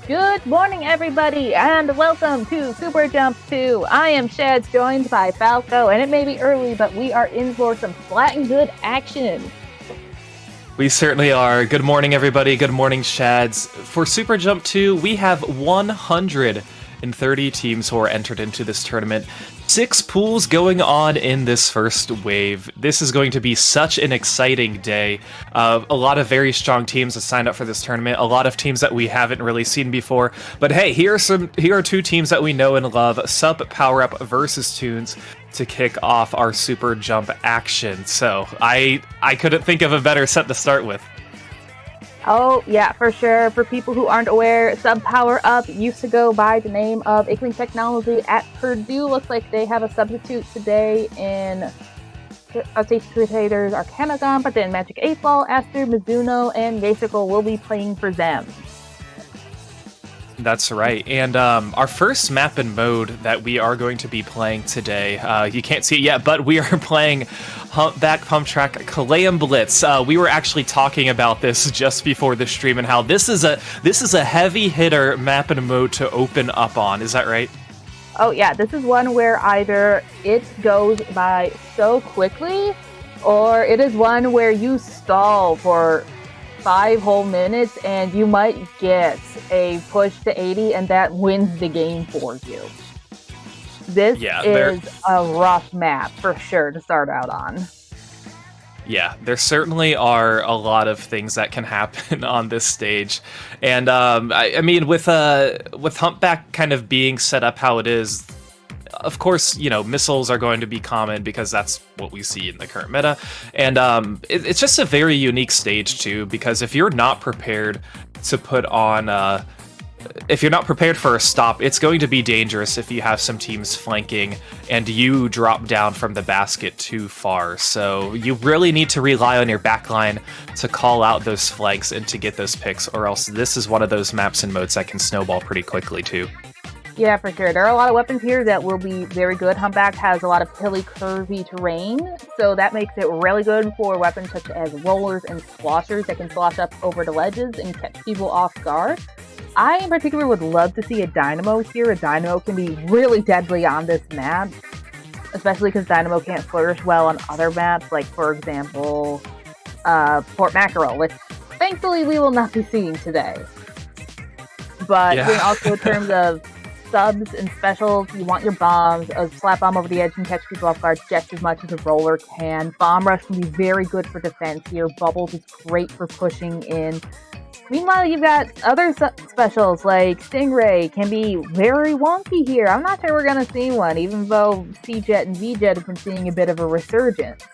Good morning, everybody, and welcome to SuperJump 2. I am Shads, joined by Falco, and it may be early, but we are in for some flat and good action. We certainly are. Good morning, everybody. Good morning, Shads. For SuperJump 2, we have 130 teams who are entered into this tournament. 6 pools going on in this first wave. This is going to be such an exciting day. A lot of very strong teams have signed up for this tournament. A lot of teams that we haven't really seen before. But hey, here are 2 teams that we know and love. Sub Power Up versus Toons to kick off our Super Jump action. So I couldn't think of a better set to start with. Oh, yeah, for sure. For people who aren't aware, Sub Power Up used to go by the name of Inkling Technology at Purdue. Looks like they have a substitute today in Commentators Arcanagon, but then Magic 8 Ball, Aster, Mizuno, and Vasicle will be playing for them. That's right. And our first map and mode that we are going to be playing today, you can't see it yet, but we are playing Humpback Pump Track Kaleum Blitz. We were actually talking about this just before the stream and how this is a heavy hitter map and mode to open up on. Is that right? Oh yeah, this is one where either it goes by so quickly, or it is one where you stall for 5 whole minutes and you might get a push to 80 and that wins the game for you. This is a rough map for sure to start out on. Yeah, there certainly are a lot of things that can happen on this stage. And I mean, with Humpback kind of being set up how it is, of course, you know, missiles are going to be common because that's what we see in the current meta. And it's just a very unique stage, too, because if you're not prepared to put on... if you're not prepared for a stop, it's going to be dangerous if you have some teams flanking and you drop down from the basket too far. So you really need to rely on your backline to call out those flanks and to get those picks, or else this is one of those maps and modes that can snowball pretty quickly, too. Yeah, for sure. There are a lot of weapons here that will be very good. Humpback has a lot of hilly, curvy terrain, so that makes it really good for weapons such as rollers and sloshers that can slosh up over the ledges and catch people off guard. I, in particular, would love to see a Dynamo here. A Dynamo can be really deadly on this map, especially because Dynamo can't flourish well on other maps, like, for example, Port Mackerel, which, thankfully, we will not be seeing today. But also in terms of subs and specials, you want your bombs. A slap bomb over the edge can catch people off guard just as much as a roller can. Bomb rush can be very good for defense here. Bubbles is great for pushing in. Meanwhile, you've got other specials like Stingray can be very wonky here. I'm not sure we're going to see one, even though C-Jet and V-Jet have been seeing a bit of a resurgence.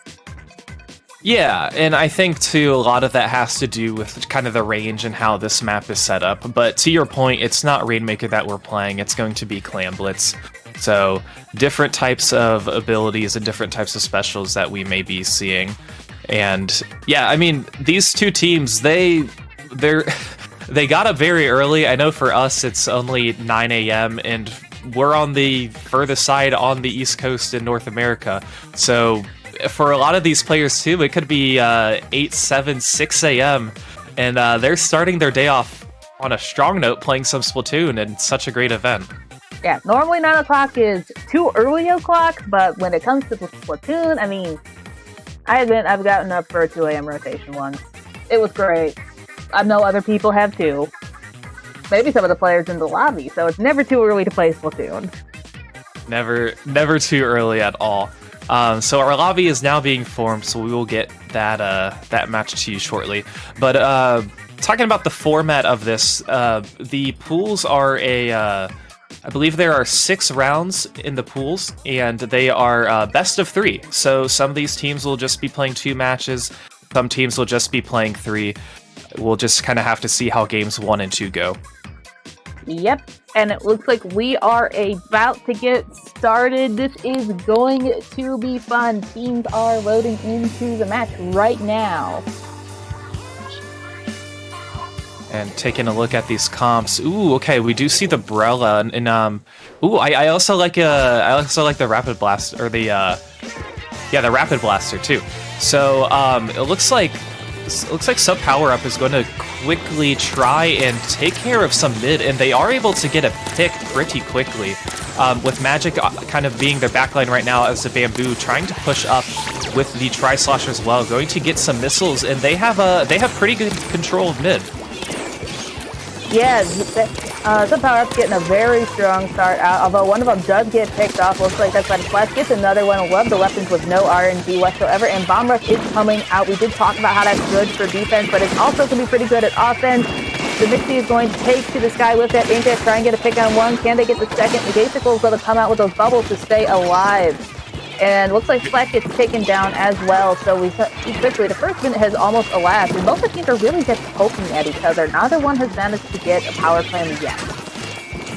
Yeah, and I think, too, a lot of that has to do with kind of the range and how this map is set up. But to your point, it's not Rainmaker that we're playing. It's going to be Clam Blitz. So different types of abilities and different types of specials that we may be seeing. And yeah, I mean, these 2 teams, they got up very early. I know for us, it's only 9 a.m. and we're on the furthest side on the East Coast in North America. So for a lot of these players too, it could be 8, 7, 6 a.m. and they're starting their day off on a strong note playing some Splatoon, and such a great event. Yeah, normally 9 o'clock is too early o'clock, but when it comes to Splatoon, I mean, I've gotten up for a 2 a.m. rotation once. It was great. I know other people have too. Maybe some of the players in the lobby, so it's never too early to play Splatoon. Never too early at all. So our lobby is now being formed, so we will get that match to you shortly. But talking about the format of this, the pools are I believe there are 6 rounds in the pools, and they are best of 3. So some of these teams will just be playing 2 matches, some teams will just be playing 3. We'll just kind of have to see how games 1 and 2 go. Yep, and it looks like we are about to get started. This is going to be fun. Teams are loading into the match right now. And taking a look at these comps. Ooh, okay, we do see the Brella, and ooh, I also like the Rapid Blast, or the Rapid Blaster too. So it looks like looks like Sub Power Up is going to quickly try and take care of some mid, and they are able to get a pick pretty quickly. With Magic kind of being their backline right now as the Bamboo trying to push up with the Tri-Slosher as well, going to get some missiles, and they have pretty good control of mid. Yeah, Sub Power Up's getting a very strong start out, although one of them does get picked off. Looks like that's by the Flash. Gets another one. Love the weapons with no RNG whatsoever, and Bomb Rush is coming out. We did talk about how that's good for defense, but it's also going to be pretty good at offense. The Mixie is going to take to the sky with that Inkling, try and get a pick on one. Can they get the second? The Gasicle is going to come out with those bubbles to stay alive. And looks like Fleck gets taken down as well. So quickly, the first minute has almost elapsed. And both the teams are really just poking at each other. Neither one has managed to get a power play yet.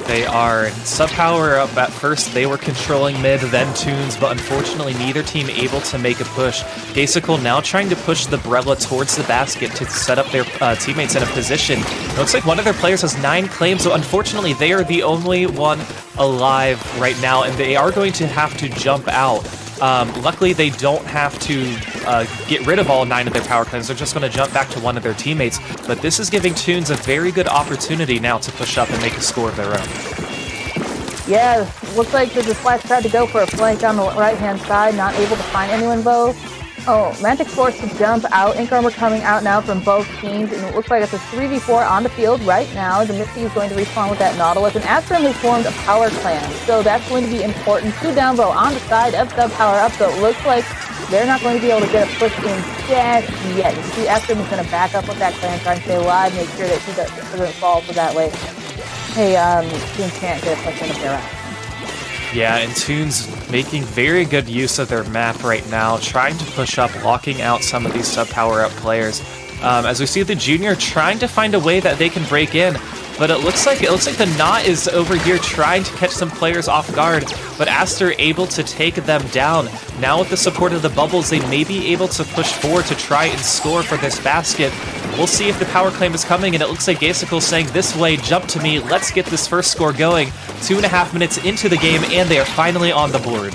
They are Sub Power Up at first. They were controlling mid, then Toons, but unfortunately neither team able to make a push. Gasicle now trying to push the Brella towards the basket to set up their teammates in a position. It looks like one of their players has 9 claims, so unfortunately they are the only one alive right now, and they are going to have to jump out. Luckily, they don't have to get rid of all 9 of their power claims. They're just going to jump back to one of their teammates. But this is giving Toons a very good opportunity now to push up and make a score of their own. Yeah, looks like the Flash tried to go for a flank on the right-hand side, not able to find anyone, though. Oh, Magic's forced to jump out. Ink Armor coming out now from both teams, and it looks like it's a 3v4 on the field right now. The Misty is going to respawn with that Nautilus, and Astrum has formed a power clan, so that's going to be important. 2 down low on the side of Sub Power Up, so it looks like they're not going to be able to get a push in just yet. You see Astrum is going to back up with that clan, trying to stay alive, make sure that he doesn't fall for that way. Hey, Toons can't get a push in if they're out. Yeah, and Toons making very good use of their map right now, trying to push up, locking out some of these Sub Power Up players. As we see the Junior trying to find a way that they can break in, but it looks like the Knot is over here trying to catch some players off guard, but Aster able to take them down. Now with the support of the bubbles, they may be able to push forward to try and score for this basket. We'll see if the power claim is coming, and it looks like Gasicle saying, "This way, jump to me, let's get this first score going." 2.5 minutes into the game, and they are finally on the board.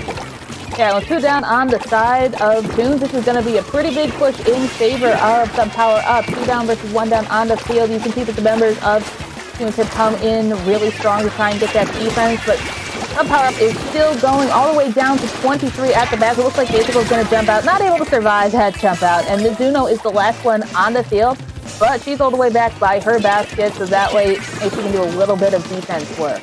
Yeah, well, 2 down on the side of Toons. This is going to be a pretty big push in favor of Sub Power Up. 2 down versus 1 down on the field. You can see that the members of Toons have come in really strong to try and get that defense, but Sub Power Up is still going all the way down to 23 at the back. It looks like Gasicle is going to jump out, not able to survive that jump out, and Mizuno is the last one on the field, but she's all the way back by her basket, so that way she can do a little bit of defense work.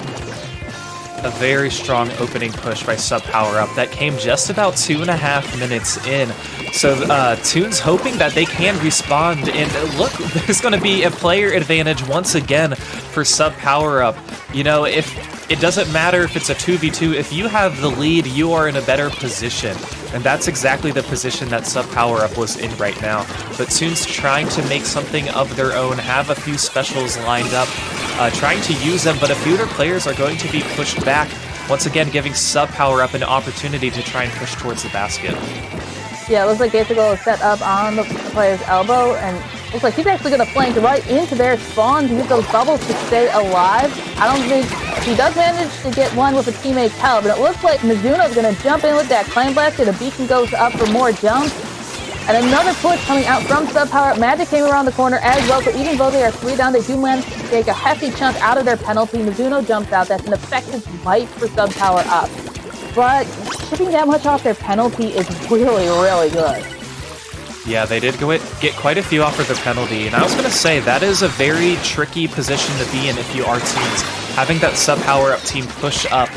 A very strong opening push by Sub Power Up that came just about 2.5 minutes in. So Toons hoping that they can respond, and look, there's going to be a player advantage once again for Sub Power Up. You know, if it doesn't matter if it's a 2v2, if you have the lead, you are in a better position. And that's exactly the position that Sub Power Up was in right now. But Toons trying to make something of their own, have a few specials lined up, trying to use them, but a few of their players are going to be pushed back, once again giving Sub Power Up an opportunity to try and push towards the basket. Yeah, it looks like Gasicle is set up on the player's elbow, and looks like he's actually going to flank right into their spawn to use those bubbles to stay alive. I don't think he does manage to get one with a teammate's help, and it looks like Mizuno is going to jump in with that Clan Blast, and the beacon goes up for more jumps. And another push coming out from Sub Power Up. Magic came around the corner as well, so even though they are 3 down, they do manage to take a hefty chunk out of their penalty. Mizuno jumps out. That's an effective wipe for Sub Power Up. But shipping that much off their penalty is really, really good. Yeah, they did get quite a few off of their penalty, and I was going to say that is a very tricky position to be in if you are Toons, having that Sub Power Up team push up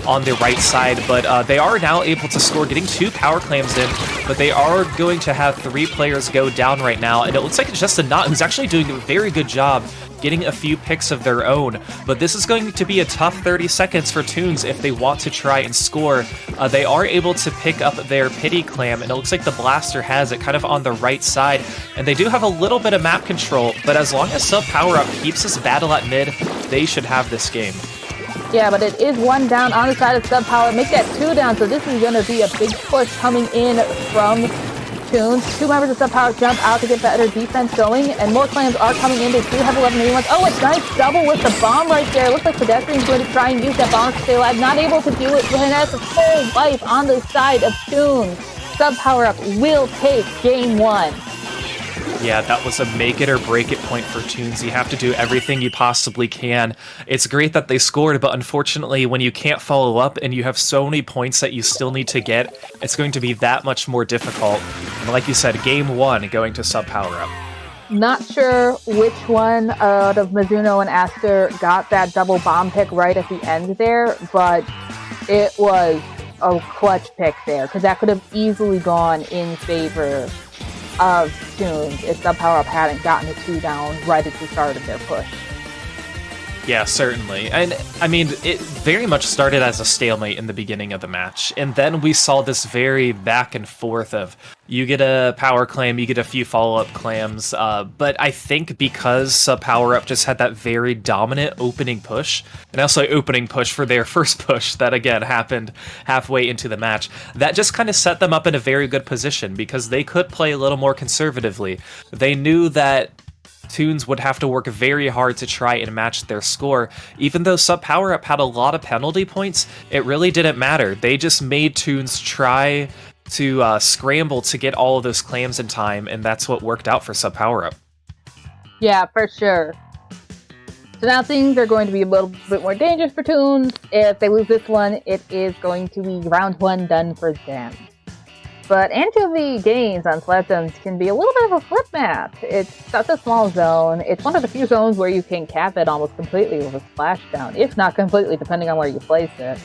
on the right side, but they are now able to score, getting 2 power claims in, but they are going to have 3 players go down right now, and it looks like it's just a Knot who's actually doing a very good job getting a few picks of their own, but this is going to be a tough 30 seconds for Toons if they want to try and score. They are able to pick up their Pity Clam, and it looks like the Blaster has it kind of on the right side, and they do have a little bit of map control, but as long as Sub Power Up keeps this battle at mid, they should have this game. Yeah, but it is 1 down on the side of Sub Power. Make that 2 down, so this is going to be a big push coming in from Toons. 2 members of Sub Power jump out to get better defense going, and more clans are coming in. They do have 11 new ones. Oh, a nice double with the bomb right there. Looks like Pedestrian's going to try and use that bomb to stay alive. Not able to do it, and that's a full wipe on the side of Toons. Sub Power Up will take game 1. Yeah, that was a make it or break it point for Toons. You have to do everything you possibly can. It's great that they scored, but unfortunately, when you can't follow up and you have so many points that you still need to get, it's going to be that much more difficult. And like you said, game 1 going to sub power up. Not sure which one out of Mizuno and Aster got that double bomb pick right at the end there, but it was a clutch pick there, because that could have easily gone in favor of Toons if Sub Power Up hadn't gotten a 2 down right at the start of their push. Yeah, certainly. And I mean, it very much started as a stalemate in the beginning of the match. And then we saw this very back and forth of you get a power clam, you get a few follow-up clams. But I think because Sub Power Up just had that very dominant opening push, and also opening push for their first push that again happened halfway into the match, that just kind of set them up in a very good position because they could play a little more conservatively. They knew that Toons would have to work very hard to try and match their score. Even though Sub Power Up had a lot of penalty points, it really didn't matter. They just made Toons try to scramble to get all of those clams in time, and that's what worked out for Sub Power Up. Yeah, for sure. So now things are going to be a little bit more dangerous for Toons. If they lose this one, it is going to be round 1 done for them. But anchovy games on Splatoon can be a little bit of a flip map. It's such a small zone. It's one of the few zones where you can cap it almost completely with a splashdown, if not completely, depending on where you place it.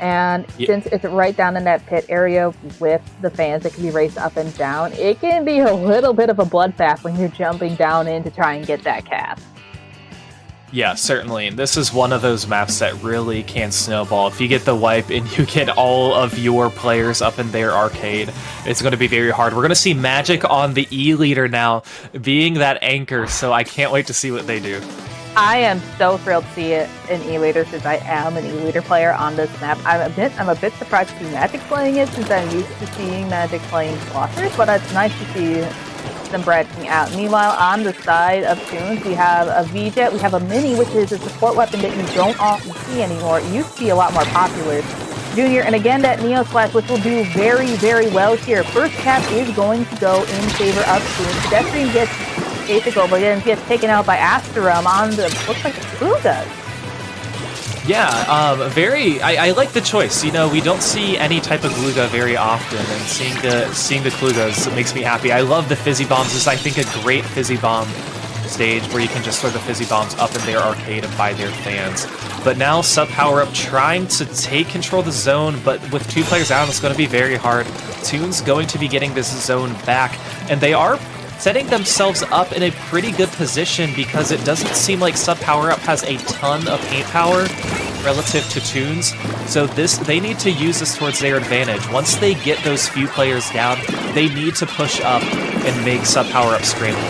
And since it's right down in that pit area with the fans that can be raised up and down, it can be a little bit of a bloodbath when you're jumping down in to try and get that cap. Yeah, certainly. This is one of those maps that really can snowball. If you get the wipe and you get all of your players up in their arcade, it's going to be very hard. We're going to see Magic on the E-leader now, being that anchor, so I can't wait to see what they do. I am so thrilled to see it in E-leader since I am an E-leader player on this map. I'm a bit surprised to see Magic playing it since I'm used to seeing Magic playing Sloshers, but it's nice to see them branching out. Meanwhile, on the side of Toons, we have a V-Jet, we have a Mini, which is a support weapon that you don't often see anymore. It used to be a lot more popular. Junior, and again that Neo Splash, which will do very, very well here. First cap is going to go in favor of Toons. Pedestrian gets Apical, but then gets taken out by Asterum on the, looks like the Klugas. Yeah, I like the choice. You know, we don't see any type of Gluga very often, and seeing the Klugas makes me happy. I love the Fizzy Bombs. This is, I think, a great Fizzy Bomb stage where you can just throw the Fizzy Bombs up in their arcade and by their fans. But now Sub Power Up trying to take control of the zone, but with 2 players out, it's going to be very hard. Toons going to be getting this zone back, and they are setting themselves up in a pretty good position because it doesn't seem like Sub Power Up has a ton of paint power relative to Toons. So they need to use this towards their advantage. Once they get those few players down, they need to push up and make Sub Power Up scramble.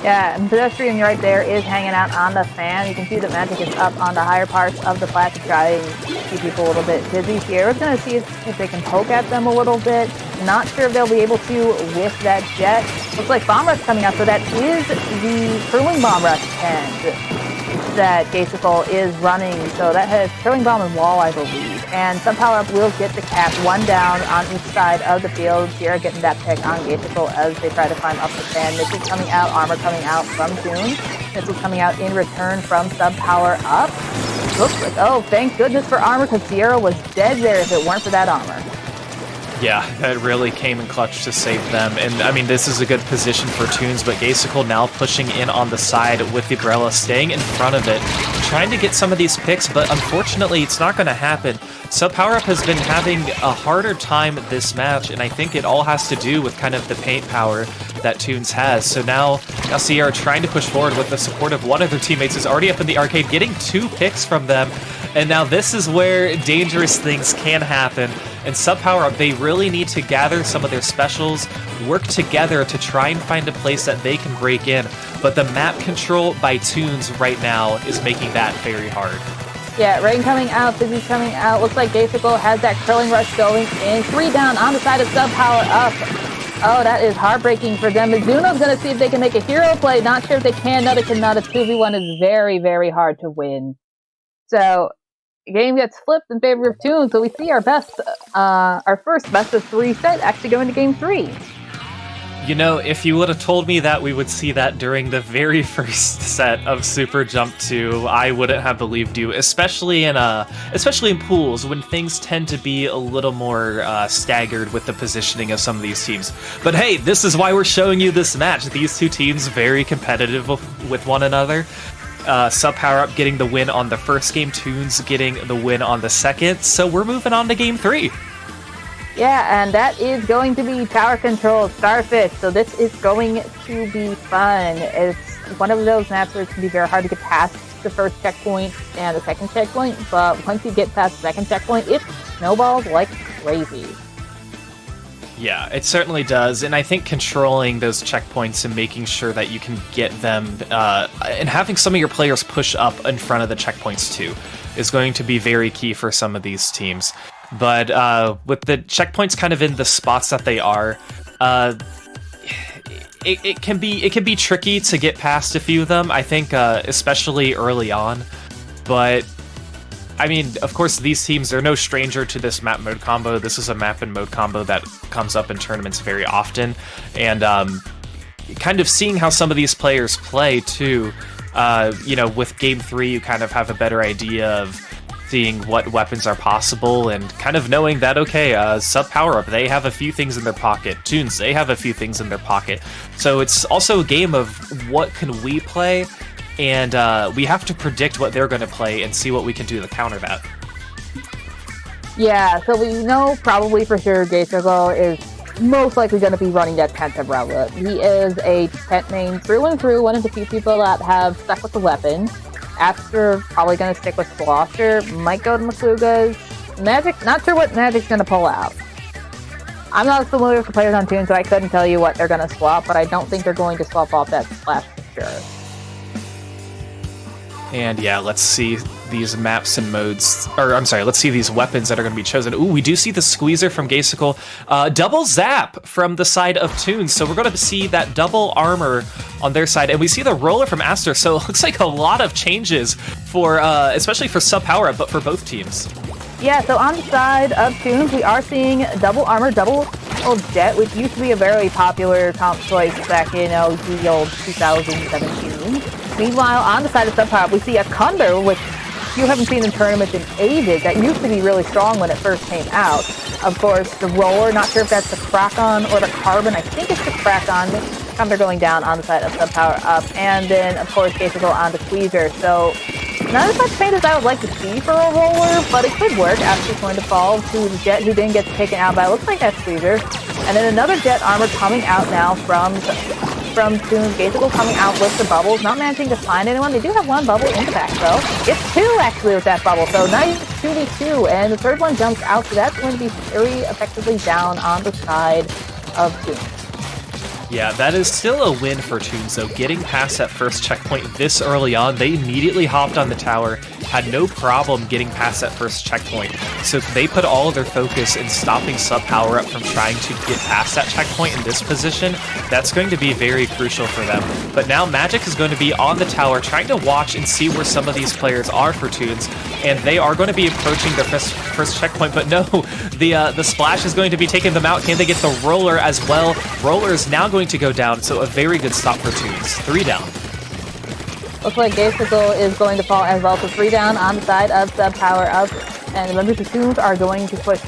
Yeah, and Pedestrian right there is hanging out on the fan. You can see that Magic is up on the higher parts of the plat to try and keep people a little bit busy here. We're going to see if they can poke at them a little bit. Not sure if they'll be able to with that jet. Looks like Bomb Rush coming out, so that is the Curling Bomb Rush 10 that Gasical is running. So that has Curling Bomb and Wall, I believe. And Sub Power Up will get the cap, 1 down on each side of the field. Sierra getting that pick on Gasical as they try to climb up the fan. This is coming out, Armor coming out from Toons. This is coming out in return from Sub Power Up. Looks like, oh, thank goodness for Armor, because Sierra was dead there if it weren't for that Armor. Yeah, that really came in clutch to save them. And I mean, this is a good position for Toons, but Gasical now pushing in on the side with the Umbrella, staying in front of it, trying to get some of these picks, but unfortunately it's not going to happen. Sub Power Up has been having a harder time this match, and I think it all has to do with kind of the paint power that Toons has. So now Sierra trying to push forward with the support of one of their teammates who's already up in the arcade, getting 2 picks from them. And now this is where dangerous things can happen. And Sub Power Up, they really need to gather some of their specials, work together to try and find a place that they can break in. But the map control by Toons right now is making that very hard. Yeah, Rain coming out, Fizzy's coming out. Looks like Gasical has that Curling Rush going in. 3 down on the side of Sub Power Up. Oh, that is heartbreaking for them. Mizuno's going to see if they can make a hero play. Not sure if they can. No, they cannot. A 2v1 is very, very hard to win. So the game gets flipped in favor of Toons, so we see our first best of 3 set actually going to game 3. You know, if you would have told me that we would see that during the very first set of SuperJump 2, I wouldn't have believed you, especially in pools when things tend to be a little more staggered with the positioning of some of these teams. But hey, this is why we're showing you this match. These two teams very competitive with one another. Sub Power Up getting the win on the first game, Toons getting the win on the second. So we're moving on to game 3. Yeah, and that is going to be Tower Control Starfish, so this is going to be fun. It's one of those maps where it's going to be very hard to get past the first checkpoint and the second checkpoint, but once you get past the second checkpoint, it snowballs like crazy. Yeah, it certainly does, and I think controlling those checkpoints and making sure that you can get them, and having some of your players push up in front of the checkpoints too, is going to be very key for some of these teams. But with the checkpoints kind of in the spots that they are, it can be tricky to get past a few of them, I think, especially early on. But I mean, of course, these teams are no stranger to this map mode combo. This is a map and mode combo that comes up in tournaments very often, and kind of seeing how some of these players play too. You know, with game 3, you kind of have a better idea of seeing what weapons are possible and kind of knowing that, okay, Sub Power Up, they have a few things in their pocket. Toons, they have a few things in their pocket. So it's also a game of what can we play, and we have to predict what they're going to play and see what we can do to counter that. Yeah, so we know probably for sure J-Circle is most likely going to be running that tent umbrella. He is a tent main through and through, one of the few people that have stuck with the weapon. Aster probably going to stick with Slosher, might go to Makuga's. Magic, not sure what Magic's going to pull out. I'm not familiar with the players on Toon, so I couldn't tell you what they're going to swap, but I don't think they're going to swap off that Splash for sure. And yeah, let's see these maps and modes, or I'm sorry, let's see these weapons that are going to be chosen. Ooh, we do see the Squeezer from Gaysicle, double zap from the side of Toons, so we're going to see that double armor on their side, and we see the roller from Aster, so it looks like a lot of changes for, especially for Sub Power Up, but for both teams. Yeah, so on the side of Toons, we are seeing double armor, double jet, which used to be a very popular comp choice back in the old 2017. Meanwhile, on the side of Sub Power Up, we see a Cunder, which you haven't seen in tournaments in ages. That used to be really strong when it first came out. Of course, the roller, not sure if that's the Crack-On or the Carbon. I think it's the Crack-On. Cunder going down on the side of Sub Power Up. And then, of course, Gaysicle on the Squeezer. So, not as much paint as I would like to see for a roller, but it could work. Aster's going to fall to the Jet, who then gets taken out by, it looks like that Squeezer. And then another Jet armor coming out now from Toons. Gaysicle coming out with the bubbles, not managing to find anyone. They do have one bubble in the back, though. It's 2, actually, with that bubble, so nice 2v2, and the third one jumps out, so that's going to be very effectively down on the side of Toons. Yeah, that is still a win for Toons, though. Getting past that first checkpoint this early on, they immediately hopped on the tower, had no problem getting past that first checkpoint. So if they put all of their focus in stopping Sub Power Up from trying to get past that checkpoint in this position, that's going to be very crucial for them. But now Magic is going to be on the tower, trying to watch and see where some of these players are for Toons, and they are going to be approaching their first checkpoint, but no, the Splash is going to be taking them out. Can they get the Roller as well? Roller is now going to go down, so a very good stop for Toons. 3 down. Looks like Gaysicle is going to fall as well, so 3 down on the side of Sub Power Up. And the members of Toons are going to push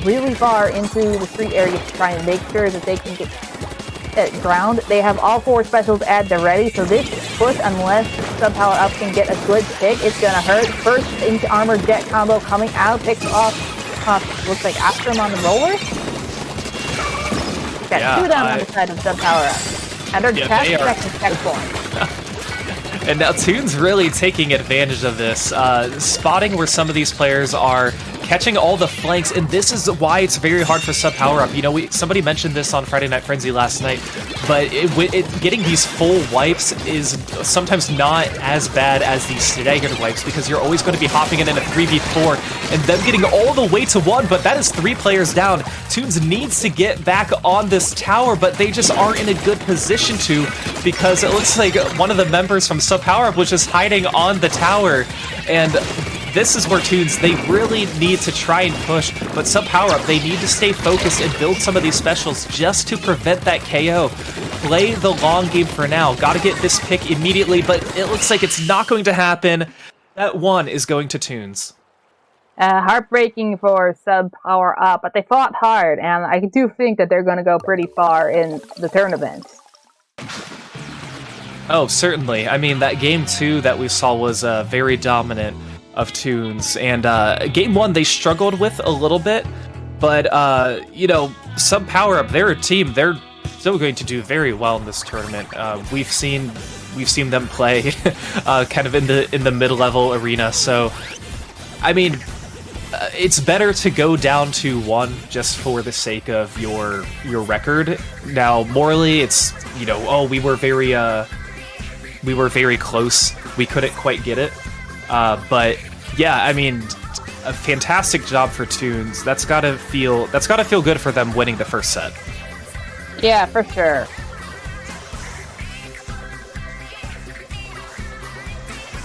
really far into the street area to try and make sure that they can get ground. They have all 4 specials at the ready, so this push, unless Sub Power Up can get a good pick, it's going to hurt. First into Armor Jet combo coming out, picks off, looks like Astrum on the roller. Got 2 down on the side of Sub Power Up. And they're just checkpoint. And now Toons really taking advantage of this, spotting where some of these players are, catching all the flanks, and this is why it's very hard for Sub Power Up. You know, somebody mentioned this on Friday Night Frenzy last night, but getting these full wipes is sometimes not as bad as these staggered wipes, because you're always going to be hopping in a 3v4 and them getting all the way to 1, but that is 3 players down. Toons needs to get back on this tower, but they just aren't in a good position to, because it looks like one of the members from Sub Power Up was just hiding on the tower, and this is where Toons, they really need to try and push, but some power-up, they need to stay focused and build some of these specials just to prevent that KO. Play the long game for now. Gotta get this pick immediately, but it looks like it's not going to happen. That one is going to Toons. Heartbreaking for sub power-up, but they fought hard, and I do think that they're going to go pretty far in the tournament. Oh, certainly. I mean, that game 2 that we saw was very dominant of Toons, and game 1 they struggled with a little bit, but you know, Sub Power Up, they're a team, they're still going to do very well in this tournament. We've seen them play kind of in the mid-level arena, so I mean, it's better to go down to 1 just for the sake of your record. Now, morally, it's, you know, oh, we were very close, we couldn't quite get it. But yeah, I mean, a fantastic job for Toons. That's gotta feel good for them winning the first set. Yeah, for sure.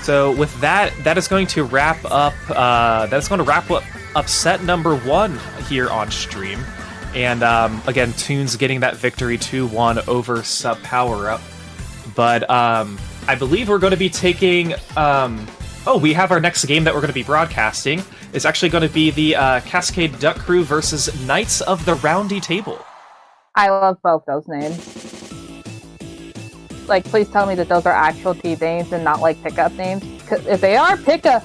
So with that is going to wrap up. Up set number 1 here on stream. And again, Toons getting that victory 2-1 over Sub Power Up. But I believe we're going to be taking. We have our next game that we're going to be broadcasting. It's actually going to be the Cascade Duck Crew versus Knights of the Roundy Table. I love both those names. Like, please tell me that those are actual team names and not like pickup names. 'Cause if they are pickup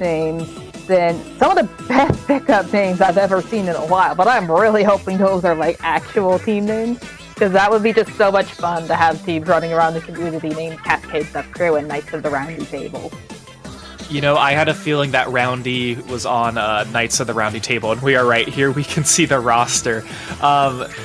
names, then some of the best pickup names I've ever seen in a while. But I'm really hoping those are like actual team names, because that would be just so much fun to have teams running around the community named Cascade Duck Crew and Knights of the Roundy Table. You know, I had a feeling that Roundy was on Knights of the Roundy Table, and we are right here. We can see the roster.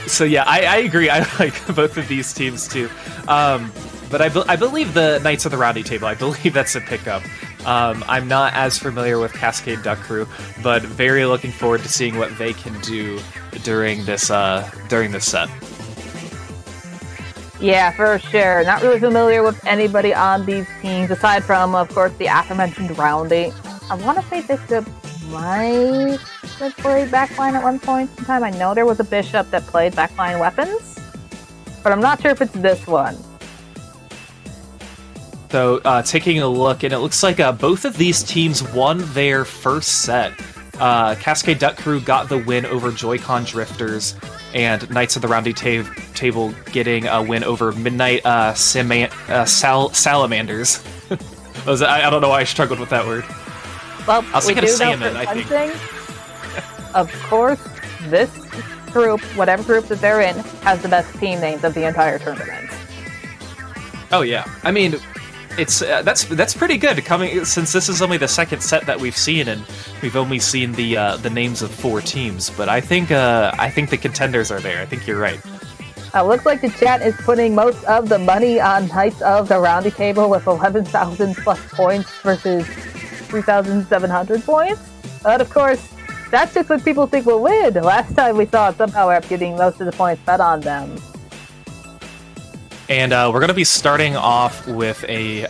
So yeah, I agree. I like both of these teams too. But I believe the Knights of the Roundy Table, I believe that's a pickup. I'm not as familiar with Cascade Duck Crew, but very looking forward to seeing what they can do during this set. Yeah, for sure. Not really familiar with anybody on these teams, aside from, of course, the aforementioned Roundy. I want to say Bishop might have played backline at one point in time. I know there was a Bishop that played backline weapons, but I'm not sure if it's this one. So, taking a look, and it looks like both of these teams won their first set. Cascade Duck Crew got the win over Joy-Con Drifters, and Knights of the Roundy Table getting a win over Midnight Salamanders. I don't know why I struggled with that word. Well, I was thinking of salmon, I think. Of course, this group, whatever group that they're in, has the best team names of the entire tournament. Oh yeah, I mean, it's that's pretty good coming since this is only the second set that we've seen, and we've only seen the names of 4 teams. But I think the contenders are there. I think you're right. Looks like the chat is putting most of the money on Knights of the Roundy Table with 11,000 plus points versus 3,700 points. But of course, that's just what people think will win. Last time we saw somehow we're getting most of the points bet on them. And we're going to be starting off with a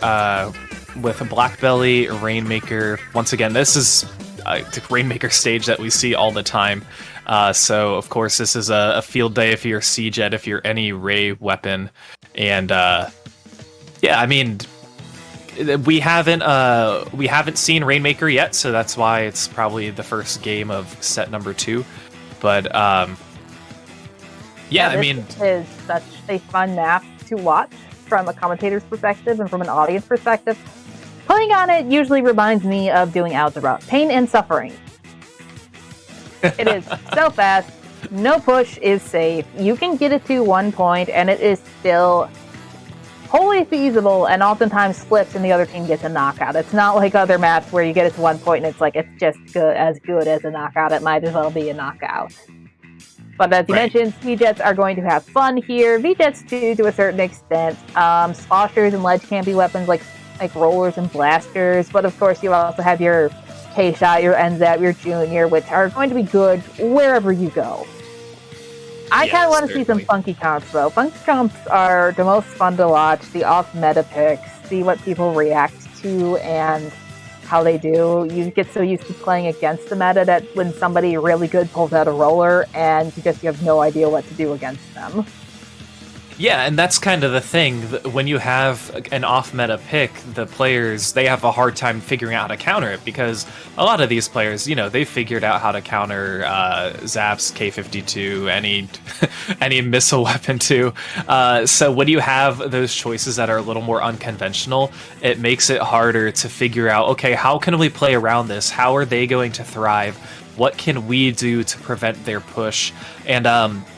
Black Belly Rainmaker. Once again, this is the Rainmaker stage that we see all the time. So, of course, this is a field day if you're C-Jet, if you're any Ray weapon. And, yeah, I mean, we haven't seen Rainmaker yet, so that's why it's probably the first game of set number 2. But, yeah, I mean... This is such a fun map to watch from a commentator's perspective and from an audience perspective. Playing on it usually reminds me of doing algebra. Pain and suffering. It is so fast. No push is safe. You can get it to 1 point, and it is still wholly feasible, and oftentimes flips and the other team gets a knockout. It's not like other maps where you get it to 1 point and it's like it's just good as a knockout. It might as well be a knockout. But as you mentioned, C-Jets are going to have fun here. V-Jets too, to a certain extent. Sloshers and ledge can be weapons like rollers and blasters. But of course, you also have your K-Shot, your NZAP, your Junior, which are going to be good wherever you go. I kind of want to see some funky comps, though. Funky comps are the most fun to watch, the off-meta picks, see what people react to, and how they do. You get so used to playing against the meta that when somebody really good pulls out a roller and you have no idea what to do against them. Yeah, and that's kind of the thing. When you have an off-meta pick, the players, they have a hard time figuring out how to counter it, because a lot of these players, they've figured out how to counter Zap's K-52, any missile weapon too. So when you have those choices that are a little more unconventional, it makes it harder to figure out, okay, how can we play around this? How are they going to thrive? What can we do to prevent their push? And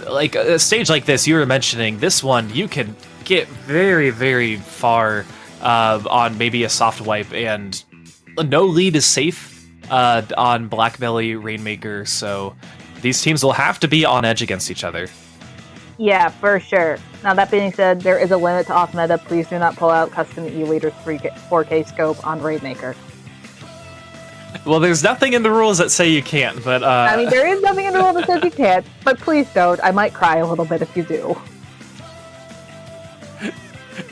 like a stage like this, you were mentioning, this one, you can get very, very far on maybe a soft wipe, and no lead is safe on Blackbelly, Rainmaker, so these teams will have to be on edge against each other. Yeah, for sure. Now, that being said, there is a limit to off-meta. Please do not pull out custom E-Leader's 4K scope on Rainmaker. Well, there's nothing in the rules that say you can't, but... I mean, there is nothing in the rule that says you can't, but please don't. I might cry a little bit if you do.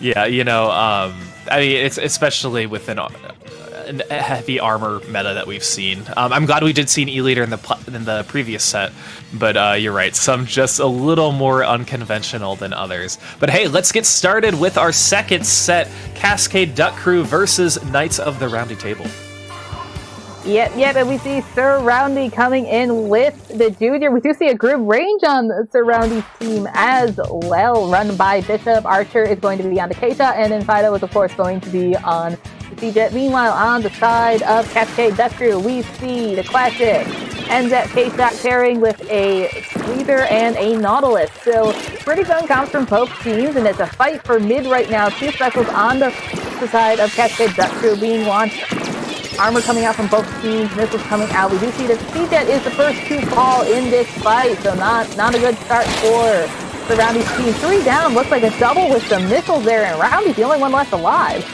Yeah, I mean, it's especially with a heavy armor meta that we've seen. I'm glad we did see an E-Leader in the previous set, but you're right, some just a little more unconventional than others. But hey, let's get started with our second set, Cascade Duck Crew versus Knights of the Roundy Table. Yep, and we see Sir Roundy coming in with the Junior. We do see a group range on Sir Roundy's team as well, run by Bishop. Archer is going to be on the K-Shot, and then Fido is, of course, going to be on the C-Jet. Meanwhile, on the side of Cascade Duck Crew, we see the classic NZ K-Shot pairing with a Squeezer and a Nautilus. So, pretty fun comps from both teams, and it's a fight for mid right now. Two specials on the side of Cascade Duck Crew being launched. Armor coming out from both teams, missiles coming out. We do see that C-Jet is the first to fall in this fight, so not a good start for the Roundy's team. 3 down, looks like a double with some missiles there, and Roundy's the only one left alive.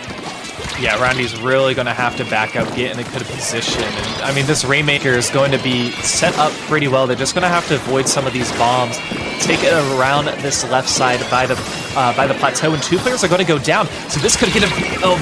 Yeah, Roundy's really going to have to back up, get in a good position. And I mean, this Rainmaker is going to be set up pretty well. They're just going to have to avoid some of these bombs, take it around this left side by the plateau, and 2 players are going to go down. So this could get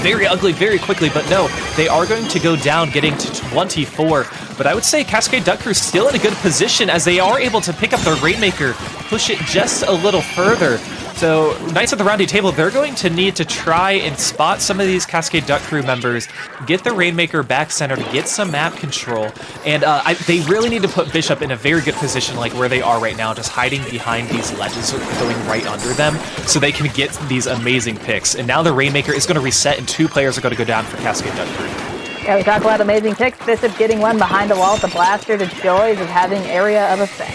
very ugly very quickly, but no, they are going to go down, getting to 24. But I would say Cascade Duck Crew still in a good position, as they are able to pick up the Rainmaker, push it just a little further. So Knights of the Roundy Table, they're going to need to try and spot some of these Cascade Duck Crew members, get the Rainmaker back centered, get some map control, and they really need to put Bishop in a very good position, like where they are right now, just hiding behind these ledges going right under them, so they can get these amazing picks. And now the Rainmaker is going to reset, and 2 players are going to go down for Cascade Duck Crew. Yeah, we talk about amazing picks. Bishop getting one behind the wall with the blaster. The joys of having area of effect.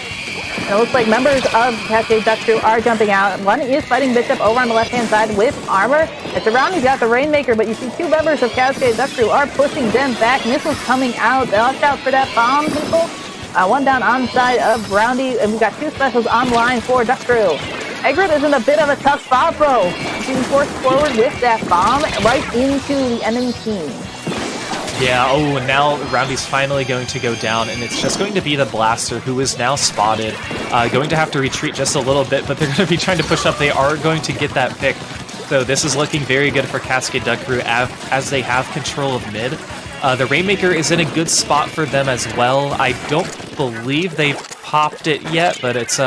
And it looks like members of Cascade Duck Crew are jumping out. One is fighting Bishop over on the left-hand side with armor. It's around, he's got the Rainmaker, but you see 2 members of Cascade Duck Crew are pushing them back. Missiles coming out. Watch out for that bomb, people. 1 down on side of Roundy, and we've got 2 specials online for Duck Crew. Egret is in a bit of a tough spot, bro. Being forced forward with that bomb right into the enemy team. Yeah, and now Roundy's finally going to go down, and it's just going to be the Blaster, who is now spotted. Going to have to retreat just a little bit, but they're going to be trying to push up. They are going to get that pick. So this is looking very good for Cascade Duck Crew as they have control of mid. The Rainmaker is in a good spot for them as well. I don't believe they've popped it yet, but it's...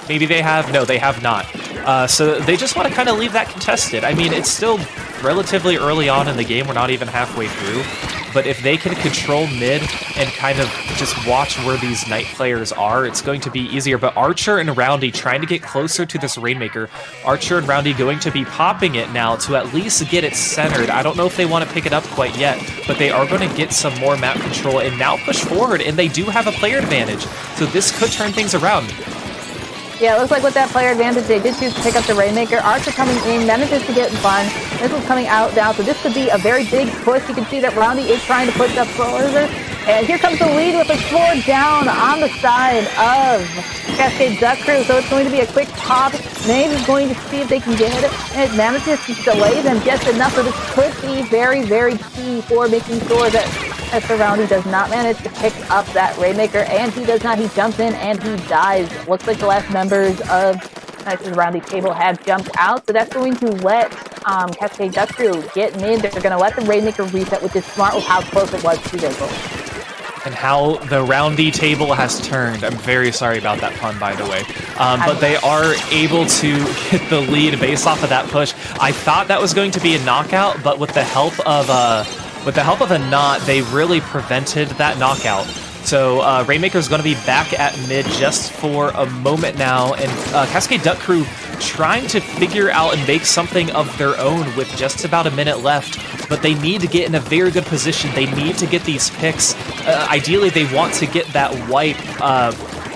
maybe they have? No, they have not. So they just want to kind of leave that contested. I mean, it's still relatively early on in the game. We're not even halfway through. But if they can control mid and kind of just watch where these Knight players are, it's going to be easier. But Archer and Roundy trying to get closer to this Rainmaker. Archer and Roundy going to be popping it now to at least get it centered. I don't know if they want to pick it up quite yet, but they are going to get some more map control and now push forward, and they do have a player advantage. So this could turn things around. Yeah, it looks like with that player advantage, they did choose to pick up the Rainmaker. Archer coming in, manages to get one. Missiles coming out down, so this could be a very big push. You can see that Roundy is trying to push up further. And here comes the lead with a 4 down on the side of Cascade Duck Crew. So it's going to be a quick pop. Maze is going to see if they can get it. And it manages to delay them just enough. So this could be very, very key for making sure that Mr. Roundy does not manage to pick up that Rainmaker. And he does not. He jumps in and he dies. Looks like the last members of Knights of the Roundy Table have jumped out. So that's going to let Cascade Duck Crew get mid. They're going to let the Rainmaker reset, which is smart with how close it was to their goal. And how the Roundy table has turned. I'm very sorry about that pun, by the way. But they are able to get the lead based off of that push. I thought that was going to be a knockout, but with the help of a knot, they really prevented that knockout. So Rainmaker's going to be back at mid just for a moment now, and Cascade Duck Crew trying to figure out and make something of their own with just about a minute left, but they need to get in a very good position. They need to get these picks. Ideally, they want to get that wipe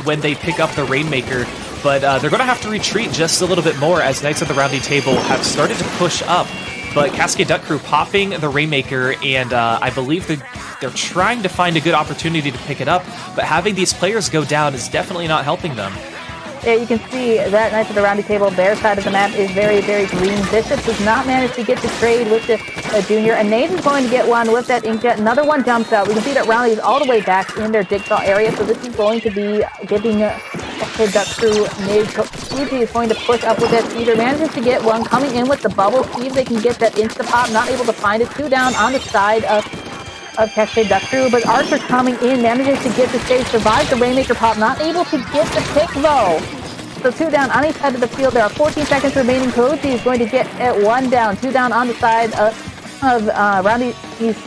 when they pick up the Rainmaker, but they're going to have to retreat just a little bit more as Knights of the Roundy Table have started to push up. But Cascade Duck Crew popping the Rainmaker, and I believe they're trying to find a good opportunity to pick it up, but having these players go down is definitely not helping them. Yeah, you can see that Knights of the Roundy Table, their side of the map is very, very green. Bishop does not manage to get the trade with the Junior, and Nate is going to get one with that Inkjet. Another one jumps out. We can see that Roundy is all the way back in their jigsaw area, so this is going to be giving Cascade Duck Crew mid. Fuji is going to push up with that speeder, manages to get one, coming in with the bubble, see if they can get that insta-pop, not able to find it. 2 down on the side of Cascade Duck Crew, but Archer coming in, manages to get the stage, survives the Rainmaker pop, not able to get the pick though. So 2 down on each side of the field. There are 14 seconds remaining. Koji is going to get at 1 down, 2 down on the side of Roundy's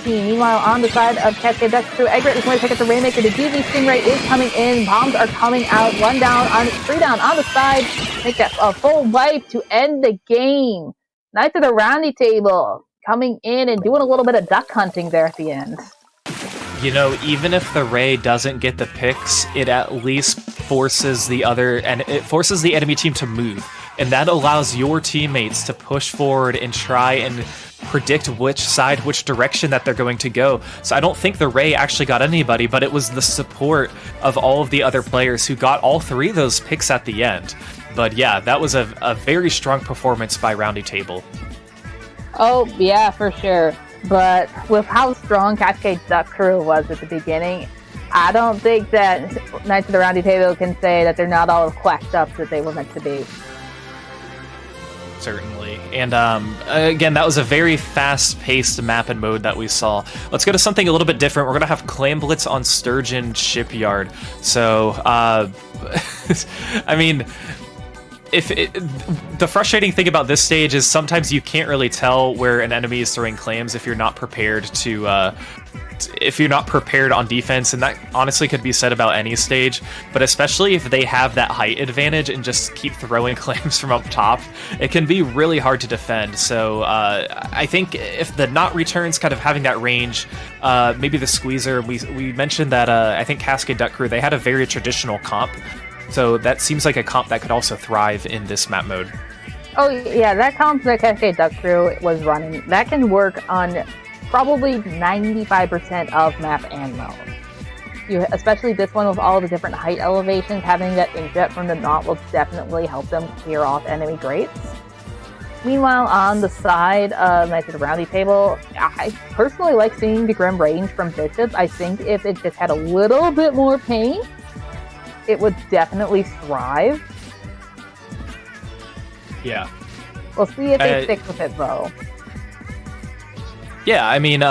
team. Meanwhile, on the side of Cascade Duck Crew, Egret is going to pick up the Rainmaker. The DV Stingray is coming in. Bombs are coming out. 1 down on 3 down on the side. Make that a full wipe to end the game. Knights of the Roundy Table coming in and doing a little bit of duck hunting there at the end. You know, even if the Ray doesn't get the picks, it at least forces the enemy team to move, and that allows your teammates to push forward and try and predict which direction that they're going to go. So I don't think the Ray actually got anybody, but it was the support of all of the other players who got all 3 of those picks at the end. But yeah, that was a very strong performance by Roundy Table. Oh, yeah, for sure. But with how strong Cascade Duck Crew was at the beginning, I don't think that Knights of the Roundy Table can say that they're not all quacked up that they were meant to be. Certainly. And again, that was a very fast-paced map and mode that we saw. Let's go to something a little bit different. We're going to have Clam Blitz on Sturgeon Shipyard. So, I mean, the frustrating thing about this stage is sometimes you can't really tell where an enemy is throwing clams if you're not prepared on defense, and that honestly could be said about any stage, but especially if they have that height advantage and just keep throwing clams from up top, it can be really hard to defend. So I think if the knot returns kind of having that range, maybe the squeezer, we mentioned that I think Cascade Duck Crew, they had a very traditional comp. So that seems like a comp that could also thrive in this map mode. Oh yeah, that comp that Cascade Duck Crew was running, that can work on probably 95% of map and mode. Especially this one with all the different height elevations, having that inkjet from the knot will definitely help them clear off enemy grates. Meanwhile, on the side of Knights of the Roundy Table, I personally like seeing the Grim Range from Bishop. I think if it just had a little bit more paint, it would definitely thrive. Yeah. We'll see if they stick with it, though. Yeah, I mean,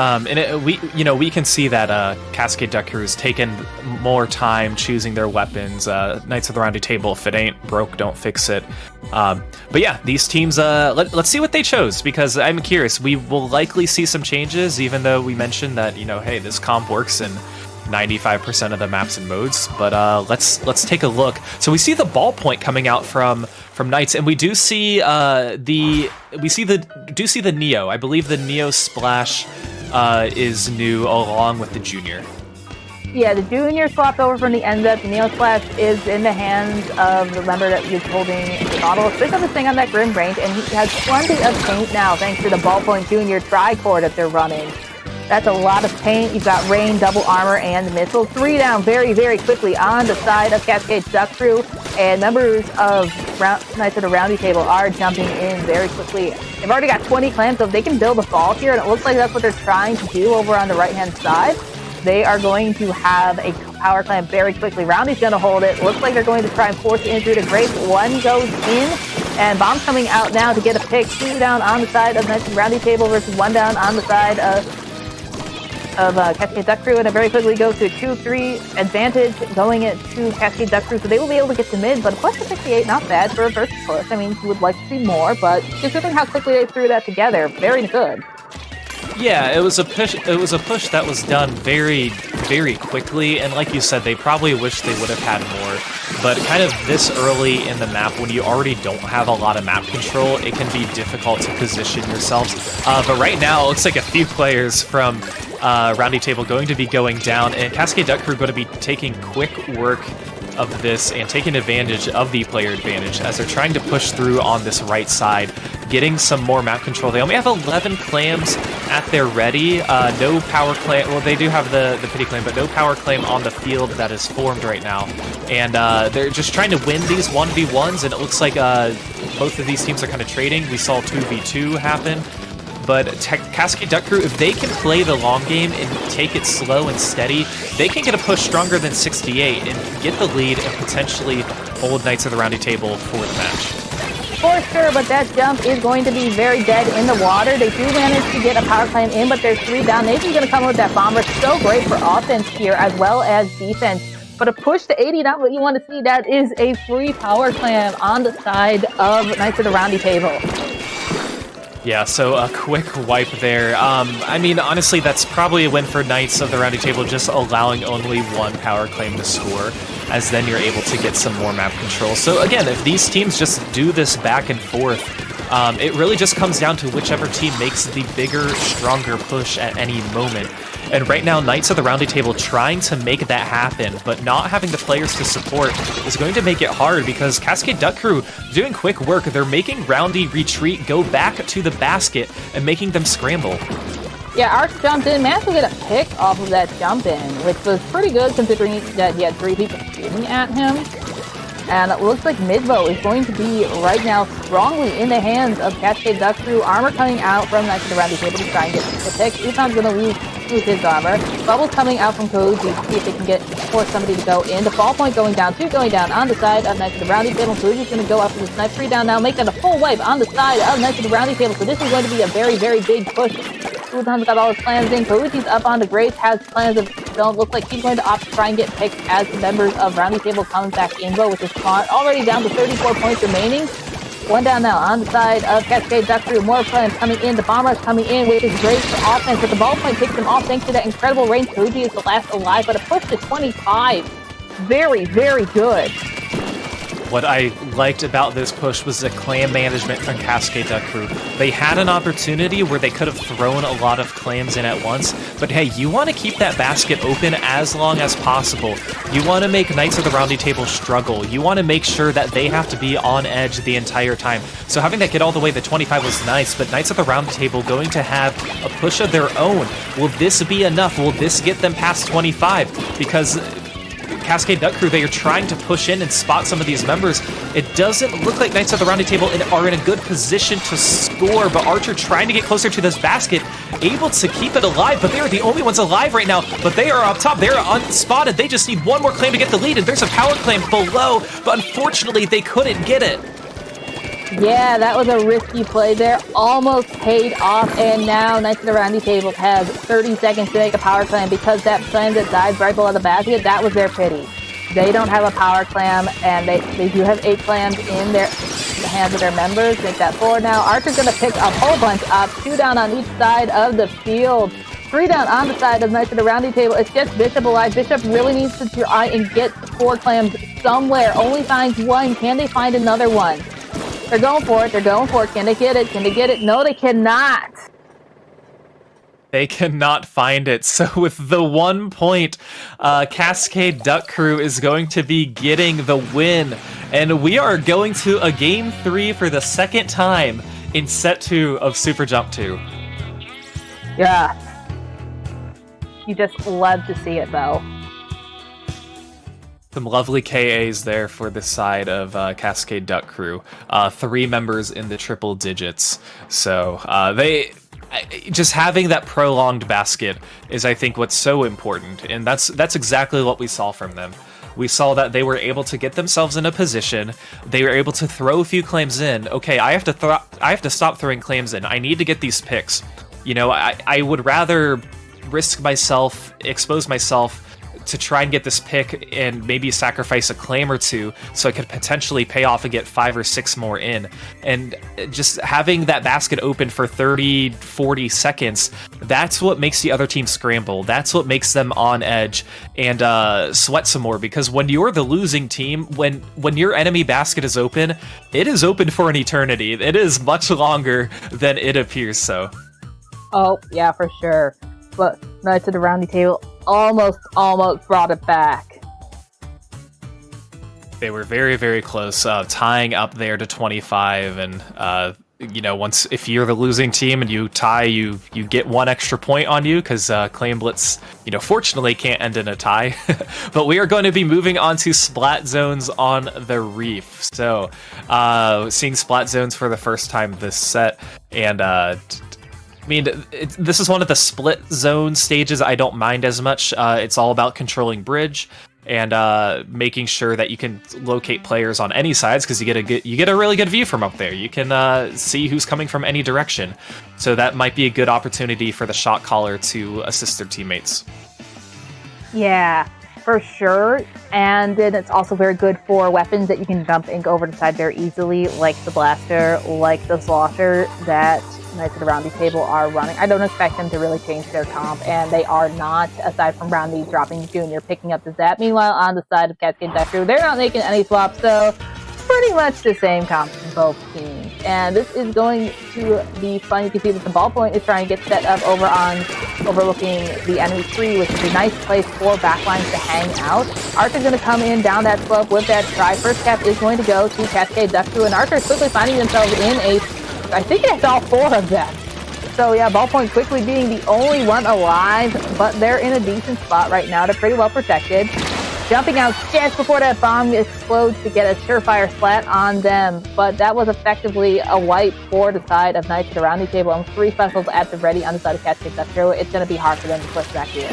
we can see that Cascade Duck Crew's taken more time choosing their weapons. Knights of the Roundy Table, if it ain't broke, don't fix it. But yeah, these teams, let's see what they chose, because I'm curious. We will likely see some changes, even though we mentioned that, hey, this comp works in 95% of the maps and modes, but let's take a look. So we see the ballpoint coming out from Knights, and we do see the Neo. I believe the Neo Splash is new along with the Junior. Yeah, the Junior swapped over from the end up. The Neo Splash is in the hands of the member that is holding the Nautilus. Bishop is staying on that Grim Range, and he has plenty of paint now thanks to the Ballpoint Junior Tricore that they're running. That's a lot of paint. You've got rain, double armor, and the missile. 3 down very, very quickly on the side of Cascade Duck Crew, and members of Knights of the Roundy Table are jumping in very quickly. They've already got 20 clams, so if they can build a ball here, and it looks like that's what they're trying to do over on the right-hand side, they are going to have a power clam very quickly. Roundy's going to hold it. Looks like they're going to try and force it in through the grape. One goes in. And Bomb's coming out now to get a pick. 2 down on the side of Nice and Roundy Table versus 1 down on the side of Cascade Duck Crew, and it very quickly goes to a 2-3 advantage going into Cascade Duck Crew, so they will be able to get to mid, but a push to 68, not bad for a first push. I mean, you would like to see more, but considering how quickly they threw that together, very good. Yeah, it was a push. It was a push that was done very, very quickly, and like you said, they probably wish they would have had more. But kind of this early in the map, when you already don't have a lot of map control, it can be difficult to position yourselves. But right now, it looks like a few players from Roundy Table going to be going down, and Cascade Duck Crew going to be taking quick work of this and taking advantage of the player advantage as they're trying to push through on this right side, getting some more map control. They only have 11 clams at their ready. No power clam. Well, they do have the pity clam, but no power clam on the field that is formed right now. And they're just trying to win these 1v1s, and it looks like both of these teams are kind of trading. We saw 2v2 happen. But Cascade Duck Crew, if they can play the long game and take it slow and steady, they can get a push stronger than 68 and get the lead and potentially hold Knights of the Roundy Table for the match. For sure, but that jump is going to be very dead in the water. They do manage to get a power clam in, but there's 3 down. Nathan's going to come with that bomber. So great for offense here as well as defense. But a push to 80, not what you want to see. That is a free power clam on the side of Knights of the Roundy Table. Yeah, so a quick wipe there. I mean, honestly, that's probably a win for Knights of the Roundy Table, just allowing only 1 power claim to score, as then you're able to get some more map control. So again, if these teams just do this back and forth, it really just comes down to whichever team makes the bigger, stronger push at any moment. And right now, Knights of the Roundy Table trying to make that happen, but not having the players to support is going to make it hard because Cascade Duck Crew doing quick work. They're making Roundy retreat, go back to the basket, and making them scramble. Yeah, Arch jumped in, managed to get a pick off of that jump in, which was pretty good considering that he had 3 people shooting at him. And it looks like Midvo is going to be right now strongly in the hands of Cascade Duck Crew. Armor coming out from Knights of the Roundy Table to try and get the pick. Uton's going to lose his armor. Bubbles coming out from Koji to see if they can force somebody to go in. The fall point going down, 2 going down on the side of Knights of the Roundy Table. Koji's going to go up for the snipe. 3 down now, make that a full wipe on the side of Knights of the Roundy Table. So this is going to be a very, very big push. Uton's got all his plans in. Koji's up on the Grace, has plans of don't look like he's going to opt to try and get picked as the members of Roundy Table comes back in, though, with his smart already down to 34 points remaining. 1 down now on the side of Cascade Duck Crew. More plans coming in. The bomber's coming in, which is great for offense, but the ball point picks him off thanks to that incredible range. Koji is the last alive, but a push to 25. Very, very good. What I liked about this push was the clam management from Cascade Duck Crew. They had an opportunity where they could have thrown a lot of clams in at once, but hey, you want to keep that basket open as long as possible. You want to make Knights of the Roundy Table struggle. You want to make sure that they have to be on edge the entire time. So having that get all the way to 25 was nice, but Knights of the Roundy Table going to have a push of their own. Will this be enough? Will this get them past 25? Because Cascade Duck Crew, they are trying to push in and spot some of these members. It doesn't look like Knights of the Roundy Table are in a good position to score, but Archer trying to get closer to this basket, able to keep it alive, but they are the only ones alive right now, but they are up top. They are unspotted. They just need 1 more claim to get the lead, and there's a power claim below, but unfortunately, they couldn't get it. Yeah, that was a risky play there. Almost paid off, and now Knights of the Roundy Table has 30 seconds to make a power clam because that clam that died right below the basket, that was their pity. They don't have a power clam, and they do have 8 clams in the hands of their members. Make that 4 now. Archer's going to pick a whole bunch up. 2 down on each side of the field. 3 down on the side of Knights of the Roundy Table. It's just Bishop alive. Bishop really needs to try and get 4 clams somewhere. Only finds 1. Can they find another one? They're going for it. They're going for it. Can they get it? Can they get it? No, they cannot. They cannot find it. So with the 1 point, Cascade Duck Crew is going to be getting the win. And we are going to a Game 3 for the 2nd time in Set 2 of SuperJump 2. Yeah. You just love to see it, though. Some lovely KAs there for the side of Cascade Duck Crew. 3 members in the triple digits. So they just having that prolonged basket is, I think, what's so important, and that's exactly what we saw from them. we saw that they were able to get themselves in a position. They were able to throw a few claims in. Okay, I have to stop throwing claims in. I need to get these picks. You know, I would rather risk myself, expose myself to try and get this pick and maybe sacrifice a claim or two so I could potentially pay off and get 5 or 6 more in. And just having that basket open for 30, 40 seconds, that's what makes the other team scramble. That's what makes them on edge and sweat some more, because when you're the losing team, when your enemy basket is open, it is open for an eternity. It is much longer than it appears so. Oh, yeah, for sure. But Knights of the Roundy Table almost brought it back. They were very, very close, tying up there to 25. And you know, if you're the losing team and you tie, you get 1 extra point on you, because Claim Blitz, you know, fortunately can't end in a tie. But we are going to be moving on to Splat Zones on the Reef. So seeing Splat Zones for the first time this set, and I mean, this is one of the split zone stages I don't mind as much. It's all about controlling bridge and making sure that you can locate players on any sides, because you get a really good view from up there. You can see who's coming from any direction, so that might be a good opportunity for the shot caller to assist their teammates. Yeah, for sure. And then it's also very good for weapons that you can dump ink over the side very easily, like the blaster, like the slosher that Knights of the Roundy Table are running. I don't expect them to really change their comp, and they are not, aside from Roundy dropping Junior, picking up the Zap. Meanwhile, on the side of Cascade Duck Crew, they're not making any swaps, so pretty much the same comp from both teams. And this is going to be fun. You can see that the ballpoint is trying to get set up overlooking the enemy tree, which is a nice place for backlines to hang out. Archer's going to come in down that slope with that try. First cap is going to go to Cascade Duck Crew, and Archer's quickly finding themselves in I think it's all 4 of them. So yeah, Ballpoint quickly being the only one alive, but they're in a decent spot right now. They're pretty well protected. Jumping out just before that bomb explodes to get a surefire splat on them, but that was effectively a wipe for the side of Knights of the Roundy Table, and 3 vessels at the ready on the side of Cascade Duck Crew. It's going to be hard for them to push back here.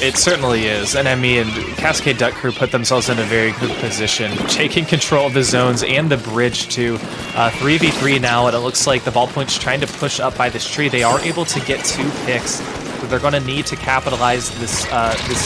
It certainly is, and I mean, Cascade Duck Crew put themselves in a very good position, taking control of the zones and the bridge too. 3v3 now, and it looks like the Ballpoint's trying to push up by this tree. They are able to get 2 picks, but they're going to need to capitalize this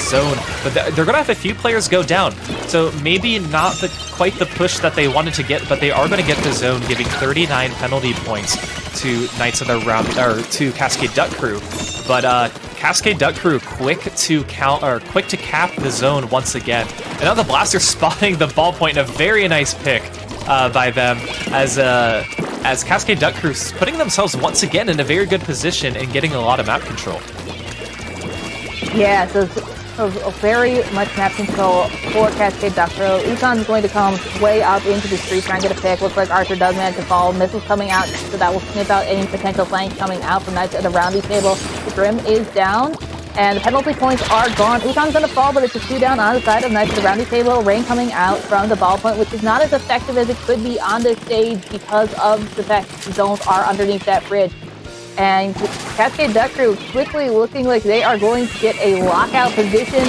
zone. But they're going to have a few players go down, so maybe not quite the push that they wanted to get, but they are going to get the zone, giving 39 penalty points to Knights of the Round, or to Cascade Duck Crew. But Cascade Duck Crew quick to cap the zone once again. And now the Blaster spotting the Ballpoint in a very nice pick by them, as Cascade Duck Crew putting themselves once again in a very good position and getting a lot of map control. Yeah, so very much map control for Cascade Duck Crew. Ucon's going to come way up into the street trying to get a pick. Looks like Archer does manage to fall. Missiles coming out, so that will snip out any potential flanks coming out from Knights of the Roundy Table. The Grim is down, and the penalty points are gone. Ucon's going to fall, but it's a 2 down on the side of Knights of the Roundy Table. Rain coming out from the Ballpoint, which is not as effective as it could be on this stage because of the fact the zones are underneath that bridge. And Cascade Duck Crew quickly looking like they are going to get a lockout position.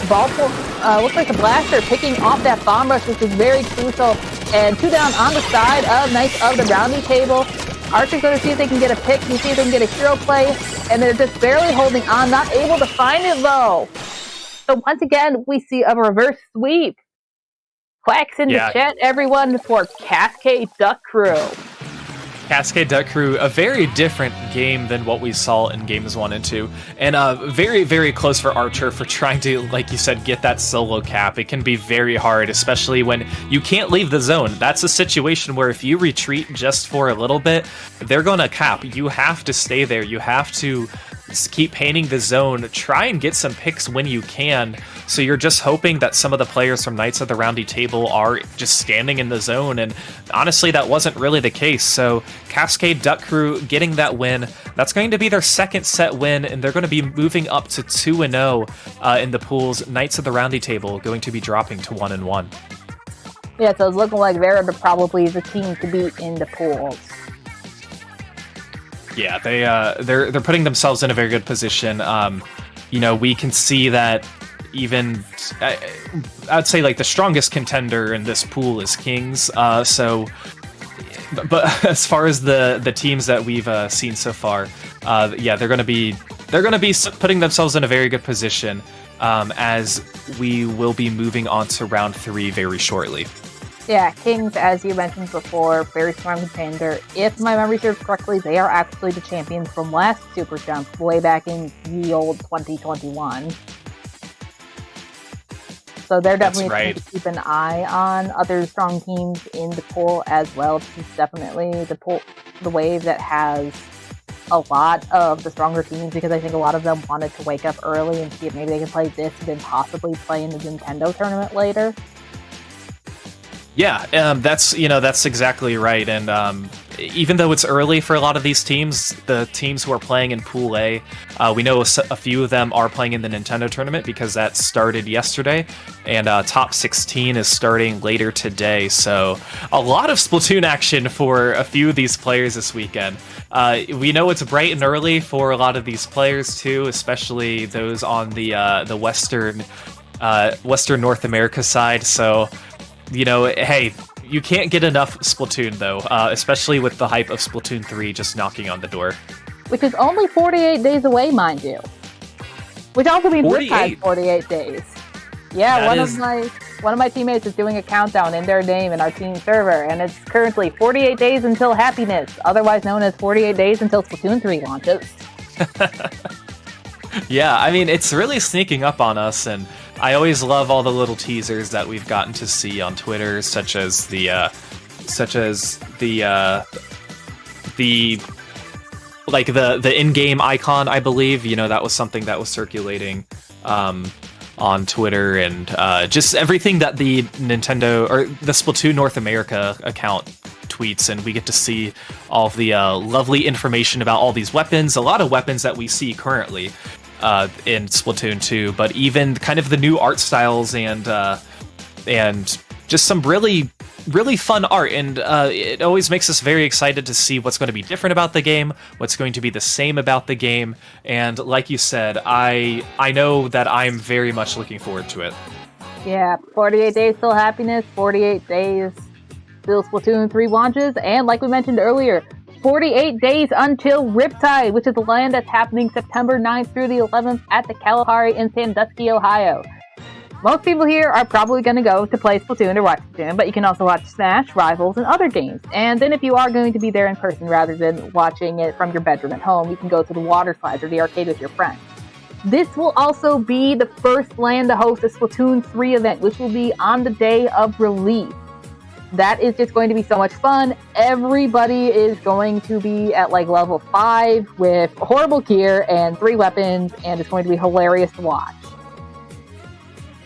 Ballpoint looks like the Blaster picking off that bomb rush, which is very crucial. And 2 down on the side of Knights of the Roundy Table. Archer's going to see if they can get a pick, and see if they can get a hero play. And they're just barely holding on, not able to find it though. So once again, we see a reverse sweep. Quacks in the chat, everyone, for Cascade Duck Crew. Cascade Duck Crew, a very different game than what we saw in games 1 and 2, and very, very close for Archer for trying to, like you said, get that solo cap. It can be very hard, especially when you can't leave the zone. That's a situation where if you retreat just for a little bit, they're gonna cap. You have to stay there. You have to keep painting the zone, try and get some picks when you can. So you're just hoping that some of the players from Knights of the Roundy Table are just standing in the zone, and honestly that wasn't really the case. So Cascade Duck Crew getting that win. That's going to be their 2nd set win, and they're going to be moving up to 2-0 in the pools. Knights of the Roundy Table going to be dropping to 1-1. Yeah, so it's looking like they're probably the team to beat in the pools. Yeah, they're putting themselves in a very good position. You know, we can see that, even I'd say like the strongest contender in this pool is Kings. So, but as far as the teams that we've seen so far, yeah, they're gonna be putting themselves in a very good position as we will be moving on to round 3 very shortly. Yeah, Kings, as you mentioned before, very strong contender. If my memory serves correctly, they are actually the champions from last SuperJump, way back in the old 2021. So they're definitely going to keep an eye on other strong teams in the pool as well. This is definitely the wave that has a lot of the stronger teams, because I think a lot of them wanted to wake up early and see if maybe they could play this and then possibly play in the Nintendo tournament later. Yeah, that's exactly right. And even though it's early for a lot of these teams, the teams who are playing in Pool A, we know a few of them are playing in the Nintendo tournament because that started yesterday, and top 16 is starting later today. So a lot of Splatoon action for a few of these players this weekend. We know it's bright and early for a lot of these players too, especially those on the Western North America side. So, hey, you can't get enough Splatoon, though, especially with the hype of Splatoon 3 just knocking on the door. Which is only 48 days away, mind you. Which also means Riptide 48 days. Yeah, one of my teammates is doing a countdown in their name in our team server, and it's currently 48 days until Happiness, otherwise known as 48 days until Splatoon 3 launches. Yeah, I mean, it's really sneaking up on us, and I always love all the little teasers that we've gotten to see on Twitter, such as the in-game icon, I believe. That was something that was circulating on Twitter, and just everything that the Nintendo or the Splatoon North America account tweets, and we get to see all of the lovely information about all these weapons, a lot of weapons that we see currently in Splatoon 2, but even kind of the new art styles and just some really, really fun art. And it always makes us very excited to see what's going to be different about the game, what's going to be the same about the game. And like you said, I know that I'm very much looking forward to it. Yeah, 48 days till Happiness, 48 days till Splatoon 3 launches, and like we mentioned earlier, 48 days until Riptide, which is a LAN that's happening September 9th through the 11th at the Kalahari in Sandusky, Ohio. Most people here are probably going to go to play Splatoon or watch Splatoon, but you can also watch Smash, Rivals, and other games. And then if you are going to be there in person rather than watching it from your bedroom at home, you can go to the water slides or the arcade with your friends. This will also be the first LAN to host a Splatoon 3 event, which will be on the day of release. That is just going to be so much fun. Everybody is going to be at like level 5 with horrible gear and 3 weapons, and it's going to be hilarious to watch.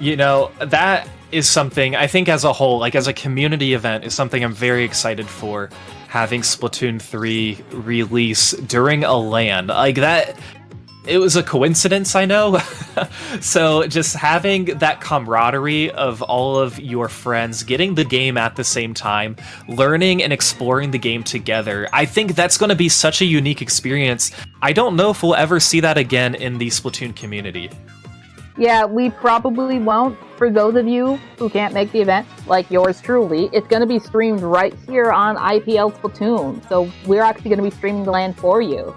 That is something I think as a whole, like as a community event, is something I'm very excited for, having Splatoon 3 release during a LAN. Like that, it was a coincidence, I know. So just having that camaraderie of all of your friends getting the game at the same time, learning and exploring the game together, I think that's going to be such a unique experience. I don't know if we'll ever see that again in the Splatoon community. Yeah, we probably won't. For those of you who can't make the event, like yours truly, it's going to be streamed right here on IPL Splatoon. So we're actually going to be streaming the LAN for you.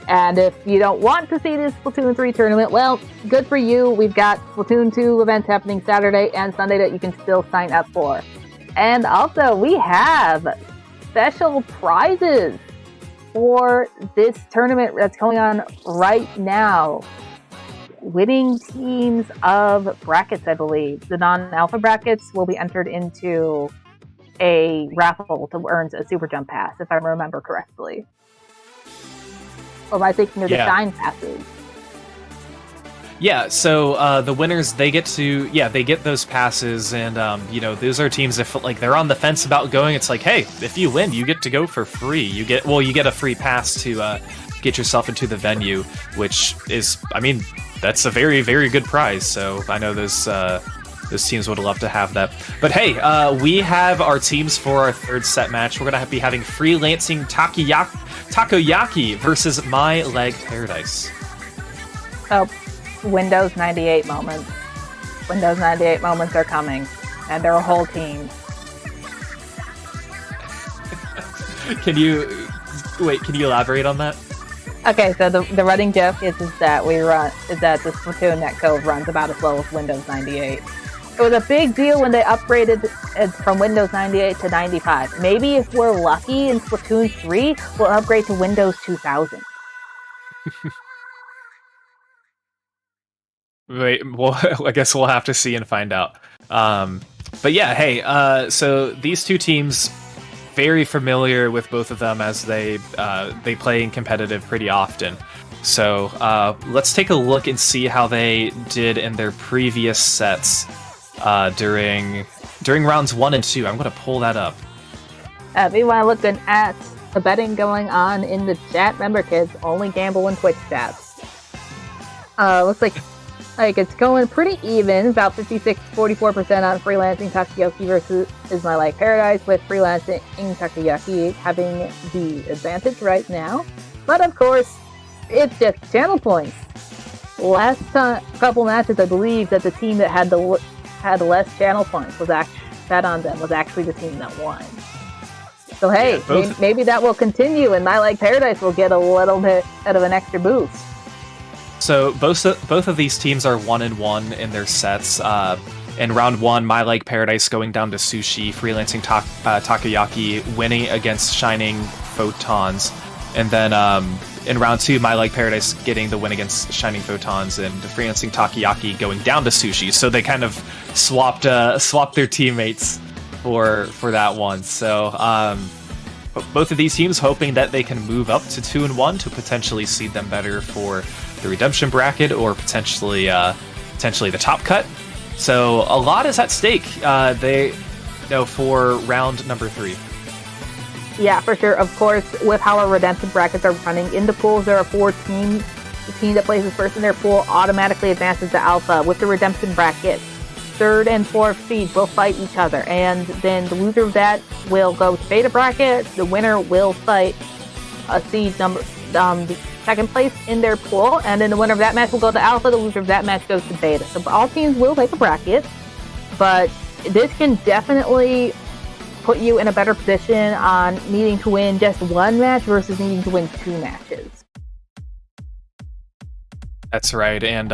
And if you don't want to see this Splatoon 3 tournament, well, good for you. We've got Splatoon 2 events happening Saturday and Sunday that you can still sign up for. And also, we have special prizes for this tournament that's going on right now. Winning teams of brackets, I believe. The non-alpha brackets will be entered into a raffle to earn a SuperJump pass, if I remember correctly. Or am I thinking of the shine passes? Yeah, so the winners, they get those passes, and those are teams that like they're on the fence about going. It's like, hey, if you win, you get to go for free. You get a free pass to get yourself into the venue, which is, I mean, that's a very, very good prize. So I know those teams would love to have that. But hey, we have our teams for our third set match. We're gonna be having Freelancing Takoyaki versus My Leg Paradise. Oh, Windows 98 moment. Windows 98 moments are coming, and they're a whole team. Can you elaborate on that? Okay, so the running joke is that the Splatoon netcode runs about as slow as Windows 98. It was a big deal when they upgraded from Windows 98 to 95. Maybe if we're lucky in Splatoon 3, we'll upgrade to Windows 2000. Wait, well, I guess we'll have to see and find out. But yeah, hey, so these two teams, very familiar with both of them as they play in competitive pretty often. So let's take a look and see how they did in their previous sets during rounds 1 and 2. I'm going to pull that up. Meanwhile, looking at the betting going on in the chat, remember kids, only gamble in Twitch chats. Looks like it's going pretty even, about 56-44% on Freelancing Takoyaki versus Is My Life Paradise, with Freelancing Takoyaki having the advantage right now. But of course, it's just channel points. Last couple matches, I believe that the team that had less channel points was actually the team that won. So hey, yeah, maybe that will continue, and My Life Paradise will get a little bit of an extra boost. So both of these teams are 1-1 in their sets. In round 1, My Like Paradise going down to Sushi, Freelancing Takoyaki winning against Shining Photons, and then in round 2, My Like Paradise getting the win against Shining Photons, and Freelancing Takoyaki going down to Sushi. So they kind of swapped their teammates for that one. So both of these teams hoping that they can move up to 2-1 to potentially seed them better for the redemption bracket, or potentially the top cut. So a lot is at stake. For round number 3. Yeah, for sure. Of course, with how our redemption brackets are running in the pools, there are 4 teams. The team that places first in their pool automatically advances to alpha. With the redemption bracket, 3rd and 4th seeds will fight each other, and then the loser of that will go to beta bracket. The winner will fight a seed number. Second place in their pool, and then the winner of that match will go to alpha. The loser of that match goes to beta. So all teams will take a bracket, but this can definitely put you in a better position on needing to win just 1 match versus needing to win 2 matches. That's right, and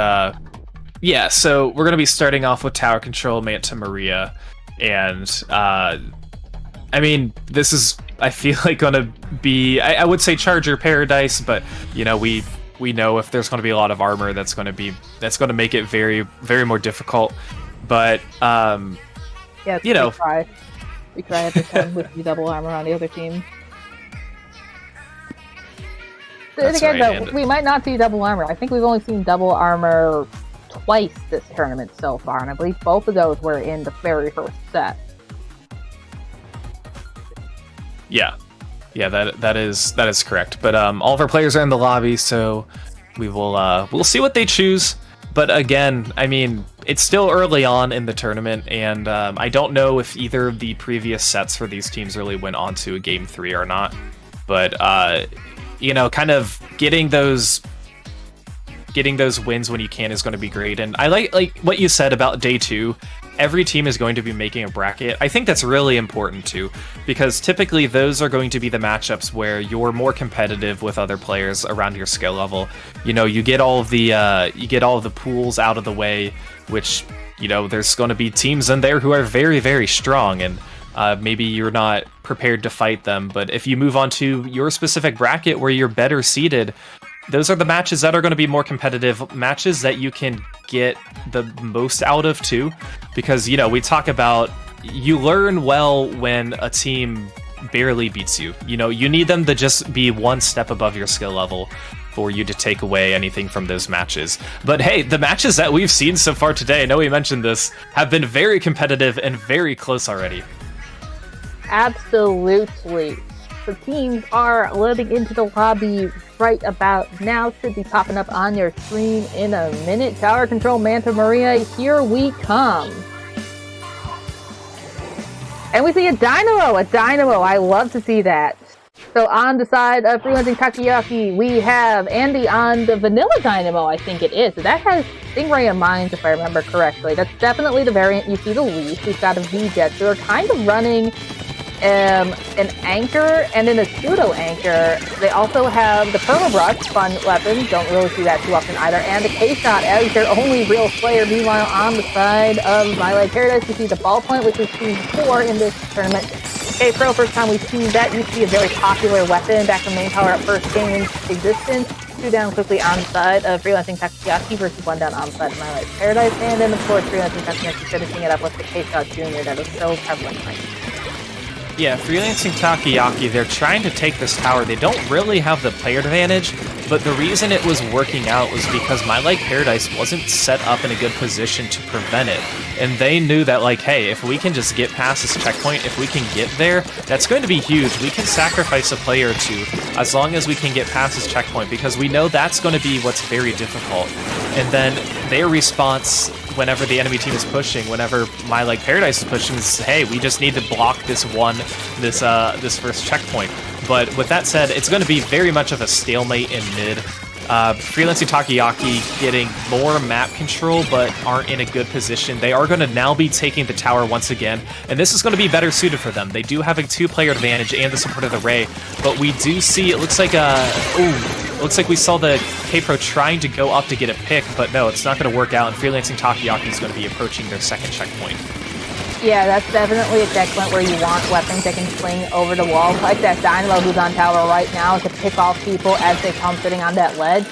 yeah, so we're going to be starting off with Tower Control, Manta Maria, and I mean, this is, I feel like, going to be, I would say Charger Paradise, but, you know, we know if there's going to be a lot of armor, that's going to make it very, very more difficult. But, yeah, you know. We try every time with the double armor on the other team. That's again, right, though, we might not see double armor. I think we've only seen double armor twice this tournament so far, and I believe both of those were in the very first set. Yeah, that is correct. But all of our players are in the lobby, so we'll see what they choose. But again, I mean, it's still early on in the tournament, and I don't know if either of the previous sets for these teams really went on to a game 3 or not. But you know, kind of getting those wins when you can is going to be great. And I like what you said about day 2. Every team is going to be making a bracket. I think that's really important too, because typically those are going to be the matchups where you're more competitive with other players around your skill level. You know, you get all of the pools out of the way, which, you know, there's going to be teams in there who are very, very strong, and maybe you're not prepared to fight them. But if you move on to your specific bracket where you're better seated, those are the matches that are going to be more competitive, matches that you can get the most out of too. Because, you know, we talk about, you learn well when a team barely beats you. You know, you need them to just be one step above your skill level for you to take away anything from those matches. But hey, the matches that we've seen so far today, I know we mentioned this, have been very competitive and very close already. Absolutely. The teams are loading into the lobby right about now. Should be popping up on your screen in a minute. Tower Control, Manta Maria, here we come. And we see a Dynamo. I love to see that. So on the side of Freelancing Takoyaki, we have Andy on the Vanilla Dynamo, I think it is. So that has Stingray and Mines, if I remember correctly. That's definitely the variant you see the least. We've got a V-Jet. So they're kind of running an anchor and then a pseudo anchor. They also have the Permabrush, fun weapon. Don't really see that too often either. And the K-Shot as their only real player. Meanwhile, on the side of My Life Paradise, we see the Ballpoint, which is team 4 in this tournament. K-Pro, first time we've seen that, used to be a very popular weapon back from main power at first game existence. 2 down quickly on the side of Freelancing Takoyaki versus 1 down on the side of My Life Paradise. And then, of course, Freelancing Takoyaki finishing it up with the K-Shot Jr. that is so prevalent right now. Yeah, Freelancing Takoyaki, they're trying to take this tower. They don't really have the player advantage, but the reason it was working out was because My Like Paradise wasn't set up in a good position to prevent it. And they knew that, like, hey, if we can just get past this checkpoint, if we can get there, that's going to be huge. We can sacrifice a player or two as long as we can get past this checkpoint, because we know that's going to be what's very difficult. And then their response whenever the enemy team is pushing, whenever My Like Paradise is pushing, is, hey, we just need to block this first checkpoint. But with that said, it's going to be very much of a stalemate in mid. Freelancing Takoyaki getting more map control, but aren't in a good position. They are going to now be taking the tower once again, and this is going to be better suited for them. They do have a 2-player advantage and the support of the Ray, but we do see, it looks like we saw the K-Pro trying to go up to get a pick, but no, it's not going to work out, and Freelancing Takoyaki is going to be approaching their second checkpoint. Yeah, that's definitely a checkpoint where you want weapons that can fling over the wall, like that Dynamo who's on tower right now to pick off people as they come sitting on that ledge.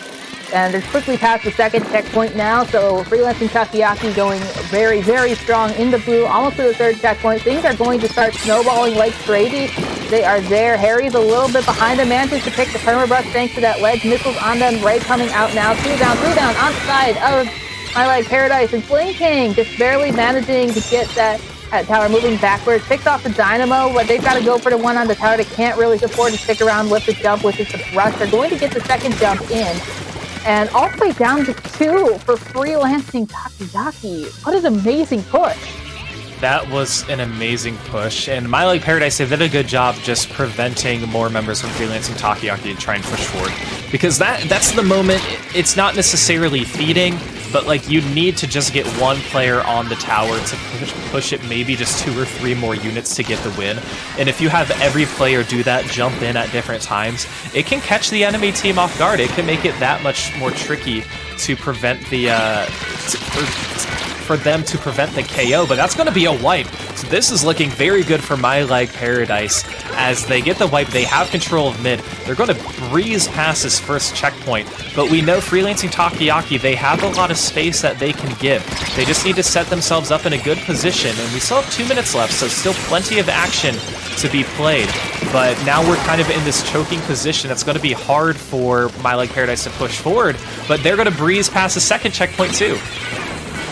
And they're quickly past the second checkpoint now, so Freelancing Takoyaki going very, very strong in the blue, almost to the third checkpoint. Things are going to start snowballing like crazy. They are there. Harry's a little bit behind them, manages to pick the Permabrush thanks to that ledge. Missiles on them, Ray coming out now. 2 down, 3 down on the side of My Like Paradise, and Fling King just barely managing to get that tower moving backwards, picks off the Dynamo, but they've got to go for the one on the tower. They can't really afford to stick around with the jump, which is the brush. They're going to get the second jump in, and all the way down to 2 for Freelancing Takoyaki. What an amazing push. That was an amazing push, and My Like Paradise, they did a good job just preventing more members from Freelancing Takoyaki to try and push forward. Because that's the moment, it's not necessarily feeding, but like you need to just get one player on the tower to push it maybe just 2 or 3 more units to get the win. And if you have every player do that, jump in at different times, it can catch the enemy team off guard. It can make it that much more tricky to prevent the for them to prevent the KO, but that's going to be a wipe. So this is looking very good for My Like Paradise. As they get the wipe, they have control of mid. They're going to breeze past this first checkpoint, but we know Freelancing Takoyaki, they have a lot of space that they can give. They just need to set themselves up in a good position, and we still have 2 minutes left, so still plenty of action to be played. But now we're kind of in this choking position that's going to be hard for My Like Paradise to push forward, but they're going to breeze past the second checkpoint too.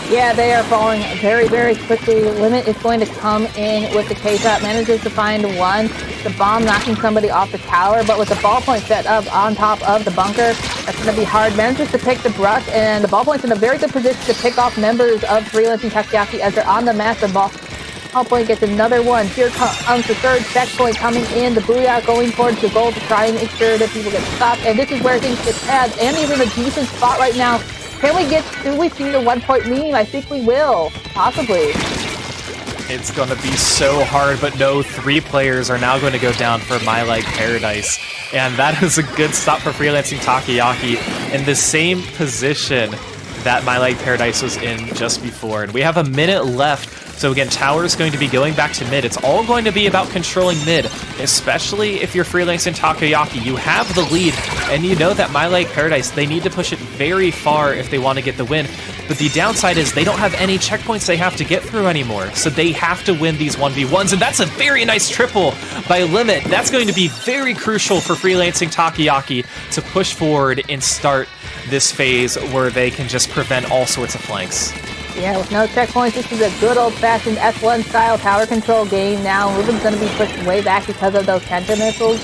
Yeah, they are falling very, very quickly. Limit is going to come in with the K-Shot. Manages to find one. The bomb knocking somebody off the tower, but with the ballpoint set up on top of the bunker, that's going to be hard. Manages to pick the brush, and the ballpoint's in a very good position to pick off members of Freelancing Takoyaki as they're on the massive ball. Ballpoint gets another one. Here comes the third checkpoint coming in. The Booyah going towards the goal to try and make sure that people get stopped. And this is where things get bad. Andy's in a decent spot right now. Do we see the 1-point lead? I think we will. Possibly. It's going to be so hard, but no, 3 players are now going to go down for My Like Paradise. And that is a good stop for Freelancing Takoyaki in the same position that My Like Paradise was in just before. And we have a minute left. So again, tower is going to be going back to mid. It's all going to be about controlling mid, especially if you're Freelancing Takoyaki. You have the lead, and you know that My Like Paradise, they need to push it very far if they want to get the win. But the downside is they don't have any checkpoints they have to get through anymore, so they have to win these 1v1s, and that's a very nice triple by Limit. That's going to be very crucial for Freelancing Takoyaki to push forward and start this phase where they can just prevent all sorts of flanks. Yeah, with no checkpoints, this is a good old-fashioned F1 style tower control game now. Ruben's going to be pushed way back because of those Penta missiles.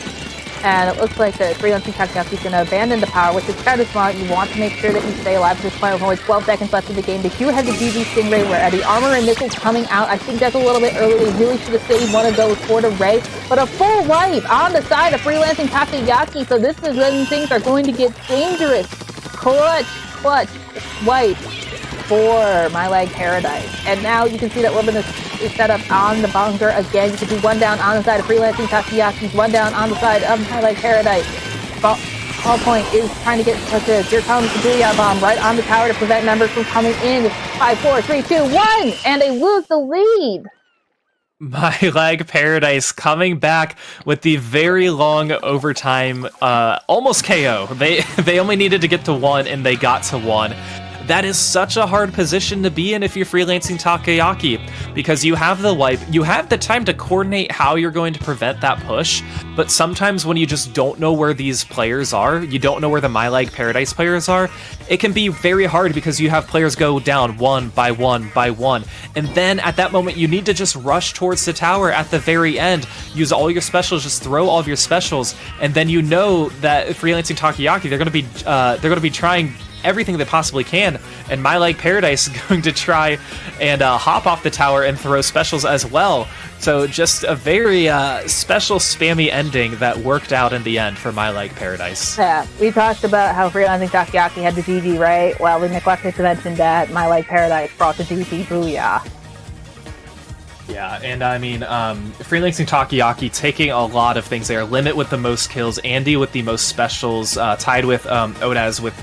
And it looks like the Freelancing Takoyaki is going to abandon the power, which is kind of smart. You want to make sure that you stay alive at this point with only 12 seconds left in the game. They do have the GG Stingray where the armor and missiles coming out. I think that's a little bit early. They really should have saved one of those for the Ray. But a full wipe on the side of Freelancing Takoyaki. So this is when things are going to get dangerous. Clutch wipe for My Leg Paradise. And now you can see that Ruben is set up on the bunker again. You can see one down on the side of Freelancing Takoyaki, one down on the side of My Leg Paradise. Ballpoint is trying to get touches. Here comes the Booyah Bomb right on the tower to prevent members from coming in. 5, 4, 3, 2, 1! And they lose the lead! My Leg Paradise coming back with the very long overtime, almost KO. They only needed to get to 1, and they got to 1. That is such a hard position to be in if you're Freelancing Takoyaki, because you have the wipe, you have the time to coordinate how you're going to prevent that push, but sometimes when you just don't know where these players are, you don't know where the My Leg Paradise players are, it can be very hard because you have players go down one by one by one, and then at that moment you need to just rush towards the tower at the very end, use all your specials, just throw all of your specials, and then you know that Freelancing Takoyaki, they're going to be trying everything they possibly can, and My Leg Paradise is going to try and hop off the tower and throw specials as well. So just a very special spammy ending that worked out in the end for My Leg Paradise. Yeah, we talked about how Freelancing Takoyaki had the GG, right? Well, we neglected to mention that My Leg Paradise brought the GG Booyah. Yeah, and I mean, Freelancing Takoyaki taking a lot of things there. Limit with the most kills, Andy with the most specials, tied with Odaz with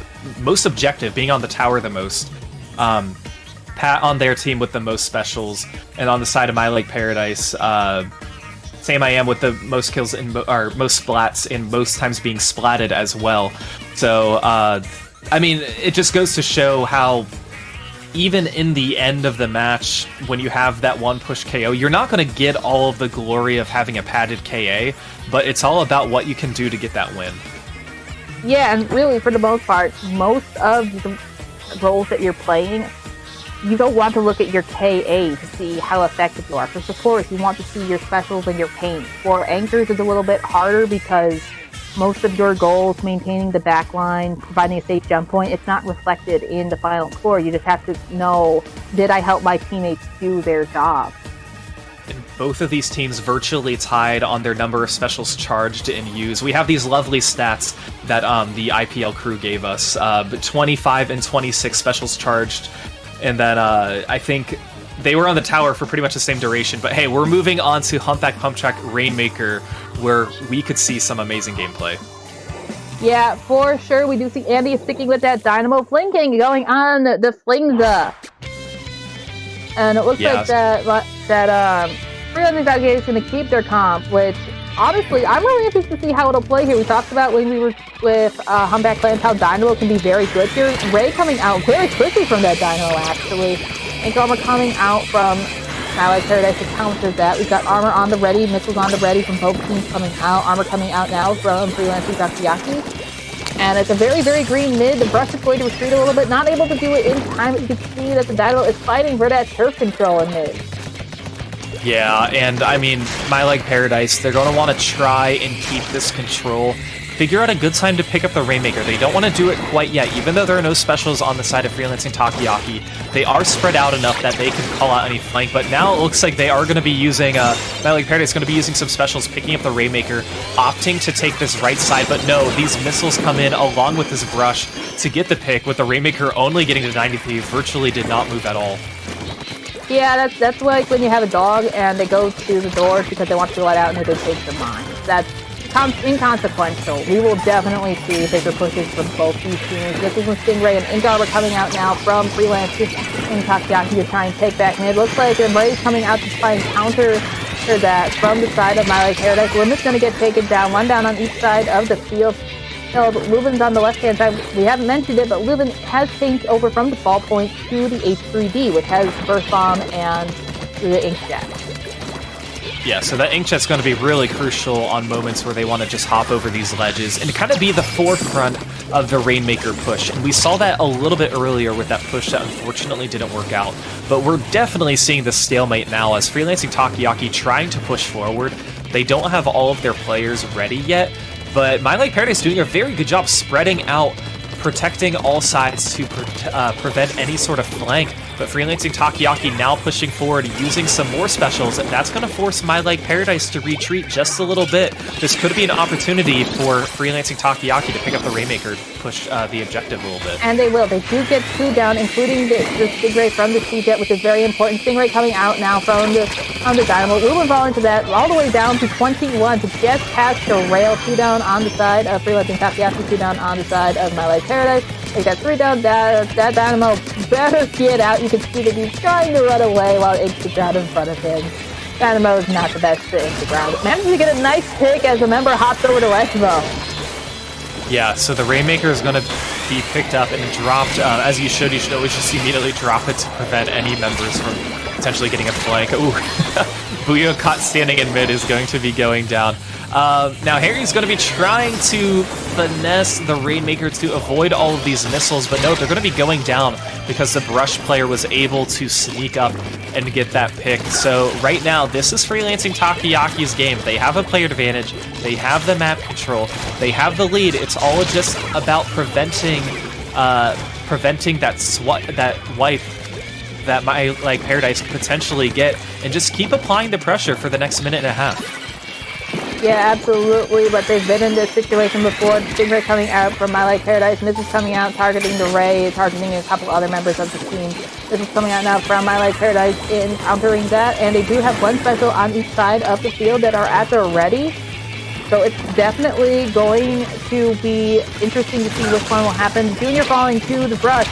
most objective, being on the tower the most. Pat on their team with the most specials, and on the side of My Leg Paradise, Sam I Am with the most kills or most splats, and most times being splatted as well. So, I mean, it just goes to show how even in the end of the match, when you have that one push KO, you're not going to get all of the glory of having a padded KA, but it's all about what you can do to get that win. Yeah, and really, for the most part, most of the roles that you're playing, you don't want to look at your KA to see how effective you are. For support, you want to see your specials and your paint. For anchors, it's a little bit harder because most of your goals, maintaining the back line, providing a safe jump point, it's not reflected in the final score. You just have to know, did I help my teammates do their job? And both of these teams virtually tied on their number of specials charged and used. We have these lovely stats that the IPL crew gave us, 25 and 26 specials charged, and then I think they were on the tower for pretty much the same duration. But hey, we're moving on to Humpback Pump Track Rainmaker, where we could see some amazing gameplay. Yeah, for sure. We do see Andy sticking with that Dynamo Fling King going on the Flingza. And it looks like that Freelancing Takoyaki is going to keep their comp, which honestly, I'm really interested to see how it'll play here. We talked about when we were with Humpback Clans how Dynamo can be very good here. Ray coming out very quickly from that Dynamo, actually. And armor coming out from My Leg Paradise to counter that. We've got armor on the ready, missiles on the ready from both teams coming out. Armor coming out now from Freelancing Takoyaki. And it's a very, very green mid. The brush is going to retreat a little bit. Not able to do it in time, but you can see that the Dynamo is fighting for that turf control in mid. Yeah, and I mean, My Leg Paradise, they're going to want to try and keep this control. Figure out a good time to pick up the Rainmaker. They don't want to do it quite yet, even though there are no specials on the side of Freelancing Takoyaki. They are spread out enough that they can call out any flank, but now it looks like they are going to be using, My Leg Paradise is going to be using some specials, picking up the Rainmaker, opting to take this right side, but no, these missiles come in along with this brush to get the pick, with the Rainmaker only getting to 93, virtually did not move at all. Yeah, that's like when you have a dog and they go to the door because they want to let out and they take their mind. That's inconsequential. We will definitely see bigger pushes from both these teams. This is when Stingray and Inkling are coming out now from Freelancing Takoyaki to try and take back mid. Looks like Ray's coming out to try and counter that from the side of My Leg Paradise. Limit's going to get taken down, one down on each side of the field. Leuven's on the left-hand side. We haven't mentioned it, but Leuven has changed over from the ballpoint to the H3D, which has Burst Bomb and the Inkjet. Yeah, so that Inkjet's going to be really crucial on moments where they want to just hop over these ledges and kind of be the forefront of the Rainmaker push. And we saw that a little bit earlier with that push that unfortunately didn't work out. But we're definitely seeing the stalemate now as Freelancing Takoyaki trying to push forward. They don't have all of their players ready yet. But My Like Paradise doing a very good job spreading out, protecting all sides to prevent any sort of flank. But Freelancing Takoyaki now pushing forward, using some more specials, and that's going to force My Like Paradise to retreat just a little bit. This could be an opportunity for Freelancing Takoyaki to pick up the Rainmaker, push the objective a little bit. And they will. They do get 2 down, including the Stingray from the C-Jet, which is very important. Stingray coming out now from the Dynamo. We'll move on to that, all the way down to 21 to just past the rail. 2 down on the side of Freelancing Takoyaki, 2 down on the side of My Like Paradise. They got 3 down. That Dynamo better get out. You can see that he's trying to run away while Ink's the ground in front of him. Dynamo is not the best to Ink the ground. Manages to get a nice pick as a member hops over to OFBO. Yeah, so the Rainmaker is going to be picked up and dropped. As you should always just immediately drop it to prevent any members from potentially getting a flank. Ooh, Booyah caught standing in mid is going to be going down. Now Harry's going to be trying to finesse the Rainmaker to avoid all of these missiles, but no, they're going to be going down because the Brush player was able to sneak up and get that pick. So right now, this is Freelancing Takoyaki's game. They have a player advantage, they have the map control, they have the lead. It's all just about preventing that wipe that My Like Paradise could potentially get, and just keep applying the pressure for the next minute and a half. Yeah, absolutely, but they've been in this situation before. Stingray coming out from My Like Paradise, and this is coming out targeting the Ray, targeting a couple other members of the team. This is coming out now from My Like Paradise in countering that, and they do have 1 special on each side of the field that are at the ready. So it's definitely going to be interesting to see which one will happen. Junior falling to the Brush,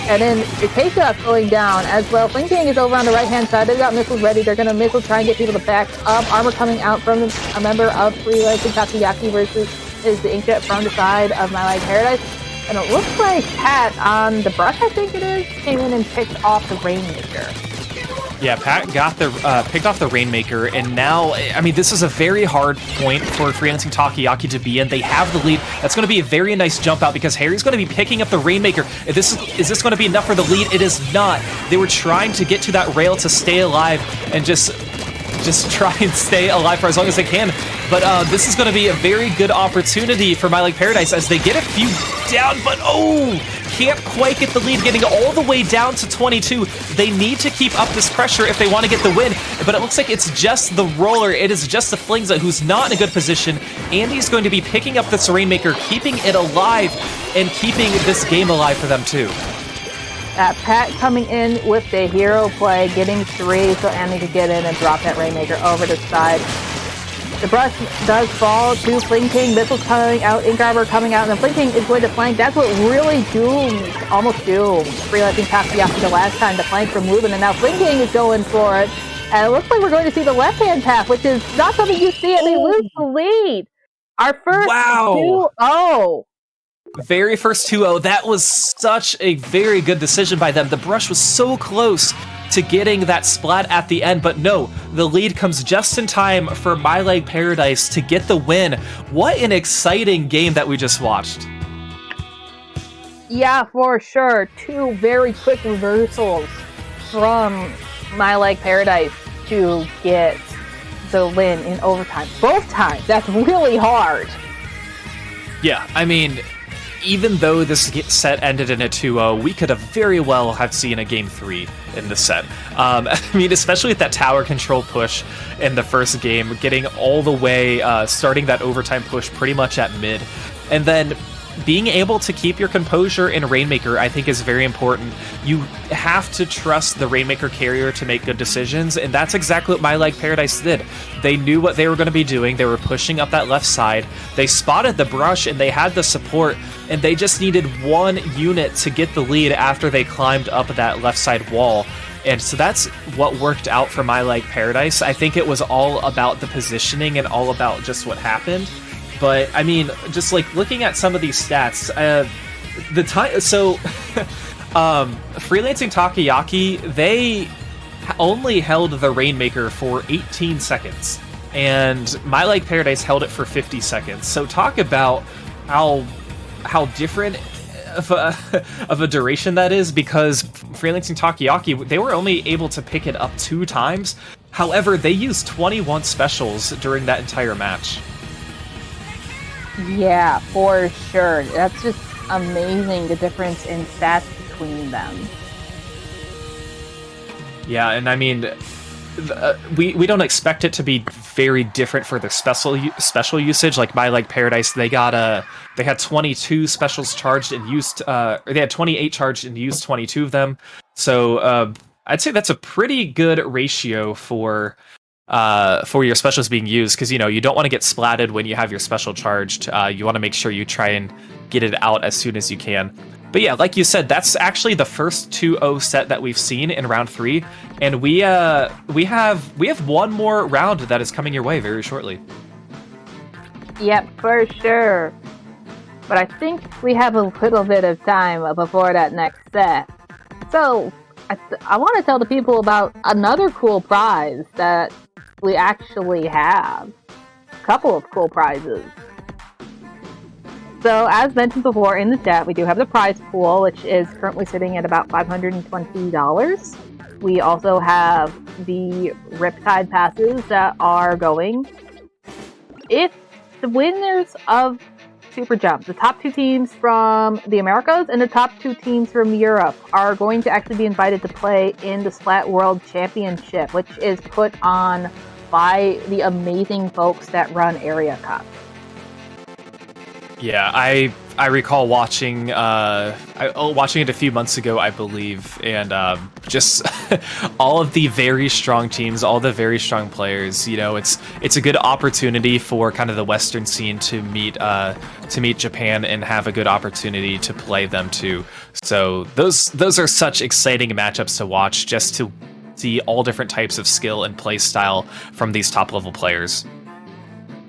and then the K-Shot going down as well. Fling King is over on the right-hand side. They've got missiles ready. They're going to missile try and get people to back up. Armor coming out from a member of Freelancing Takoyaki versus is the Inkjet from the side of My Like Paradise. And it looks like Pat on the Brush, I think it is, came in and picked off the Rainmaker. Yeah, Pat got the picked off the Rainmaker, and now, I mean, this is a very hard point for Freelancing Takoyaki to be in. They have the lead. That's going to be a very nice jump out because Harry's going to be picking up the Rainmaker. Is this going to be enough for the lead? It is not. They were trying to get to that rail to stay alive and just try and stay alive for as long as they can. But this is going to be a very good opportunity for My Like Paradise as they get a few down, but can't quite get the lead, getting all the way down to 22. They need to keep up this pressure if they want to get the win, but it looks like it's just the roller. It is just the Flingza who's not in a good position. Andy's going to be picking up this Rainmaker, keeping it alive, and keeping this game alive for them too. Pat coming in with the hero play, getting 3, so Andy could get in and drop that Rainmaker over the side. The Brush does fall to Fling King. Missiles coming out, Ink Arbor coming out, and then Fling King is going to flank. That's what really almost doomed Freelancing Takoyaki the last time, the flank from Lubin, and now Fling King is going for it. And it looks like we're going to see the left-hand path, which is not something you see, and they lose the lead. Our first 2-0. Very first 2-0. That was such a very good decision by them. The Brush was so close to getting that splat at the end, but no, the lead comes just in time for My Like Paradise to get the win. What an exciting game that we just watched. Yeah, for sure. 2 very quick reversals from My Like Paradise to get the win in overtime. Both times. That's really hard. Yeah, I mean, even though this set ended in a 2-0, we could have very well have seen a Game 3 in the set. I mean, especially with that tower control push in the first game, getting all the way, starting that overtime push pretty much at mid, and then being able to keep your composure in Rainmaker, I think, is very important. You have to trust the Rainmaker carrier to make good decisions, and that's exactly what My Like Paradise did. They knew what they were going to be doing. They were pushing up that left side. They spotted the Brush, and they had the support, and they just needed 1 unit to get the lead after they climbed up that left side wall. And so that's what worked out for My Like Paradise. I think it was all about the positioning and all about just what happened. But I mean, just like looking at some of these stats, the time. So, Freelancing Takoyaki, they only held the Rainmaker for 18 seconds, and My Like Paradise held it for 50 seconds. So talk about how different of a duration that is, because Freelancing Takoyaki, they were only able to pick it up 2 times. However, they used 21 specials during that entire match. Yeah, for sure. That's just amazing, the difference in stats between them. Yeah, and I mean, we don't expect it to be very different for the special usage. Like My Leg Paradise, they had 22 specials charged and used, or they had 28 charged and used 22 of them. So I'd say that's a pretty good ratio for your specials being used, because you don't want to get splatted when you have your special charged. You want to make sure you try and get it out as soon as you can. But yeah, like you said, that's actually the first 2-0 set that we've seen in round 3, and we have one more round that is coming your way very shortly. Yep, for sure. But I think we have a little bit of time before that next set. So I want to tell the people about another cool prize that we actually have. A couple of cool prizes. So, as mentioned before in the chat, we do have the prize pool, which is currently sitting at about $520. We also have the Riptide passes that are going. If the winners of SuperJump, the top 2 teams from the Americas and the top 2 teams from Europe, are going to actually be invited to play in the Splat World Championship, which is put on by the amazing folks that run Area Cup. Yeah, I recall watching watching it a few months ago, I believe, and just all of the very strong teams, all the very strong players. It's a good opportunity for kind of the Western scene to meet Japan and have a good opportunity to play them too. So those are such exciting matchups to watch, just to see all different types of skill and play style from these top level players.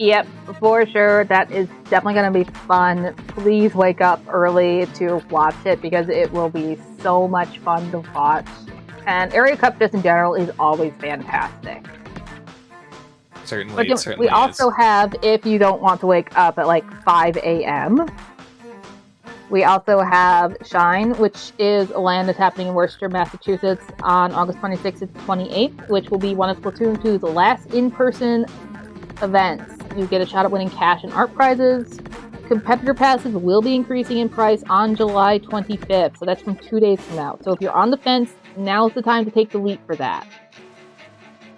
Yep, for sure. That is definitely going to be fun. Please wake up early to watch it, because it will be so much fun to watch. And Area Cup, just in general, is always fantastic. Certainly, we also have, if you don't want to wake up at like 5 a.m., we also have Shine, which is a LAN that's happening in Worcester, Massachusetts on August 26th to 28th, which will be one of Splatoon 2's last in-person events. You get a shot at winning cash and art prizes. Competitor passes will be increasing in price on July 25th, so that's from 2 days from now. So if you're on the fence, now's the time to take the leap for that.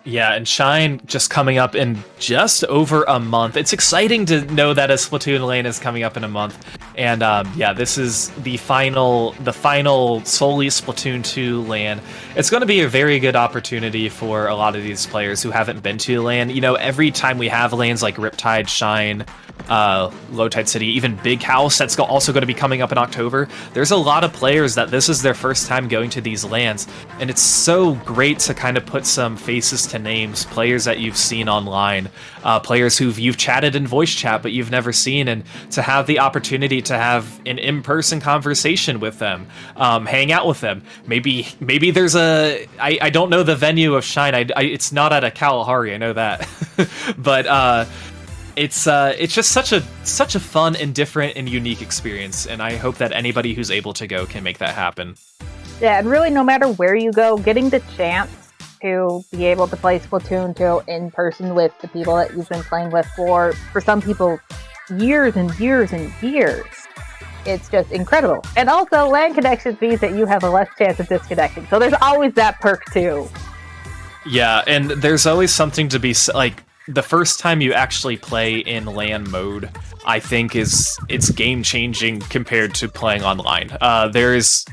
Yeah, and Shine just coming up in just over a month. It's exciting to know that a Splatoon lane is coming up in a month. And yeah, this is the final solely Splatoon 2 LAN. It's going to be a very good opportunity for a lot of these players who haven't been to LAN. Every time we have LANs like Riptide, Shine, Low Tide City, even Big House, that's also going to be coming up in October. There's a lot of players that this is their first time going to these LANs, and it's so great to kind of put some faces to names, players that you've seen online, players who you've chatted in voice chat but you've never seen, and to have the opportunity to have an in-person conversation with them, hang out with them. Maybe there's I don't know the venue of Shine. It's not at a Kalahari, I know that. But it's just such a fun and different and unique experience, and I hope that anybody who's able to go can make that happen. Yeah, and really, no matter where you go, getting the chance to be able to play Splatoon 2 in person with the people that you've been playing with for some people, years and years and years. It's just incredible. And also, LAN connection means that you have a less chance of disconnecting. So there's always that perk too. Yeah, and there's always something to be like, the first time you actually play in LAN mode, I think it's game changing compared to playing online. There's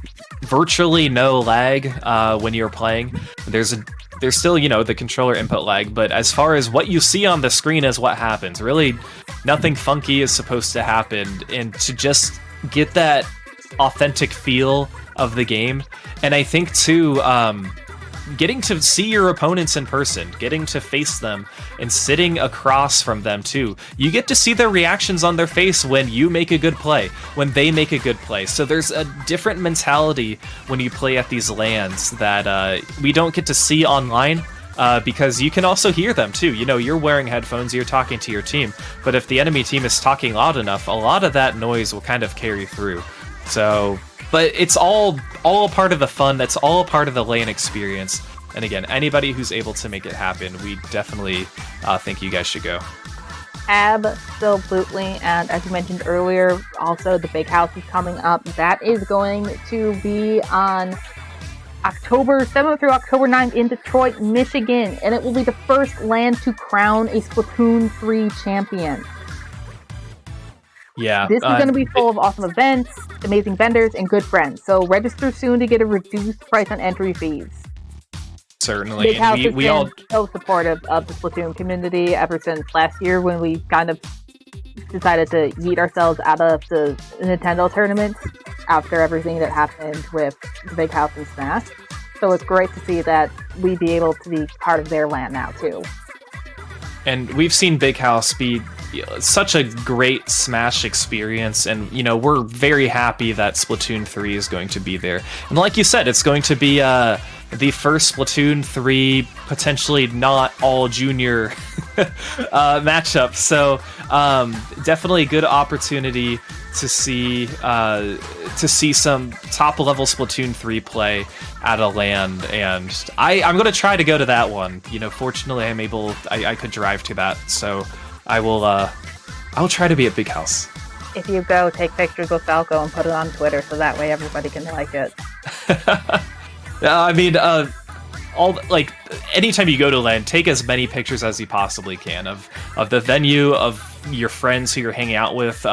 virtually no lag when you're playing. There's still, the controller input lag, but as far as what you see on the screen is what happens. Really, nothing funky is supposed to happen, and to just get that authentic feel of the game. And I think too, getting to see your opponents in person, getting to face them, and sitting across from them too. You get to see their reactions on their face when you make a good play, when they make a good play. So there's a different mentality when you play at these LANs that we don't get to see online, because you can also hear them too. You're wearing headphones, you're talking to your team, but if the enemy team is talking loud enough, a lot of that noise will kind of carry through. So, but it's all a part of the fun. That's all a part of the LAN experience. And again, anybody who's able to make it happen, we definitely think you guys should go. Absolutely, and as you mentioned earlier, also the Big House is coming up. That is going to be on October 7th through October 9th in Detroit, Michigan, and it will be the first LAN to crown a Splatoon 3 champion. Yeah. This is going to be full of awesome events, amazing vendors, and good friends, so register soon to get a reduced price on entry fees. Certainly. Big House has we been all so supportive of the Splatoon community ever since last year when we kind of decided to yeet ourselves out of the Nintendo tournament after everything that happened with the Big House and Smash. So it's great to see that we'd be able to be part of their LAN now too. And we've seen Big House be such a great Smash experience, and we're very happy that Splatoon 3 is going to be there. And like you said, it's going to be the first Splatoon 3 potentially not all junior matchup. So definitely a good opportunity to see some top level Splatoon 3 play at a LAN, and I'm gonna try to go to that one. Fortunately I could drive to that, so I will try to be at Big House. If you go, take pictures with Falco and put it on Twitter so that way everybody can like it. I mean, anytime you go to LAN, take as many pictures as you possibly can of the venue, of your friends who you're hanging out with.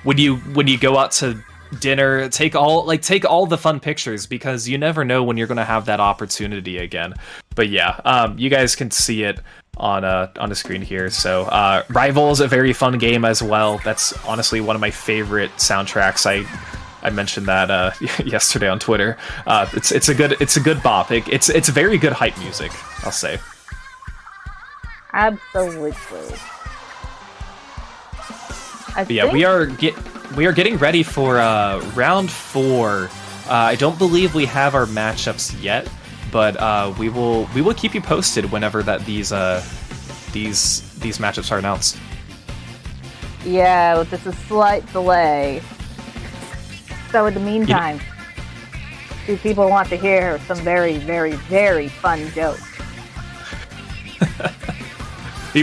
When you go out to dinner, take all the fun pictures, because you never know when you're going to have that opportunity again. But yeah, you guys can see it on the screen here. So Rival is a very fun game as well. That's honestly one of my favorite soundtracks. I mentioned that yesterday on Twitter. It's a good bop. It's very good hype music, I'll say. Absolutely. Yeah, we are getting ready for round 4. I don't believe we have our matchups yet, but we will keep you posted whenever that these matchups are announced. Yeah, with just a slight delay. So in the meantime, do people want to hear some very, very, very fun jokes?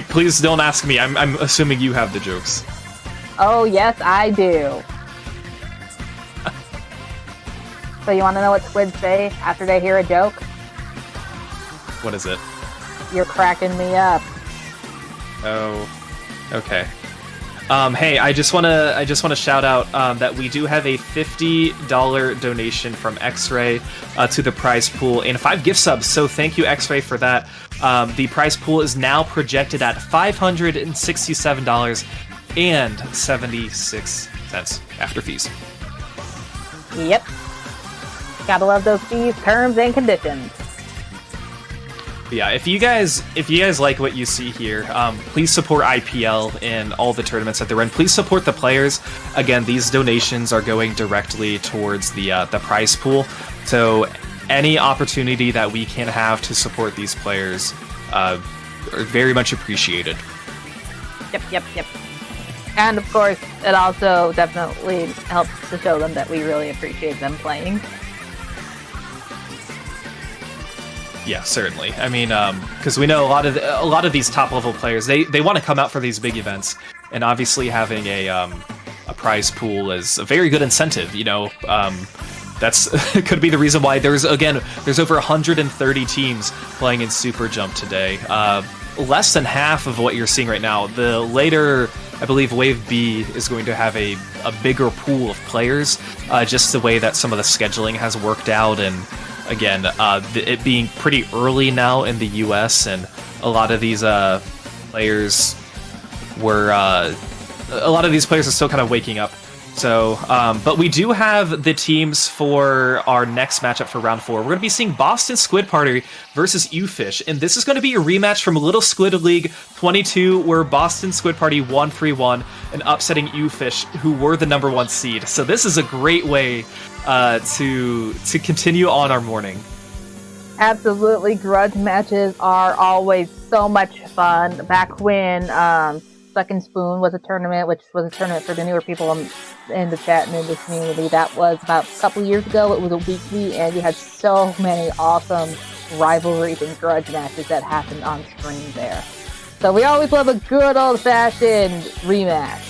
Please don't ask me. I'm assuming you have the jokes. Oh, yes, I do. So you want to know what Squid say after they hear a joke? What is it? You're cracking me up. Oh, okay. Hey, I just wanna shout out that we do have a $50 donation from X-Ray to the prize pool and 5 gift subs. So thank you, X-Ray, for that. The prize pool is now projected at $567.76 after fees. Yep. Gotta love those fees, terms, and conditions. Yeah, if you guys like what you see here, please support IPL in all the tournaments that they're in. Please support the players. Again, these donations are going directly towards the prize pool. So any opportunity that we can have to support these players are very much appreciated. Yep. And of course, it also definitely helps to show them that we really appreciate them playing. Yeah, certainly. I mean, because we know a lot of these top level players, they want to come out for these big events, and obviously having a prize pool is a very good incentive. That's could be the reason why there's over 130 teams playing in SuperJump today. Less than half of what you're seeing right now. The later, I believe, Wave B is going to have a bigger pool of players, just the way that some of the scheduling has worked out, and again, it being pretty early now in the US, and a lot of these players are still kind of waking up. So, but we do have the teams for our next matchup for round 4. We're going to be seeing Boston Squid Party versus Ewfish, and this is going to be a rematch from Little Squid League 22, where Boston Squid Party won 3-1 and upsetting Ewfish, who were the number 1 seed. So this is a great way to continue on our morning. Absolutely, grudge matches are always so much fun. Back when Suck and Spoon was a tournament, which was a tournament for the newer people in the chat and in the community, that was about a couple years ago. It was a weekly, and you had so many awesome rivalries and grudge matches that happened on screen there. So we always love a good old-fashioned rematch.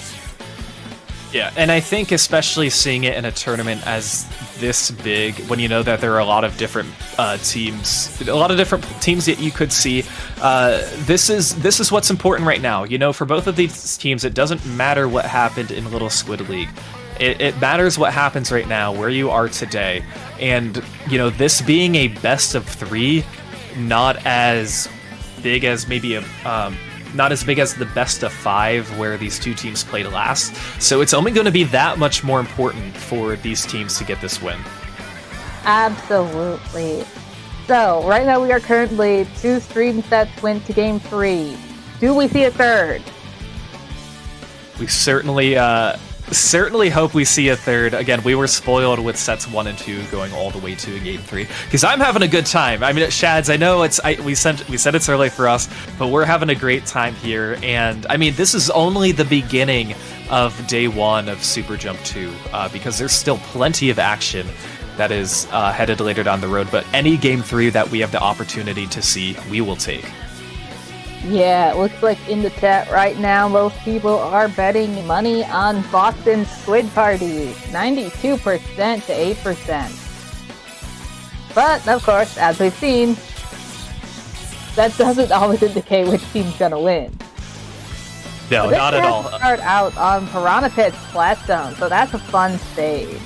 Yeah, and I think especially seeing it in a tournament as this big, when you know that there are a lot of different teams that you could see, this is what's important right now. You know, for both of these teams, it doesn't matter what happened in Little Squid League. It matters what happens right now, where you are today. And, you know, this being a best of 3, not as big as maybe not as big as the best of 5 where these two teams played last. So it's only going to be that much more important for these teams to get this win. Absolutely. So right now we are currently 2 stream sets went to game 3. Do we see a third? We certainly hope we see a third. Again, we were spoiled with sets 1 and 2 going all the way to game 3 because I'm having a good time. I mean, Shads, I know we said it's early for us, but we're having a great time here. And I mean, this is only the beginning of day 1 of SuperJump 2 because there's still plenty of action that is headed later down the road. But any game 3 that we have the opportunity to see, we will take. Yeah, it looks like in the chat right now, most people are betting money on Boston Squid Party, 92% to 8%. But, of course, as we've seen, that doesn't always indicate which team's gonna win. No, not at all. Start out on Piranha Pit's Flat Zone, so that's a fun stage.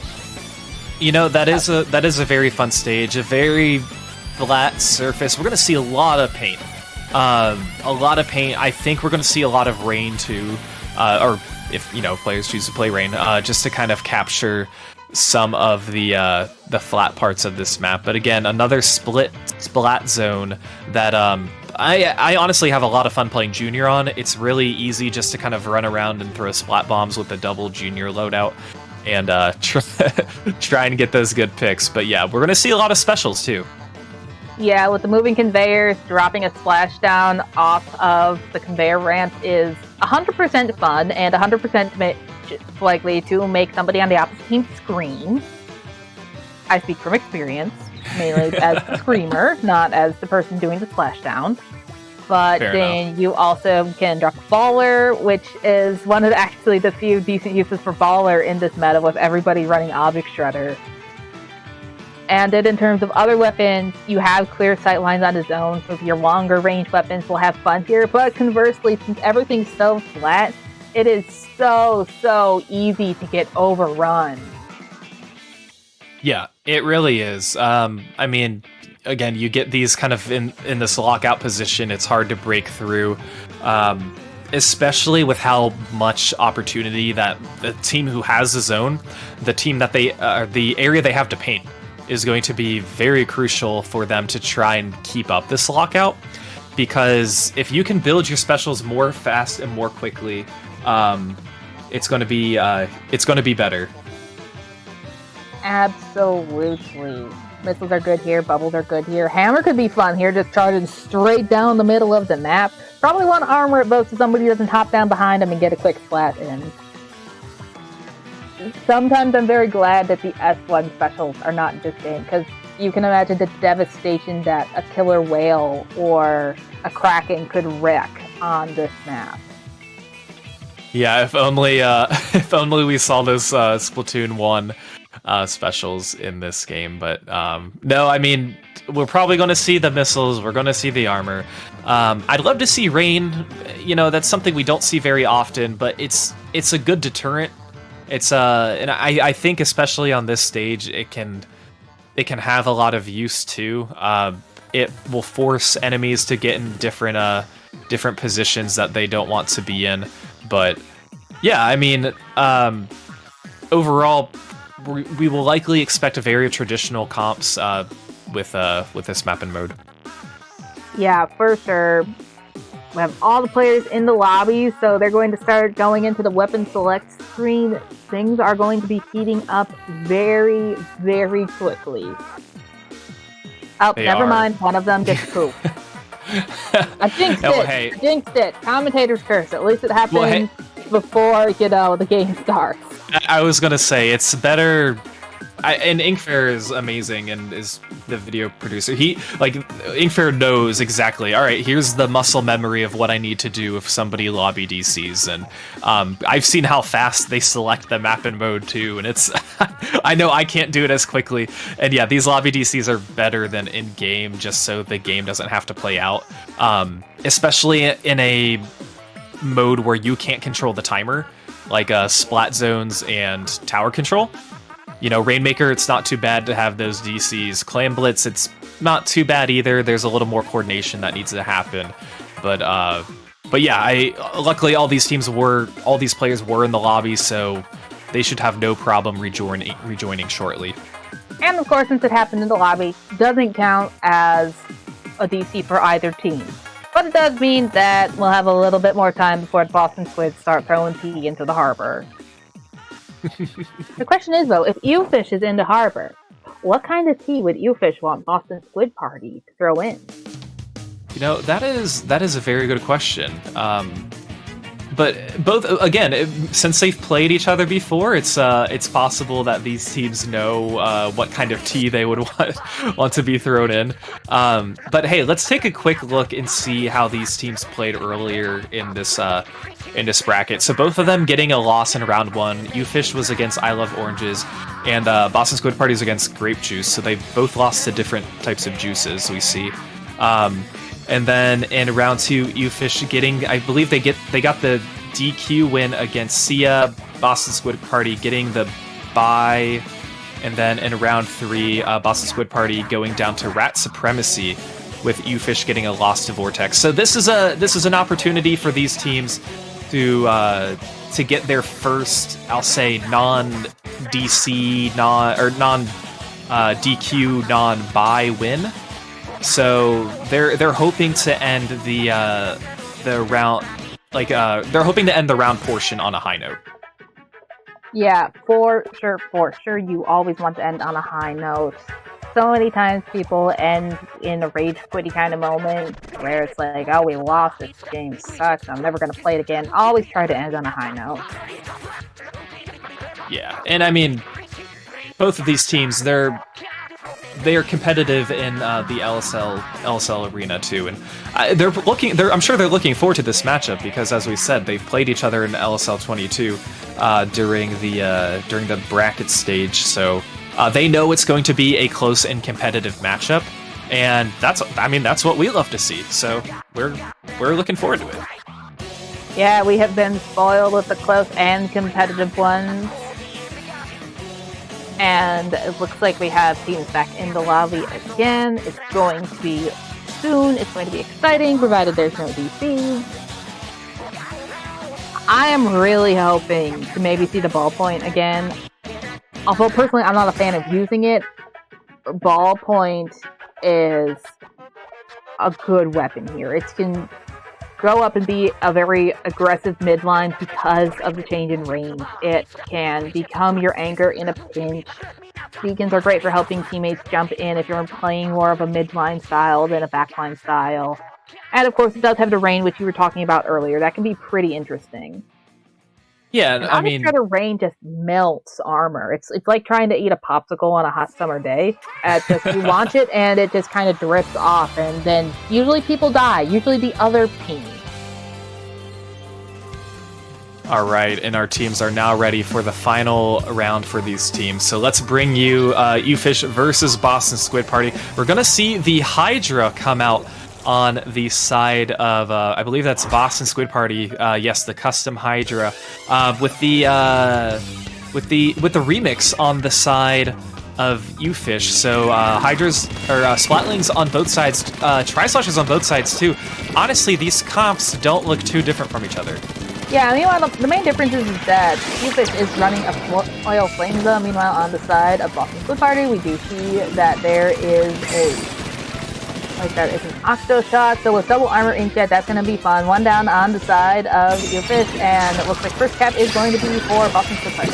You know, that is a very fun stage, a very flat surface. We're gonna see a lot of paint. A lot of paint. I think we're going to see a lot of rain too, or if players choose to play rain, just to kind of capture some of the flat parts of this map. But again, another splat zone that I honestly have a lot of fun playing Junior on. It's really easy just to kind of run around and throw splat bombs with the double Junior loadout and try and get those good picks. But yeah, we're going to see a lot of specials too. Yeah, with the moving conveyors, dropping a splashdown off of the conveyor ramp is 100% fun and 100% likely to make somebody on the opposite team scream. I speak from experience, mainly as the screamer, not as the person doing the splashdown. But Fair then enough. you also can drop a baller, which is one of the few decent uses for baller in this meta with everybody running Object Shredder. And then in terms of other weapons, you have clear sight lines on the zone, so your longer range weapons will have fun here. But conversely, since everything's so flat, it is so easy to get overrun. Yeah, it really is. I mean, again, you get these kind of in this lockout position, it's hard to break through, especially with how much opportunity that the team who has the zone, the team that the area they have to paint, is going to be very crucial for them to try and keep up this lockout, because if you can build your specials more fast and more quickly, it's going to be better. Absolutely. Missiles are good here, bubbles are good here. Hammer could be fun here, just charging straight down the middle of the map. Probably want armor at both so somebody doesn't hop down behind him and get a quick splat in. Sometimes I'm very glad that the S1 specials are not in this game, because you can imagine the devastation that a killer whale or a kraken could wreak on this map. Yeah, if only we saw those Splatoon 1 specials in this game. But no, I mean, we're probably going to see the missiles. We're going to see the armor. I'd love to see rain. You know, that's something we don't see very often, but it's a good deterrent. It's and I think especially on this stage, it can have a lot of use too. It will force enemies to get in different positions that they don't want to be in. But yeah, I mean, overall, we will likely expect a very traditional comps with this map and mode. Yeah, for sure. We have all the players in the lobby, so they're going to start going into the weapon select screen. Things are going to be heating up very, very quickly. Oh, never mind. One of them gets pooped. I jinxed it. Hey. I jinxed it. Commentators curse. At least it happens before, the game starts. I was going to say, it's better... and Inkfair is amazing and is the video producer. Inkfair knows exactly, all right, here's the muscle memory of what I need to do if somebody lobby DCs. And I've seen how fast they select the map and mode too. And it's, I know I can't do it as quickly. And yeah, these lobby DCs are better than in game, just so the game doesn't have to play out. Especially in a mode where you can't control the timer, like splat zones and tower control. You know, Rainmaker, it's not too bad to have those DCs. Clan Blitz, it's not too bad either. There's a little more coordination that needs to happen. But yeah, luckily all these players were in the lobby, so they should have no problem rejoining shortly. And of course, since it happened in the lobby, doesn't count as a DC for either team. But it does mean that we'll have a little bit more time before the Boston Squid start throwing tea into the harbor. The question is, though, if Ewfish is in the harbor, what kind of tea would Ewfish want Boston Squid Party to throw in? You know, that is a very good question. But both, again, since they've played each other before, it's possible that these teams know what kind of tea they would want to be thrown in. But hey, let's take a quick look and see how these teams played earlier in this bracket. So both of them getting a loss in round one. Ewfish was against I Love Oranges, and Boston Squid Party is against Grape Juice. So they both lost to different types of juices, we see. And then in round two, Ewfish getting, I believe they got the DQ win against Sia. Boston Squid Party getting the bye. And then in round three, Boston Squid Party going down to Rat Supremacy, with Ewfish getting a loss to Vortex. So this is an opportunity for these teams to get their first, I'll say, non-DC, non-DQ, non-bye win. So they're hoping to end the round, they're hoping to end the round portion on a high note. Yeah, for sure. You always want to end on a high note. So many times people end in a rage quitty kind of moment where it's like, oh, we lost, this game sucks, I'm never going to play it again. Always try to end on a high note. Yeah, and I mean, both of these teams, they are competitive in the LSL arena too, and I'm sure they're looking forward to this matchup because, as we said, they've played each other in LSL 22 during the bracket stage, so they know it's going to be a close and competitive matchup, and that's what we love to see. So we're looking forward to it. Yeah, we have been spoiled with the close and competitive ones. And it looks like we have teams back in the lobby again. It's going to be soon. It's going to be exciting, provided there's no DCs. I am really hoping to maybe see the ballpoint again. Although personally, I'm not a fan of using it. Ballpoint is a good weapon here. It can grow up and be a very aggressive midline because of the change in range. It can become your anchor in a pinch. Beacons are great for helping teammates jump in if you're playing more of a midline style than a backline style. And of course, it does have the rain, which you were talking about earlier. That can be pretty interesting. Yeah, and I mean, the rain just melts armor. It's like trying to eat a popsicle on a hot summer day. You launch it and it just kind of drips off, and then usually people die. Usually the other team. All right, and our teams are now ready for the final round for these teams. So let's bring you Ewfish versus Boston Squid Party. We're gonna see the Hydra come out on the side of, I believe that's Boston Squid Party. Yes, the custom Hydra, with the remix on the side of Ewfish. So Hydras or Splatlings on both sides, Tri-Slashers on both sides too. Honestly, these comps don't look too different from each other. Yeah, meanwhile, the main difference is that Ewfish is running a Oil Flame Zone. Meanwhile, on the side of Boston Squid Party, we do see that there is an Octo Shot, so with double armor inkjet, that's going to be fun. One down on the side of Ewfish, and it looks like first cap is going to be for Boston Squid Party.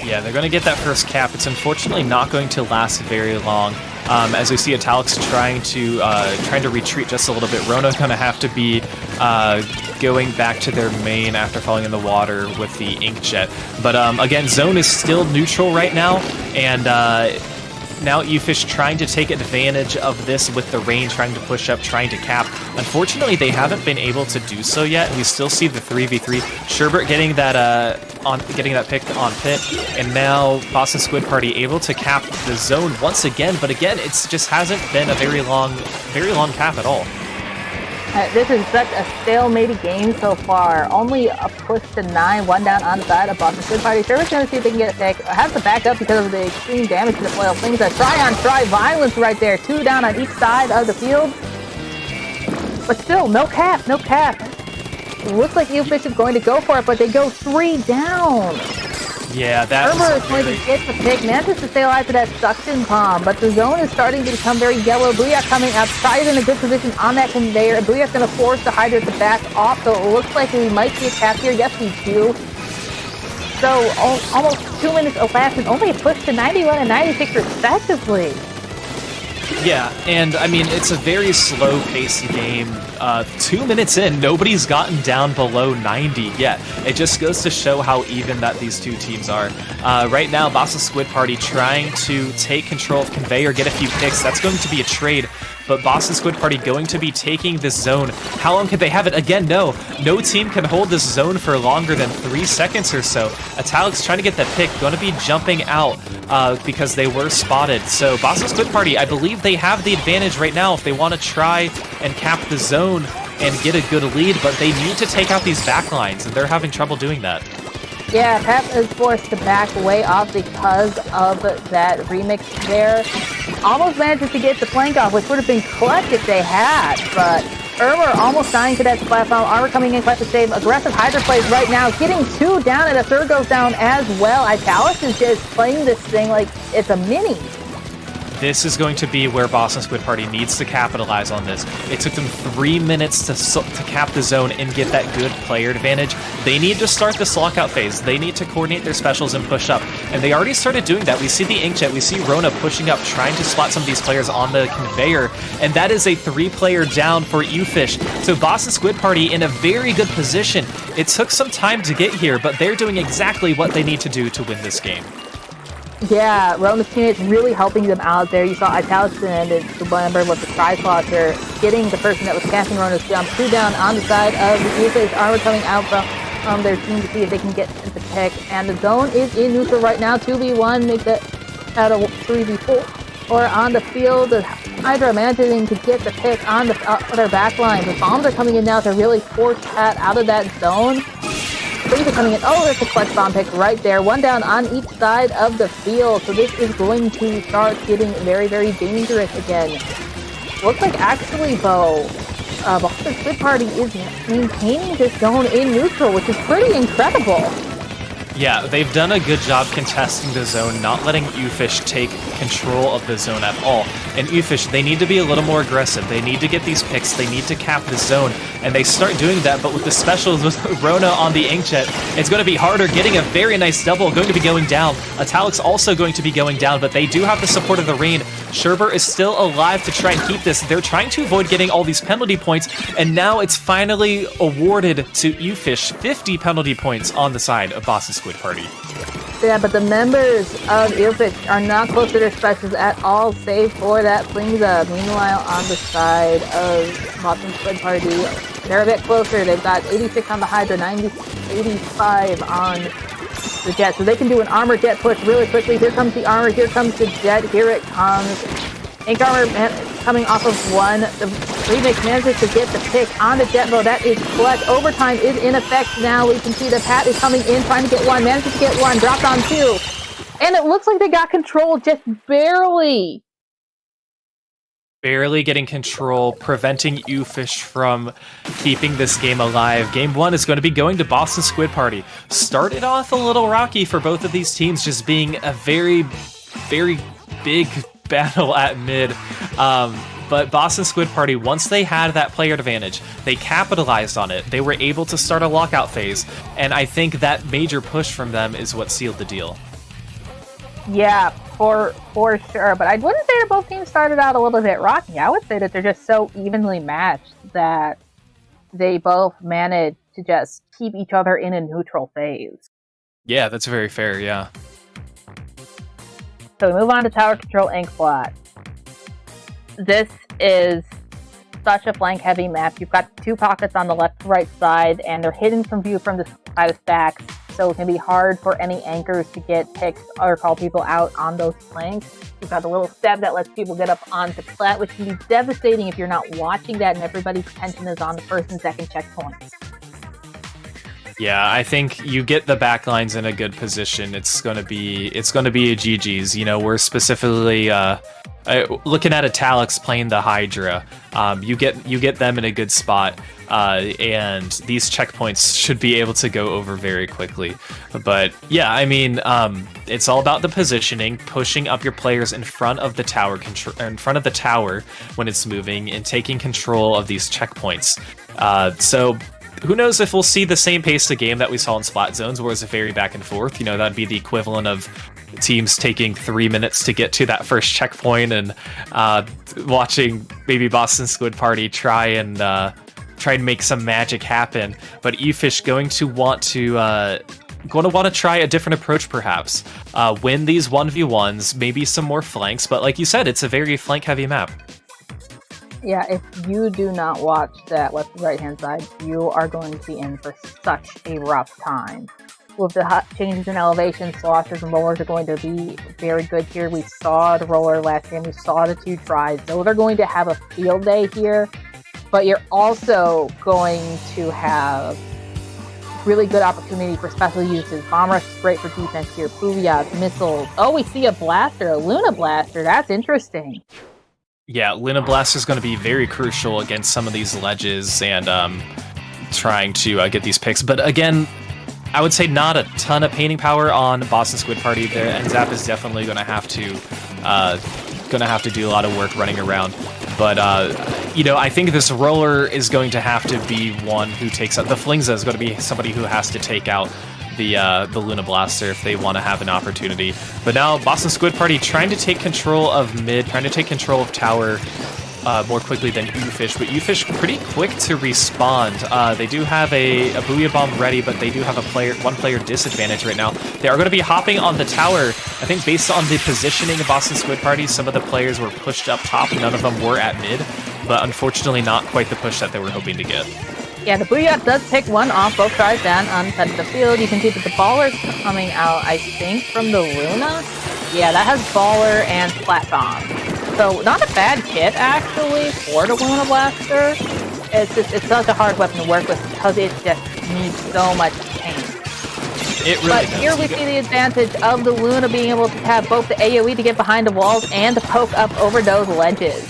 Yeah, they're going to get that first cap. It's unfortunately not going to last very long. As we see Italics trying to retreat just a little bit. Rona gonna have to be going back to their main after falling in the water with the Inkjet. But again, zone is still neutral right now, and now Ewfish trying to take advantage of this with the rain, trying to push up, trying to cap. Unfortunately, they haven't been able to do so yet, and we still see the 3v3. Sherbert getting that pick on Pit, and now Boston Squid Party able to cap the zone once again. But again, it just hasn't been a very long cap at all. This is such a stalemated game so far. Only a push to 9, 1 down on the side of Boston Squid Party. Server's going to see if they can get a pick. Have to back up because of the extreme damage to the foil. Things a try-on-try violence right there. 2 down on each side of the field. But still, no cap, no cap. It looks like Ewfish is going to go for it, but they go 3 down. Yeah, that Herber is going to get the pick. Manages to stay alive to that suction palm, but the zone is starting to become very yellow. Booyah coming out, Tried in a good position on that conveyor, and Booyah's going to force the Hydra to back off, so it looks like we might see a cap here. Yes, we do. So, almost 2 minutes elapsed, and only a push to 91 and 96 respectively. Yeah, and I mean, it's a very slow-paced game. 2 minutes in, nobody's gotten down below 90 yet. It just goes to show how even that these two teams are. Right now, Boston Squid Party trying to take control of Conveyor, get a few picks. That's going to be a trade, but Boston Squid Party going to be taking this zone. How long could they have it? Again, no team can hold this zone for longer than 3 seconds or so. Italics trying to get that pick, going to be jumping out because they were spotted. So Boston Squid Party, I believe they have the advantage right now if they want to try and cap the zone and get a good lead, but they need to take out these backlines, and they're having trouble doing that. Yeah, Pep is forced to back way off because of that remix there. Almost manages to get the flank off, which would have been clutch if they had, but Irmer almost dying to that platform. Armor coming in quite the save. Aggressive Hydra plays right now, getting 2 down, and a 3rd goes down as well. Italis is just playing this thing like it's a mini. This is going to be where Boston Squid Party needs to capitalize on this. It took them 3 minutes to cap the zone and get that good player advantage. They need to start this lockout phase. They need to coordinate their specials and push up. And they already started doing that. We see the Inkjet, we see Rona pushing up, trying to spot some of these players on the conveyor. And that is a 3-player down for Ewfish. So Boston Squid Party in a very good position. It took some time to get here, but they're doing exactly what they need to do to win this game. Yeah, Rona's teammates really helping them out there. You saw Italics and the member with the Tri-Slaughter getting the person that was casting Rona's jump. 2 down on the side of the Ewfish. Armor coming out from their team to see if they can get the pick. And the zone is in neutral right now. 2v1 makes it out of 3v4. Or on the field, the Hydra managing to get the pick on the other back line. The bombs are coming in now to really force Pat out of that zone. Things are coming in. Oh, there's a clutch bomb pick right there. 1 down on each side of the field. So this is going to start getting very, very dangerous again. Looks like actually, Boston Squid Party is maintaining this zone in neutral, which is pretty incredible. Yeah, they've done a good job contesting the zone, not letting Ewfish take control of the zone at all. And Ewfish, they need to be a little more aggressive. They need to get these picks. They need to cap the zone. And they start doing that, but with the specials with Rona on the Inkjet, it's going to be harder. Getting a very nice double, going to be going down. Italics also going to be going down, but they do have the support of the rain. Sherbert is still alive to try and keep this. They're trying to avoid getting all these penalty points, and now it's finally awarded to Ewfish. 50 penalty points on the side of Boston Squid Party. Yeah, but the members of Ewfish are not close to their specials at all, save for that Flingza. Meanwhile, on the side of Boston Squid Party, they're a bit closer. They've got 86 on the Hydra, 85 on the Jet. So they can do an armor Jet push really quickly. Here comes the armor, here comes the Jet, here it comes. Ink Armor coming off of 1. The remix manages to get the pick on the Jet, though. That is clutch. Overtime is in effect now. We can see the Pat is coming in, trying to get 1. Manages to get 1. Dropped on 2. And it looks like they got control just barely. Barely getting control, preventing Ewfish from keeping this game alive. Game 1 is going to be going to Boston Squid Party. Started off a little rocky for both of these teams, just being a very, very big battle at mid. But Boston Squid Party, once they had that player advantage, they capitalized on it. They were able to start a lockout phase, and I think that major push from them is what sealed the deal. Yeah, for sure. But I wouldn't say that both teams started out a little bit rocky. I would say that they're just so evenly matched that they both managed to just keep each other in a neutral phase. Yeah, that's very fair, yeah. So we move on to Tower Control Ink Slot. This is such a flank-heavy map. You've got 2 pockets on the left and right side, and they're hidden from view from the side of stacks, so it can be hard for any anchors to get picked or call people out on those flanks. You've got a little step that lets people get up onto plat, which can be devastating if you're not watching that and everybody's attention is on the first and second checkpoints. Yeah, I think you get the backlines in a good position. It's gonna be a GG's. You know, we're specifically looking at Italics playing the Hydra. You get them in a good spot, and these checkpoints should be able to go over very quickly. But yeah, I mean, it's all about the positioning, pushing up your players in front of the tower when it's moving, and taking control of these checkpoints. So who knows if we'll see the same pace of game that we saw in Splat Zones, where it's a very back and forth. You know, that'd be the equivalent of teams taking 3 minutes to get to that first checkpoint, and watching maybe Boston Squid Party try and make some magic happen. But Ewfish going to want to try a different approach, perhaps. Win these 1v1s, maybe some more flanks, but like you said, it's a very flank-heavy map. Yeah, if you do not watch that left and right-hand side, you are going to be in for such a rough time. With the changes in elevation, sloshers and rollers are going to be very good here. We saw the roller last game, we saw the 2 tries. Those are going to have a field day here, but you're also going to have really good opportunity for special uses. Bomb Rush is great for defense here. Booyahs, missiles. Oh, we see a blaster, a Luna Blaster. That's interesting. Yeah, Luna Blaster is going to be very crucial against some of these ledges and trying to get these picks. But again, I would say not a ton of painting power on Boston Squid Party there, and Zap is definitely going to have to do a lot of work running around. But you know, I think this roller is going to have to be one who takes out the Flingza. Is going to be somebody who has to take out the Luna Blaster if they want to have an opportunity. But now Boston Squid Party trying to take control of mid, trying to take control of tower more quickly than Ewfish, but Ewfish pretty quick to respond. They do have a Booyah Bomb ready, but they do have one player disadvantage right now. They are going to be hopping on the tower. I think based on the positioning of Boston Squid Party, some of the players were pushed up top, none of them were at mid, but unfortunately not quite the push that they were hoping to get. Yeah, the Booyah does pick one off, both tries down on the side of the field. You can see that the Baller's coming out, I think, from the Luna. Yeah, that has Baller and Flat Bomb. So, not a bad kit, actually, for the Luna Blaster. It's such a hard weapon to work with because it just needs so much paint. It really but does. Here we see the advantage of the Luna being able to have both the AoE to get behind the walls and to poke up over those ledges.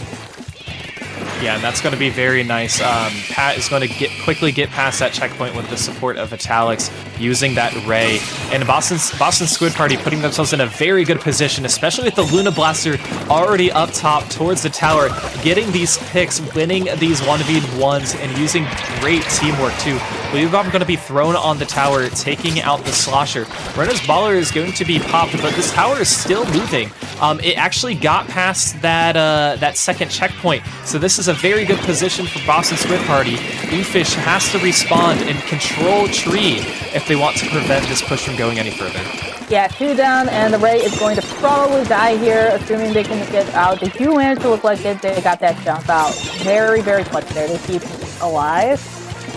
Yeah, and that's going to be very nice. Pat is going to quickly get past that checkpoint with the support of Italics using that Ray. And Boston Squid Party putting themselves in a very good position, especially with the Luna Blaster already up top towards the tower, getting these picks, winning these 1v1s, and using great teamwork too. Booyah Bomb going to be thrown on the tower, taking out the Slosher. Renner's Baller is going to be popped, but this tower is still moving. It actually got past that second checkpoint, so this is a very good position for Boston Squid Party. Ewfish has to respond and control tree if they want to prevent this push from going any further. Yeah, 2 down, and the Ray is going to probably die here, assuming they can get out. They do manage to look like they got that jump out. Very, very clutch there to keep alive.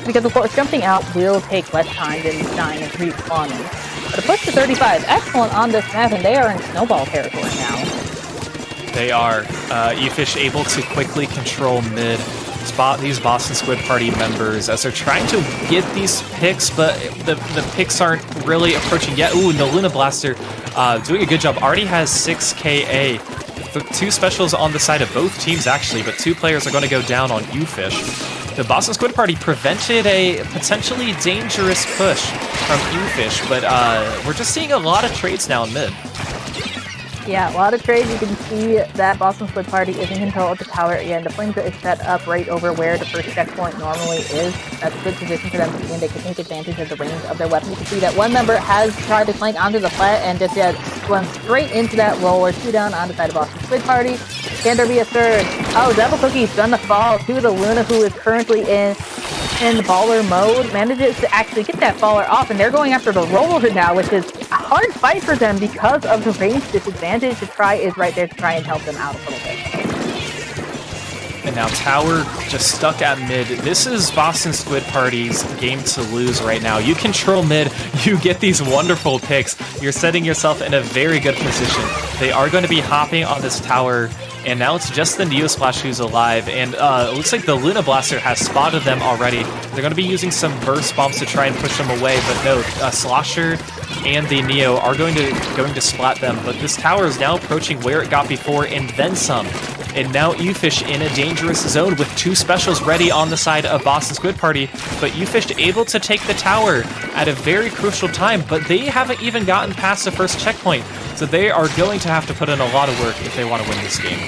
Because, of course, jumping out will take less time than dying and respawning. But a push to 35, excellent on this map, and they are in snowball territory now. They are. Ewfish able to quickly control mid, spot these Boston Squid Party members as they're trying to get these picks, but the picks aren't really approaching yet. Ooh, and the Luna Blaster doing a good job. Already has 6 KA. 2 specials on the side of both teams, actually, but 2 players are going to go down on Ewfish. The Boston Squid Party prevented a potentially dangerous push from Ewfish, but we're just seeing a lot of trades now in mid. Yeah, a lot of trades. You can see that Boston Squid Party is in control of the tower again. The Flames is set up right over where the first checkpoint normally is. That's a good position for them to be in. They can take advantage of the range of their weapon. You can see that one member has tried to flank onto the flat and just went straight into that roller. 2 down on the side of Boston Squid Party. Can there be a third? Oh, Devil Cookie's gonna fall to the Luna, who is currently in baller mode, manages to actually get that baller off, and they're going after the roller now, which is a hard fight for them because of the range disadvantage. The try is right there to try and help them out a little bit. And now Tower just stuck at mid. This is Boston Squid Party's game to lose right now. You control mid, you get these wonderful picks. You're setting yourself in a very good position. They are going to be hopping on this tower, and now it's just the Neo Splash who's alive. And it looks like the Luna Blaster has spotted them already. They're going to be using some burst bombs to try and push them away, but no, Slosher and the Neo are going to splat them. But this tower is now approaching where it got before, and then some. And now Ewfish in a dangerous zone with 2 specials ready on the side of Boston Squid Party. But Ewfish able to take the tower at a very crucial time, but they haven't even gotten past the first checkpoint. So they are going to have to put in a lot of work if they want to win this game.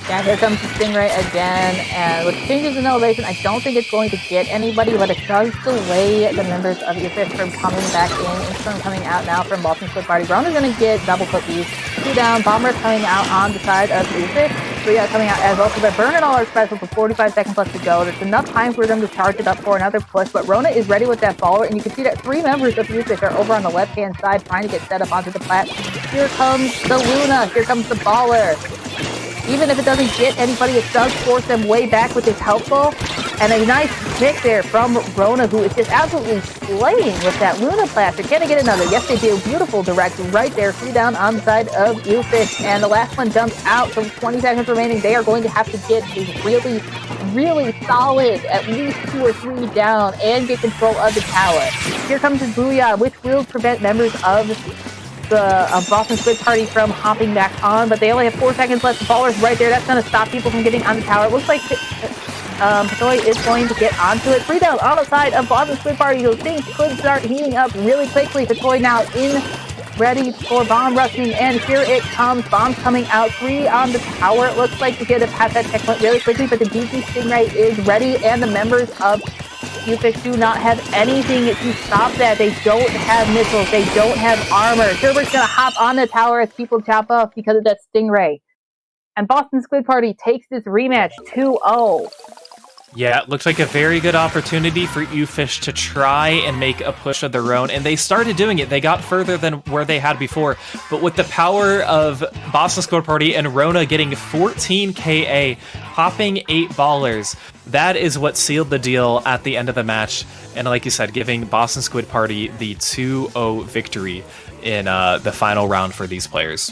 Yeah, here comes the Stingray again, and with changes in elevation, I don't think it's going to get anybody, but it does delay the members of Ewfish from coming back in. Inkling coming out now from Boston Squid Party. Rona's going to get double cookies. 2 down, Bomber coming out on the side of Ewfish. 3 out coming out as well, so they're burning all our specials with 45 seconds left to go. There's enough time for them to charge it up for another push, but Rona is ready with that baller, and you can see that 3 members of Ewfish are over on the left-hand side trying to get set up onto the plat. Here comes the Luna, here comes the baller. Even if it doesn't get anybody, it does force them way back, which is helpful. And a nice pick there from Rona, who is just absolutely slaying with that Luna Blaster. Can they get another? Yes, they do. Beautiful direct right there. 3 down on the side of Ewfish. And the last one jumps out. So 20 seconds remaining. They are going to have to get a really, really solid, at least 2 or 3 down and get control of the tower. Here comes the Booyah, which will prevent members of the Boston Squid Party from hopping back on, but they only have 4 seconds left. The baller's right there. That's going to stop people from getting on the tower. It looks like Patoy is going to get onto it. 3 down on the side of Boston Squid Party, who things could start heating up really quickly. Patoy now in, ready for bomb rushing, and here it comes. Bombs coming out. 3 on the tower. It looks like to get it past that checkpoint really quickly, but the DG Stingray is ready, and the members of Ewfish do not have anything to stop that. They don't have missiles. They don't have armor. Silver's going to hop on the tower as people chop off because of that Stingray. And Boston Squid Party takes this rematch 2-0. Yeah, it looks like a very good opportunity for Ewfish to try and make a push of their own, and they started doing it. They got further than where they had before, but with the power of Boston Squid Party and Rona getting 14 KA, popping 8 ballers, that is what sealed the deal at the end of the match, and like you said, giving Boston Squid Party the 2-0 victory in the final round for these players.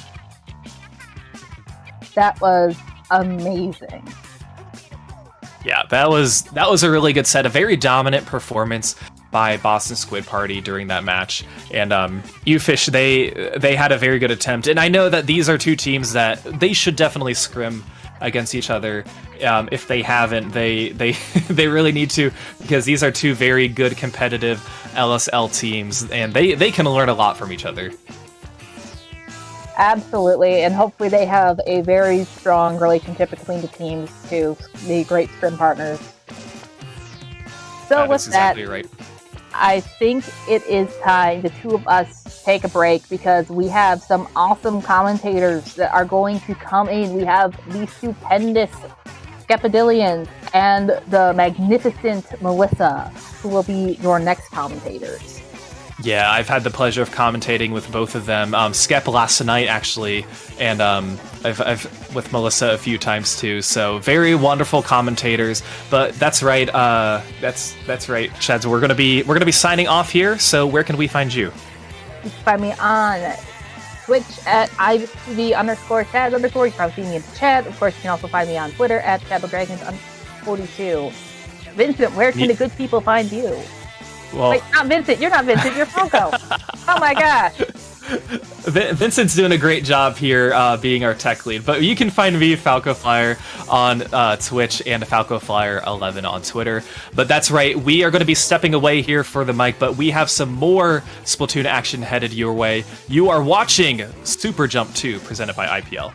That was amazing. Yeah, that was a really good set, a very dominant performance by Boston Squid Party during that match. And Ewfish, they had a very good attempt. And I know that these are 2 teams that they should definitely scrim against each other. If they haven't, they they really need to, because these are 2 very good competitive LSL teams, and they can learn a lot from each other. Absolutely, and hopefully they have a very strong relationship between the teams to be great scrim partners. So that with is exactly that, right. I think it is time the 2 of us take a break, because we have some awesome commentators that are going to come in. We have the stupendous Skepadillions and the magnificent Melissa, who will be your next commentators. Yeah, I've had the pleasure of commentating with both of them. Skep last night, actually, and I've with Melissa a few times too. So very wonderful commentators. But that's right. That's right, Chads. We're gonna be signing off here. So where can we find you? You can find me on Twitch at IVTV_Chad_. You can probably see me in the chat. Of course, you can also find me on Twitter at ShadowDragons42. Vincent, where can the good people find you? Well, wait, not Vincent. You're not Vincent. You're Funko. Oh my gosh. Vincent's doing a great job here being our tech lead, but you can find me, FalcoFlyer, on Twitch and FalcoFlyer11 on Twitter. But that's right, we are going to be stepping away here for the mic, but we have some more Splatoon action headed your way. You are watching SuperJump 2, presented by IPL.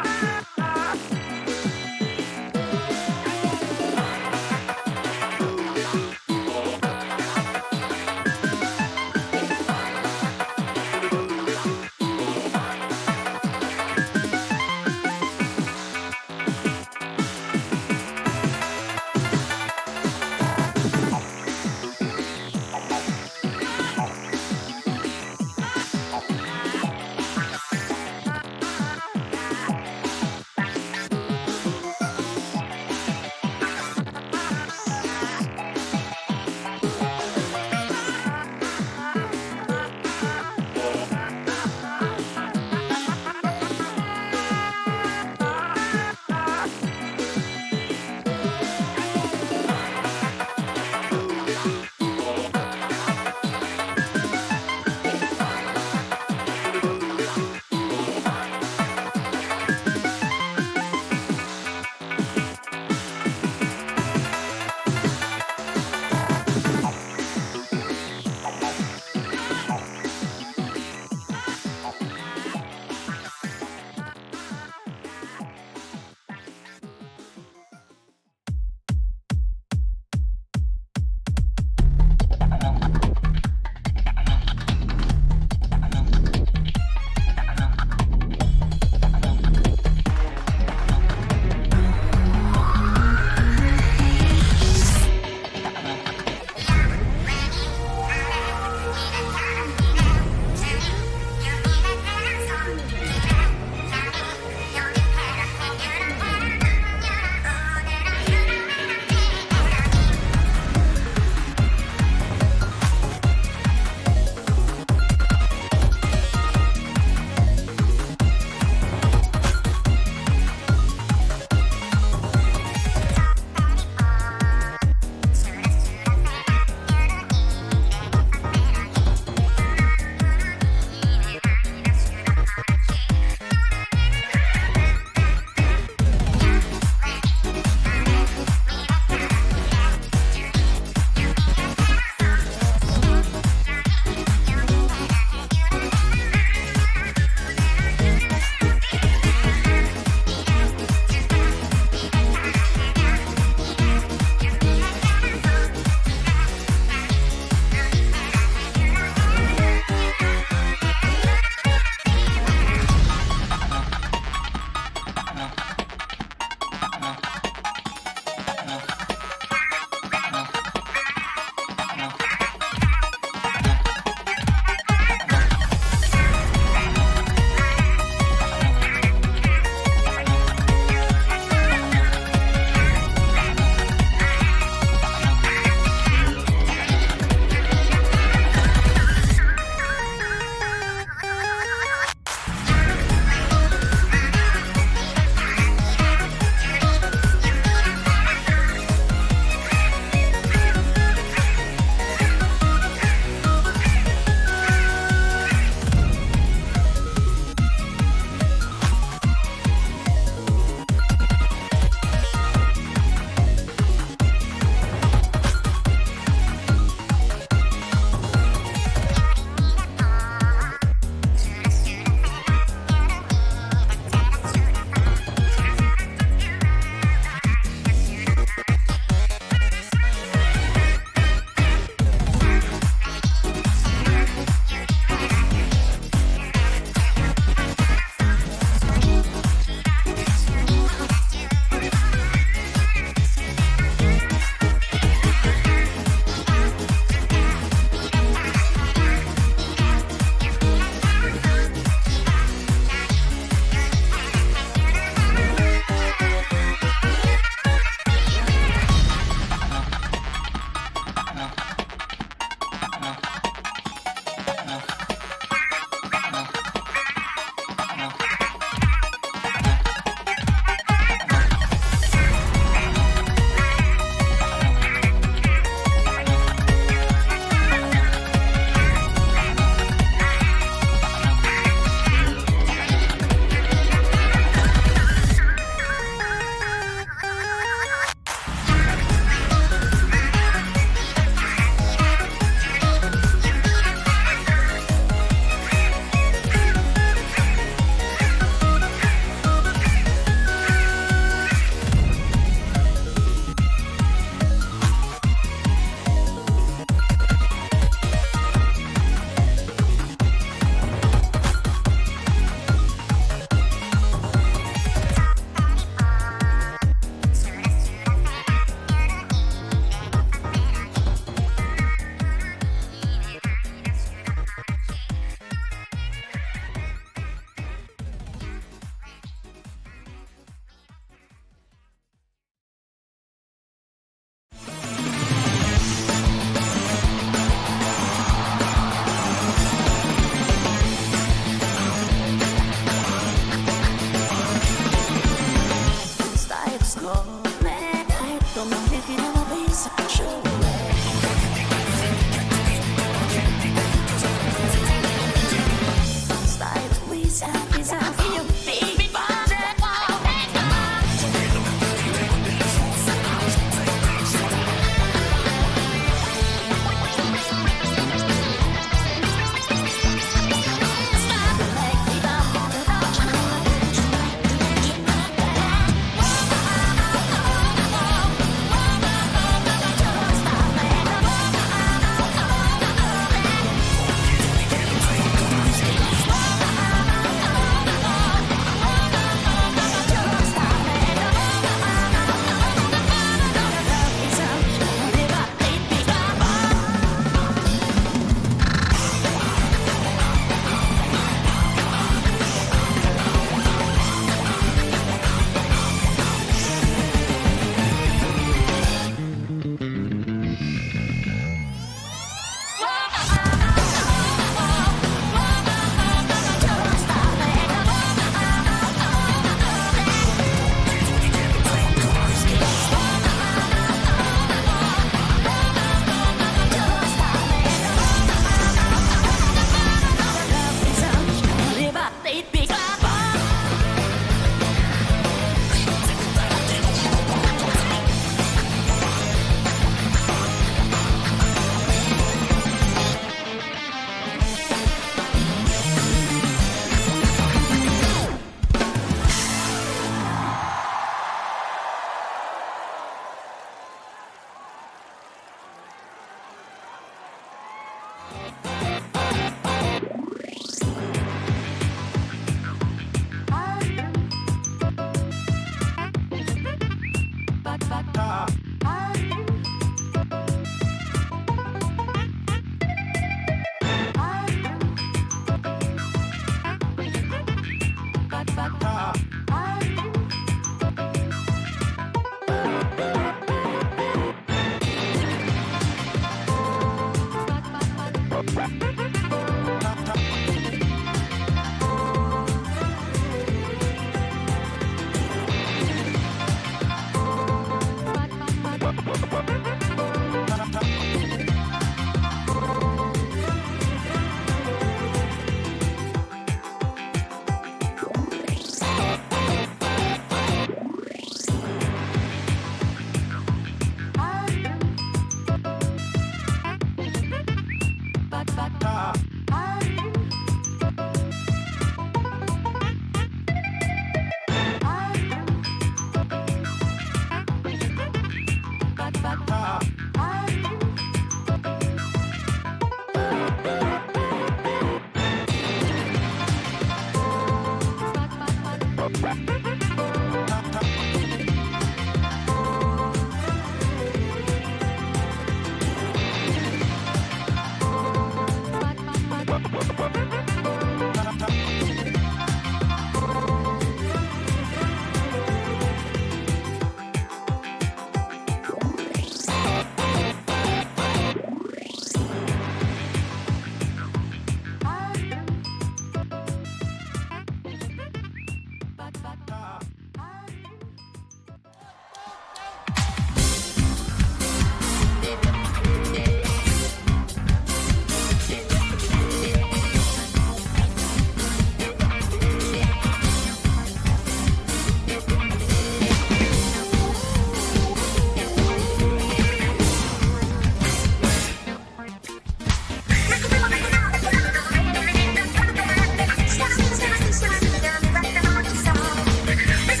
This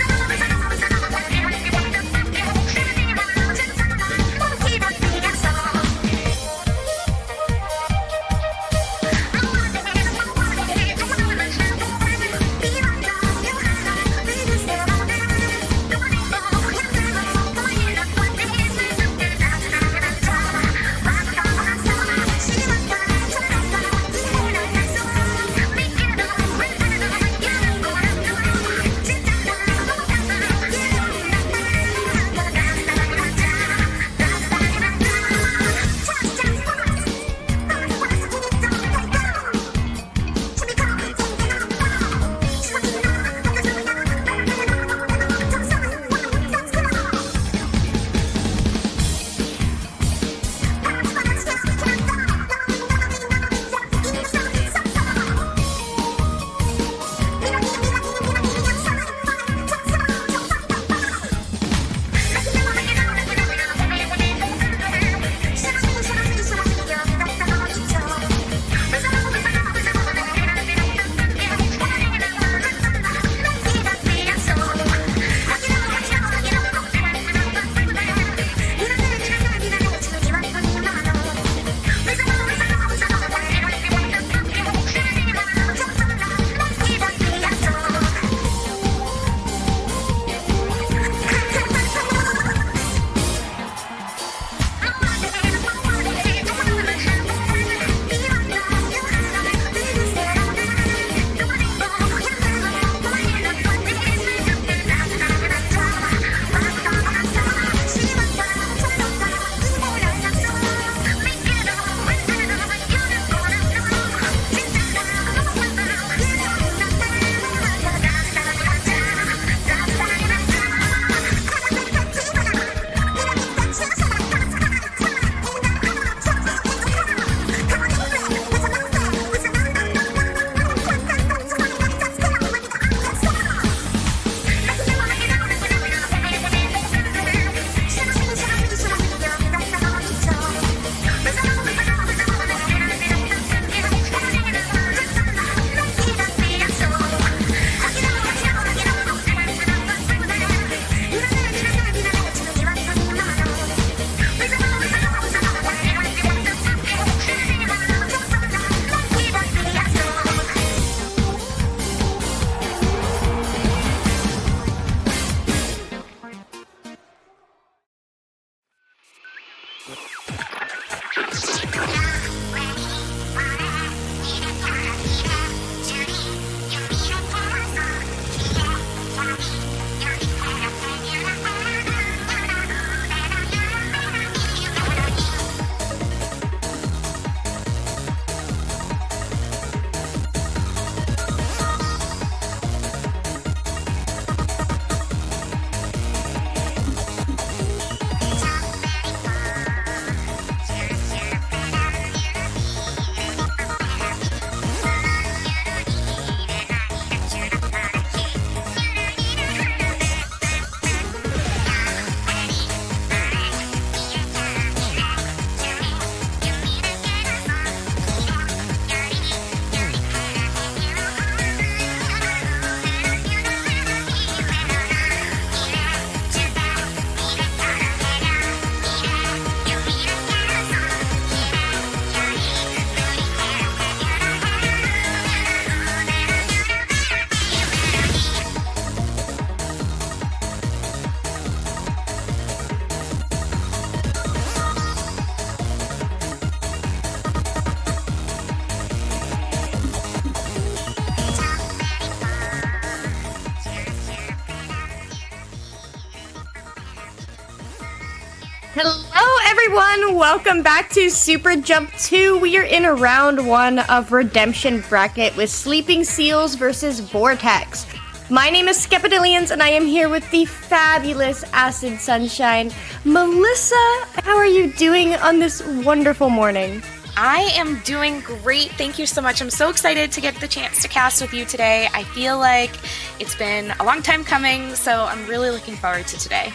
Hello everyone, welcome back to SuperJump 2. We are in round 1 of Redemption Bracket with Sleeping Seals versus Vortex. My name is Skepidillions and I am here with the fabulous Acid Sunshine. Melissa, how are you doing on this wonderful morning? I am doing great. Thank you so much. I'm so excited to get the chance to cast with you today. I feel like it's been a long time coming, so I'm really looking forward to today.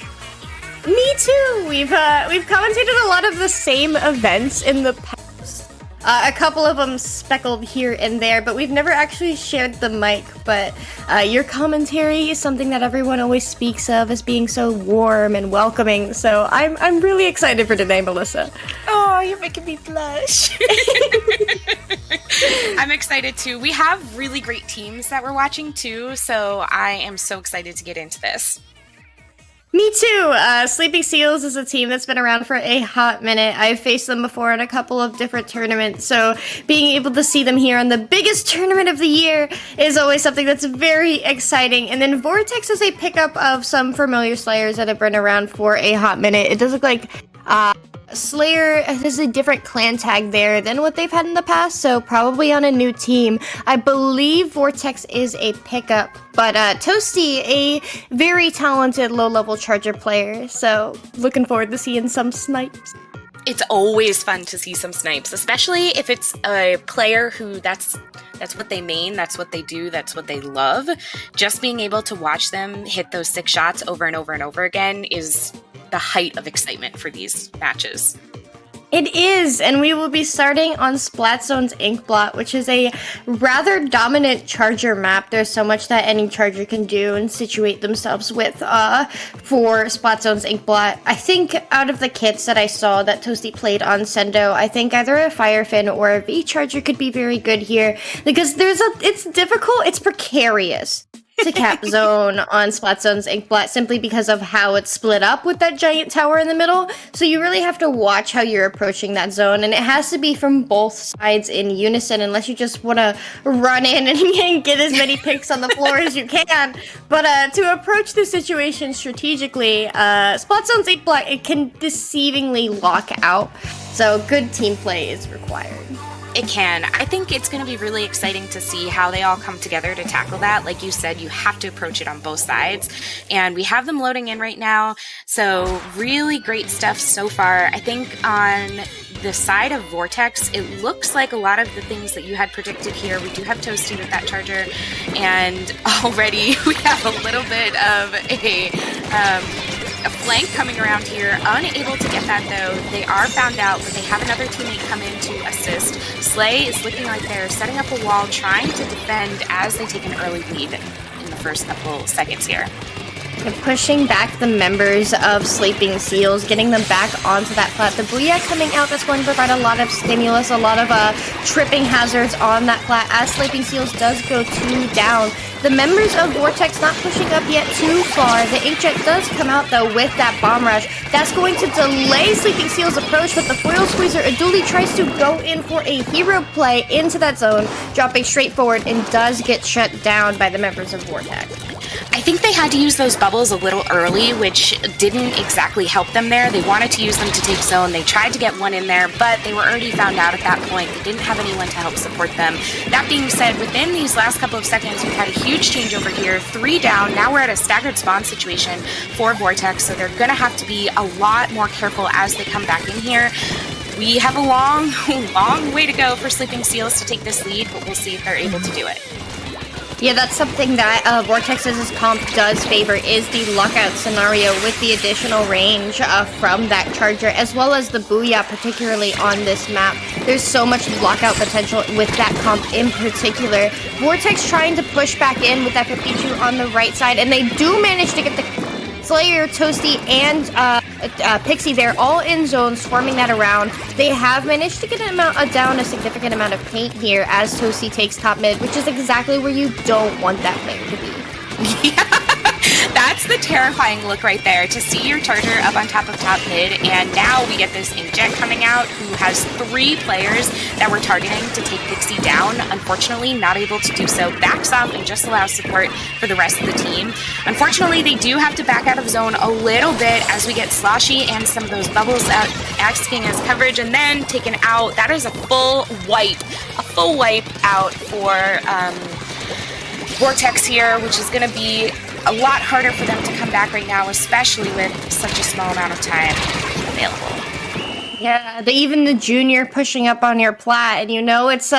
Me too. We've commentated a lot of the same events in the past. A couple of them speckled here and there, but we've never actually shared the mic. But your commentary is something that everyone always speaks of as being so warm and welcoming. So I'm really excited for today, Melissa. Oh, you're making me blush. I'm excited too. We have really great teams that we're watching too, so I am so excited to get into this. Me too! Sleeping Seals is a team that's been around for a hot minute. I've faced them before in a couple of different tournaments, so being able to see them here on the biggest tournament of the year is always something that's very exciting. And then Vortex is a pickup of some familiar Slayers that have been around for a hot minute. It does look like Slayer has a different clan tag there than what they've had in the past, so probably on a new team. I believe Vortex is a pickup, but Toasty, a very talented low-level Charger player, so looking forward to seeing some snipes. It's always fun to see some snipes, especially if it's a player who that's what they main, that's what they do, that's what they love. Just being able to watch them hit those 6 shots over and over and over again is the height of excitement for these matches. It is, and we will be starting on Splatzone's Inkblot, which is a rather dominant Charger map. There's so much that any Charger can do and situate themselves with for Splatzone's Inkblot. I think out of the kits that I saw that Toasty played on Sendo, I think either a Firefin or a V-Charger could be very good here, because it's difficult, it's precarious to cap zone on Splatzone's Inkblot simply because of how it's split up with that giant tower in the middle. So you really have to watch how you're approaching that zone, and it has to be from both sides in unison unless you just want to run in and get as many picks on the floor as you can. But to approach the situation strategically, Splatzone's Inkblot, it can deceivingly lock out. So good team play is required. It can. I think it's going to be really exciting to see how they all come together to tackle that. Like you said, you have to approach it on both sides. And we have them loading in right now. So really great stuff so far. I think on the side of Vortex, it looks like a lot of the things that you had predicted here. We do have Toasty with that Charger. And already we have a little bit of a flank coming around here. Unable to get that though. They are found out, but they have another teammate come in to assist. Slay is looking like they're setting up a wall, trying to defend as they take an early lead in the first couple seconds here. And pushing back the members of Sleeping Seals, getting them back onto that plat. The Booyah coming out, that's going to provide a lot of stimulus, a lot of tripping hazards on that plat as Sleeping Seals does go 2 down. The members of Vortex not pushing up yet too far. The H-Jet does come out though with that bomb rush. That's going to delay Sleeping Seals' approach, but the Foil Squeezer Aduli tries to go in for a hero play into that zone, dropping straight forward and does get shut down by the members of Vortex. I think they had to use those bubbles a little early, which didn't exactly help them there. They wanted to use them to take zone. They tried to get one in there, but they were already found out at that point. They didn't have anyone to help support them. That being said, within these last couple of seconds, we've had a huge change over here. 3 down. Now we're at a staggered spawn situation for Vortex, so they're going to have to be a lot more careful as they come back in here. We have a long, long way to go for Sleeping Seals to take this lead, but we'll see if they're able to do it. Yeah, that's something that Vortex's comp does favor, is the lockout scenario with the additional range from that Charger, as well as the Booyah, particularly on this map. There's so much lockout potential with that comp in particular. Vortex trying to push back in with that 52 on the right side, and they do manage to get the Slayer, Toasty, and Pixie there, all in zone, swarming that around. They have managed to get down a significant amount of paint here as Toasty takes top mid, which is exactly where you don't want that player to be. Yeah, That's the terrifying look right there, to see your charger up on top of top mid, and now we get this Inkjet coming out who has 3 players that we're targeting to take Pixie down. Unfortunately, not able to do so. Backs off and just allows support for the rest of the team. Unfortunately, they do have to back out of zone a little bit as we get Sloshy and some of those bubbles out asking as coverage, and then taken out. That is a full wipe out for Vortex here, which is going to be a lot harder for them to come back right now, especially with such a small amount of time available. Yeah, even the junior pushing up on your plat, and it's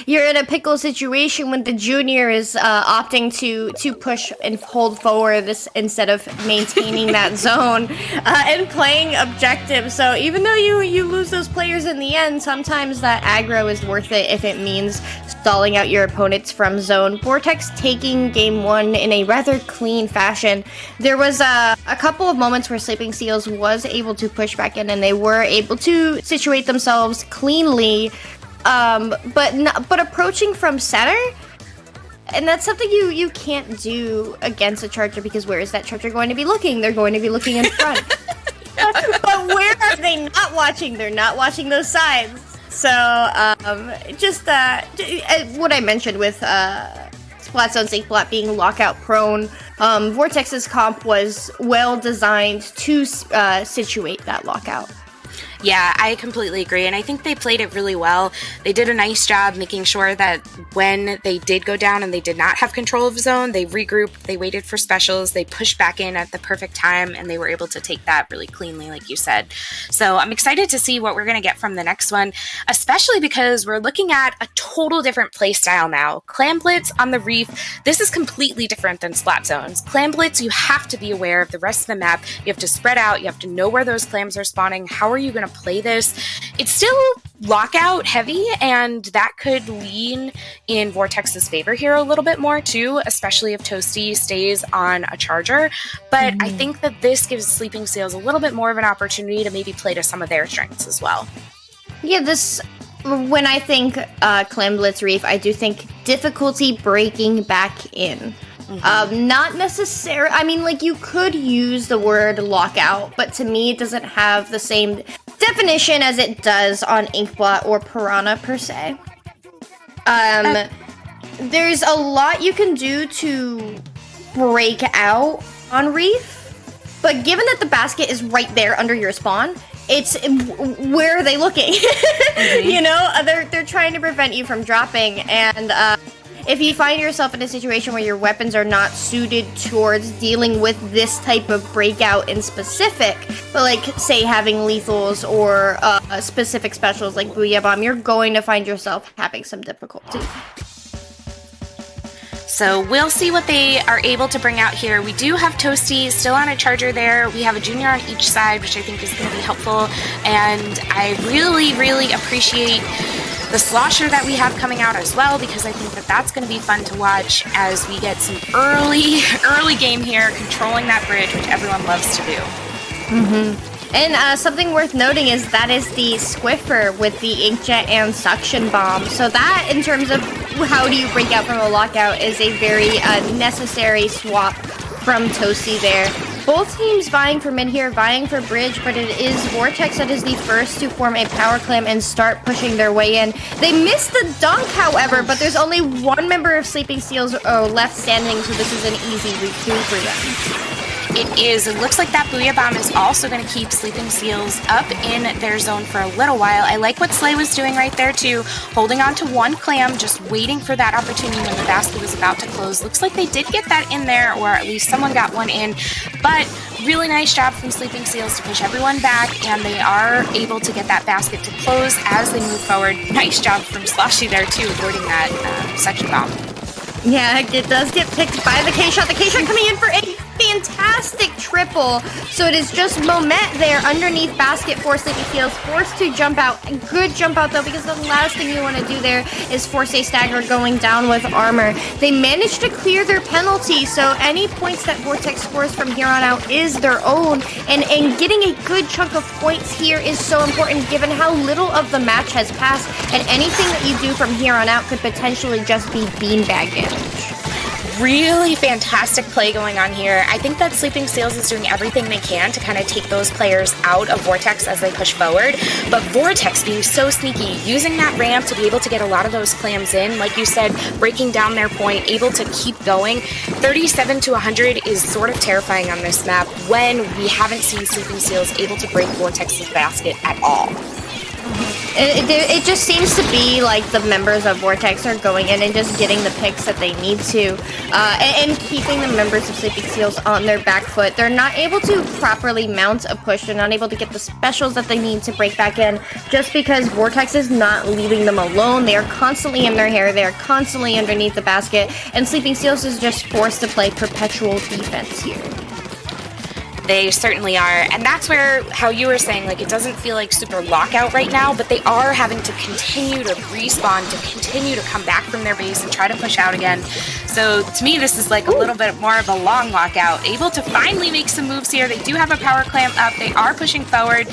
you're in a pickle situation when the junior is opting to push and hold forward this instead of maintaining that zone and playing objective. So even though you lose those players in the end, sometimes that aggro is worth it if it means stalling out your opponents from zone. Vortex taking game 1 in a rather clean fashion. There was a couple of moments where Sleeping Seals was able to push back in, and they were able to situate themselves cleanly, but approaching from center, and that's something you can't do against a charger, because where is that charger going to be looking? They're going to be looking in front. But where are they not watching? They're not watching those sides. So just what I mentioned with Splatzone's Inkblot being lockout prone, Vortex's comp was well designed to situate that lockout. Yeah, I completely agree, and I think they played it really well. They did a nice job making sure that when they did go down and they did not have control of zone, they regrouped, they waited for specials, they pushed back in at the perfect time, and they were able to take that really cleanly, like you said. So I'm excited to see what we're going to get from the next one, especially because we're looking at a total different play style now. Clam Blitz on the Reef, this is completely different than Splat Zones. Clam Blitz, you have to be aware of the rest of the map. You have to spread out, you have to know where those clams are spawning. How are you going to play this? It's still lockout heavy, and that could lean in Vortex's favor here a little bit more too, especially if Toasty stays on a charger. But I think that this gives Sleeping Seals a little bit more of an opportunity to maybe play to some of their strengths as well. Yeah, when I think Clam Blitz Reef, I do think difficulty breaking back in. Not necessarily, I mean, like, you could use the word lockout, but to me it doesn't have the same definition as it does on Inkblot or Piranha per se. There's a lot you can do to break out on Reef, but given that the basket is right there under your spawn, it's where are they looking? They're trying to prevent you from dropping, and if you find yourself in a situation where your weapons are not suited towards dealing with this type of breakout in specific, but like, say, having lethals or specific specials like Booyah Bomb, you're going to find yourself having some difficulty. So we'll see what they are able to bring out here. We do have Toasty still on a charger there. We have a junior on each side, which I think is going to be helpful. And I really, really appreciate the slosher that we have coming out as well, because I think that that's going to be fun to watch as we get some early game here, controlling that bridge, which everyone loves to do. And something worth noting is that is the Squiffer with the Inkjet and Suction Bomb. So that, in terms of how do you break out from a lockout, is a very necessary swap from Toasty there. Both teams vying for mid here, vying for bridge, but it is Vortex that is the first to form a power clam and start pushing their way in. They missed the dunk, however, but there's only one member of Sleeping Seals left standing, so this is an easy recoup for them. It is. It looks like that Booyah Bomb is also going to keep Sleeping Seals up in their zone for a little while. I like what Slay was doing right there too, holding on to one clam, just waiting for that opportunity when the basket was about to close. Looks like they did get that in there, or at least someone got one in, but really nice job from Sleeping Seals to push everyone back, and they are able to get that basket to close as they move forward. Nice job from Sloshy there too, avoiding that Suction Bomb. Yeah, it does get picked by the K-Shot. The K-Shot coming in for a fantastic triple. So it is just Moment there underneath basket for Sleeping Seals, forced to jump out. A good jump out, though, because the last thing you want to do there is force a stagger going down with armor. They managed to clear their penalty, so any points that Vortex scores from here on out is their own. And getting a good chunk of points here is so important, given how little of the match has passed, and anything that you do from here on out could potentially just be beanbag damage. Really fantastic play going on here. I think that Sleeping Seals is doing everything they can to kind of take those players out of Vortex as they push forward. But Vortex being so sneaky, using that ramp to be able to get a lot of those clams in, like you said, breaking down their point, able to keep going. 37 to 100 is sort of terrifying on this map when we haven't seen Sleeping Seals able to break Vortex's basket at all. It just seems to be like the members of Vortex are going in and just getting the picks that they need to, and keeping the members of Sleeping Seals on their back foot. They're not able to properly mount a push. They're not able to get the specials that they need to break back in, just because Vortex is not leaving them alone. They are constantly in their hair. They are constantly underneath the basket, and Sleeping Seals is just forced to play perpetual defense here. They certainly are, and that's where, how you were saying, like, it doesn't feel like super lockout right now, but they are having to continue to respawn, to continue to come back from their base and try to push out again. So to me, this is like a little bit more of a long lockout, able to finally make some moves here. They do have a power clam up. They are pushing forward.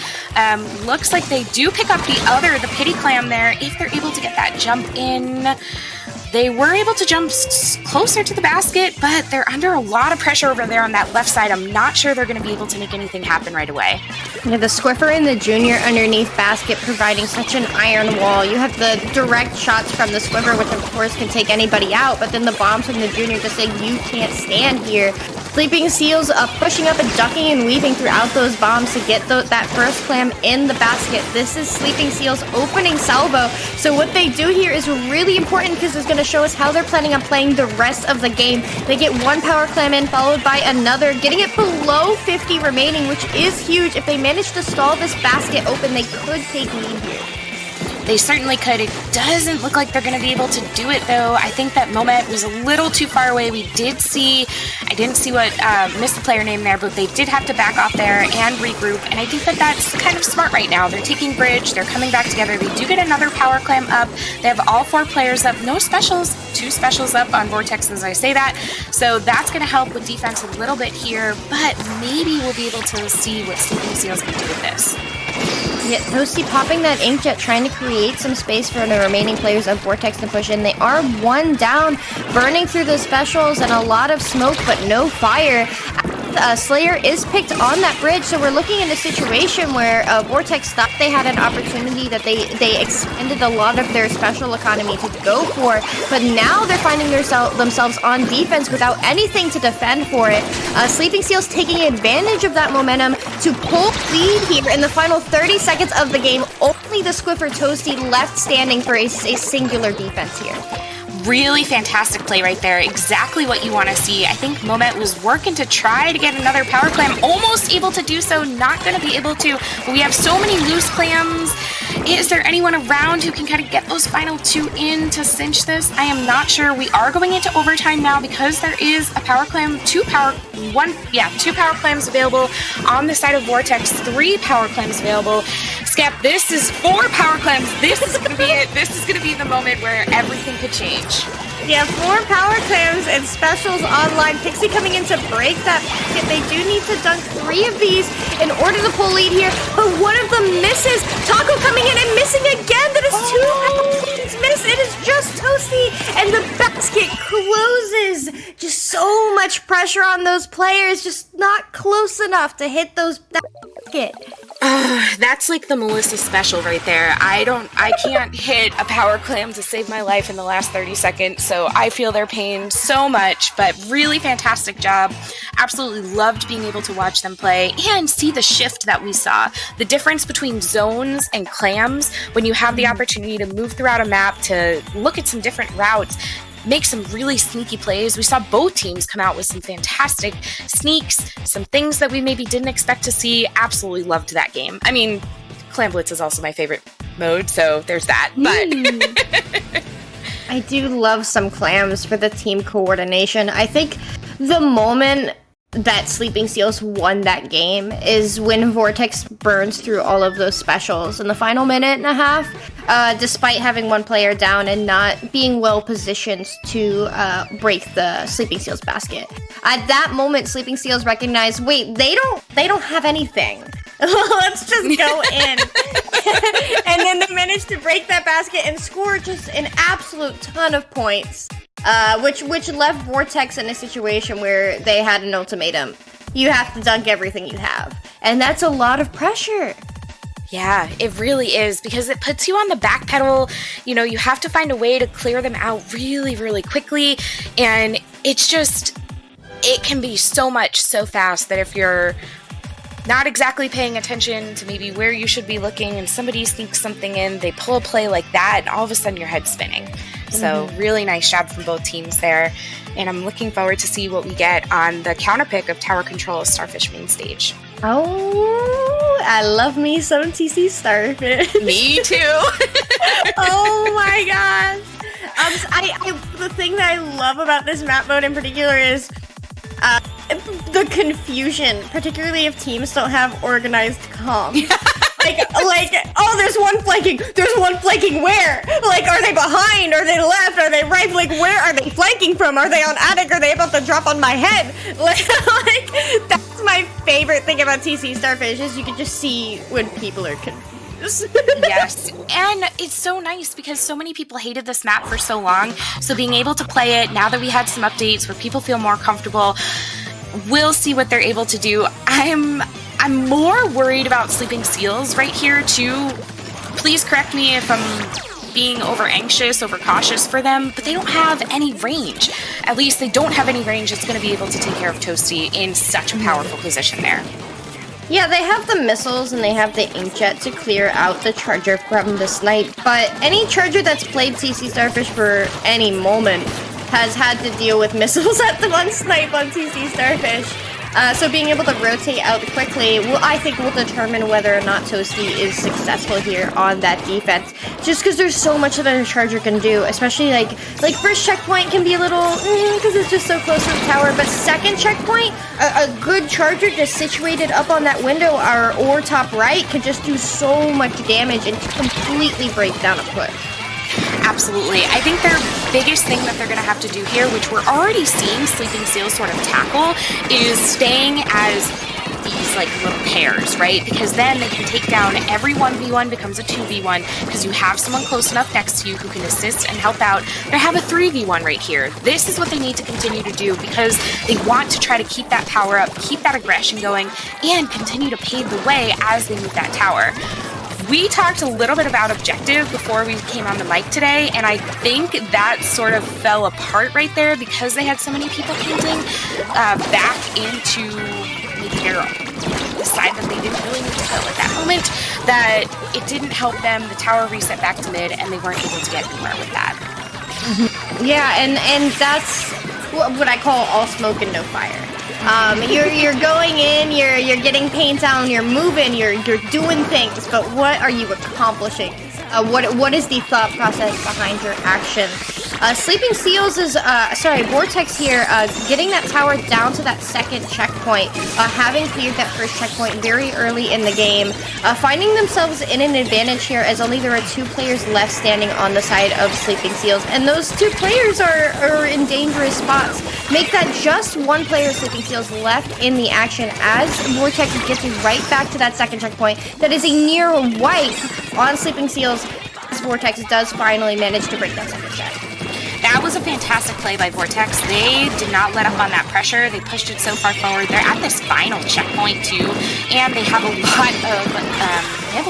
Looks like they do pick up the pity clam there if they're able to get that jump in. They were able to jump closer to the basket, but they're under a lot of pressure over there on that left side. I'm not sure they're going to be able to make anything happen right away. Yeah, the Squiffer and the Junior underneath basket providing such an iron wall. You have the direct shots from the Squiffer, which of course can take anybody out, but then the bombs from the Junior just saying, you can't stand here. Sleeping Seals pushing up and ducking and weaving throughout those bombs to get that first clam in the basket. This is Sleeping Seals opening salvo. So what they do here is really important because it's going to show us how they're planning on playing the rest of the game. They get one power clam in, followed by another, getting it below 50 remaining, which is huge. If they manage to stall this basket open, they could take lead here. They certainly could. It doesn't look like they're going to be able to do it, though. I think that Moment was a little too far away. I didn't see what, missed the player name there, but they did have to back off there and regroup, and I think that that's kind of smart right now. They're taking bridge. They're coming back together. They do get another power clam up. They have all 4 players up. No specials. 2 specials up on Vortex as I say that. So that's going to help with defense a little bit here, but maybe we'll be able to see what Sleeping Seals can do with this. Yeah, Toasty popping that inkjet, trying to create some space for the remaining players of Vortex to push in. They are 1 down, burning through the specials and a lot of smoke, but no fire. Slayer is picked on that bridge, so we're looking at a situation where Vortex thought they had an opportunity that they expended a lot of their special economy to go for, but now they're finding themselves on defense without anything to defend for it. Sleeping Seals taking advantage of that momentum to pull lead here in the final 30 seconds of the game. Only the Squiffer Toasty left standing for a singular defense here. Really fantastic play right there. Exactly what you want to see. I think Moment was working to try to get another power clam. Almost able to do so. Not going to be able to. But we have so many loose clams. Is there anyone around who can kind of get those final 2 in to cinch this? I am not sure. We are going into overtime now because there is a power clam. 2 power clams available on the side of Vortex. 3 power clams available. Skep, this is 4 power clams. This is going to be it. This is going to be the moment where everything could change. Yeah, 4 power clams and specials online. Pixie coming in to break that packet. They do need to dunk 3 of these in order to pull lead here, but one of them misses. Taco coming in and missing again. That is 2 power clams missed. It is just Toasty, and the basket closes. Just so much pressure on those players, just not close enough to hit those basket. That's like the Melissa special right there. I can't hit a power clam to save my life in the last 30 seconds, so I feel their pain so much, but really fantastic job. Absolutely loved being able to watch them play and see the shift that we saw. The difference between zones and clams when you have the opportunity to move throughout a map, to look at some different routes, make some really sneaky plays. We saw both teams come out with some fantastic sneaks, some things that we maybe didn't expect to see. Absolutely loved that game. I mean, Clam Blitz is also my favorite mode, so there's that. But I do love some clams for the team coordination. I think the moment that Sleeping Seals won that game is when Vortex burns through all of those specials in the final minute and a half, despite having 1 player down and not being well positioned to break the Sleeping Seals basket. At that moment, Sleeping Seals recognized, wait, they don't have anything. Let's just go in. And then they managed to break that basket and score just an absolute ton of points, which left Vortex in a situation where they had an ultimatum. You have to dunk everything you have. And that's a lot of pressure. Yeah, it really is, because it puts you on the back pedal. You know, you have to find a way to clear them out really, really quickly. And it's just, it can be so much so fast that if you're not exactly paying attention to maybe where you should be looking and somebody sneaks something in, they pull a play like that, and all of a sudden your head's spinning. So really nice job from both teams there. And I'm looking forward to see what we get on the counterpick of Tower Control Starfish main stage. Oh, I love me some TC Starfish. Me too. Oh my gosh. The thing that I love about this map mode in particular is the confusion, particularly if teams don't have organized comms. like, oh, there's one flanking where? Like, are they behind? Are they left? Are they right? Like, where are they flanking from? Are they on attic? Are they about to drop on my head? Like, that's my favorite thing about TC Starfish, is you can just see when people are confused. Yes, and it's so nice because so many people hated this map for so long, so being able to play it, now that we had some updates where people feel more comfortable, we'll see what they're able to do. I'm more worried about Sleeping Seals right here too. Please correct me if I'm being over anxious, over cautious for them, but they don't have any range. At least they don't have any range that's going to be able to take care of Toasty in such a powerful position there. Yeah, they have the missiles and they have the inkjet to clear out the charger from the snipe, but any charger that's played TC Starfish for any moment has had to deal with missiles at them on snipe on TC Starfish. So being able to rotate out quickly, I think will determine whether or not Toasty is successful here on that defense. Just because there's so much that a charger can do, especially like first checkpoint can be a little, because it's just so close to the tower, but second checkpoint, a good charger just situated up on that window or top right can just do so much damage and completely break down a push. Absolutely. I think their biggest thing that they're going to have to do here, which we're already seeing Sleeping Seals sort of tackle, is staying as these like little pairs, right? Because then they can take down every 1v1 becomes a 2v1 because you have someone close enough next to you who can assist and help out. They have a 3v1 right here. This is what they need to continue to do because they want to try to keep that power up, keep that aggression going, and continue to pave the way as they move that tower. We talked a little bit about objective before we came on the mic today, and I think that sort of fell apart right there because they had so many people painting back into maybe the side that they didn't really need to go at that moment, that it didn't help them. The tower reset back to mid, and they weren't able to get anywhere with that. Yeah, and that's what I call all smoke and no fire. You're going in, you're getting paint down, you're moving, you're doing things, but what are you accomplishing? What is the thought process behind your action? Sleeping Seals is, Vortex here, getting that tower down to that second checkpoint, having cleared that first checkpoint very early in the game, finding themselves in an advantage here as only there are 2 players left standing on the side of Sleeping Seals, and those 2 players are in dangerous spots. Make that just 1 player Sleeping Seals left in the action as Vortex gets right back to that second checkpoint. That is a near wipe on Sleeping Seals as Vortex does finally manage to break that second check. That was a fantastic play by Vortex. They did not let up on that pressure. They pushed it so far forward. They're at this final checkpoint too, and they have a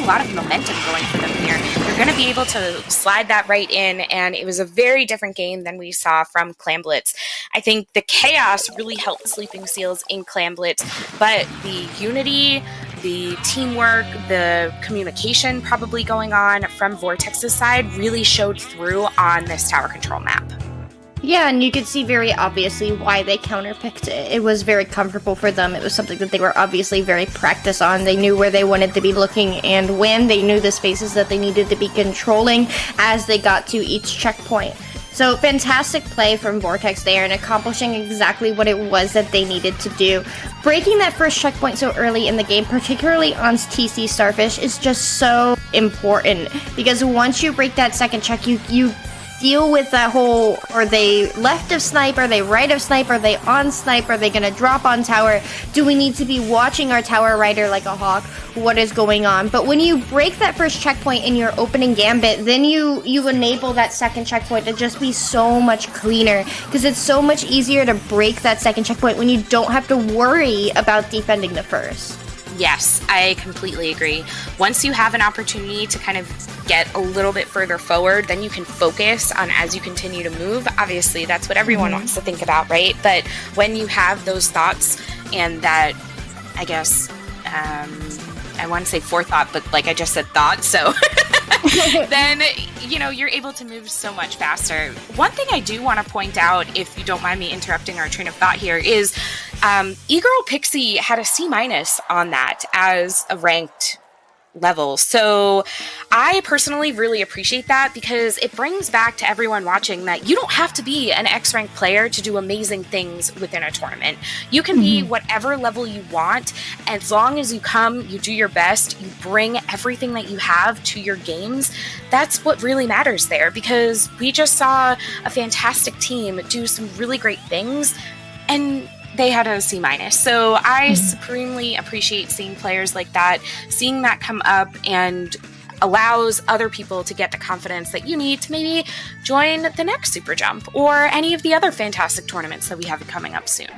lot of momentum going for them here. They're going to be able to slide that right in, and it was a very different game than we saw from Clam Blitz. I think the chaos really helped Sleeping Seals in Clam Blitz, but the unity, the teamwork, the communication probably going on from Vortex's side really showed through on this tower control map. Yeah, and you could see very obviously why they counterpicked it. It was very comfortable for them. It was something that they were obviously very practiced on. They knew where they wanted to be looking and when. They knew the spaces that they needed to be controlling as they got to each checkpoint. So fantastic play from Vortex there and accomplishing exactly what it was that they needed to do. Breaking that first checkpoint so early in the game, particularly on TC Starfish, is just so important because once you break that second check, you deal with that whole, are they left of snipe, are they right of snipe, are they on snipe, are they gonna drop on tower, do we need to be watching our tower rider like a hawk, what is going on? But when you break that first checkpoint in your opening gambit, then you enable that second checkpoint to just be so much cleaner, because it's so much easier to break that second checkpoint when you don't have to worry about defending the first. Yes, I completely agree. Once you have an opportunity to kind of get a little bit further forward, then you can focus on as you continue to move. Obviously, that's what everyone wants to think about, right? But when you have those thoughts and that, I guess, I want to say forethought, but like I just said thought, so then, you know, you're able to move so much faster. One thing I do want to point out, if you don't mind me interrupting our train of thought here, is eGirl Pixie had a C- on that as a ranked level. So I personally really appreciate that, because it brings back to everyone watching that you don't have to be an X-ranked player to do amazing things within a tournament. You can be whatever level you want, as long as you come, you do your best, you bring everything that you have to your games. That's what really matters there, because we just saw a fantastic team do some really great things, and they had a C-. So I supremely appreciate seeing players like that, seeing that come up, and allows other people to get the confidence that you need to maybe join the next SuperJump or any of the other fantastic tournaments that we have coming up soon.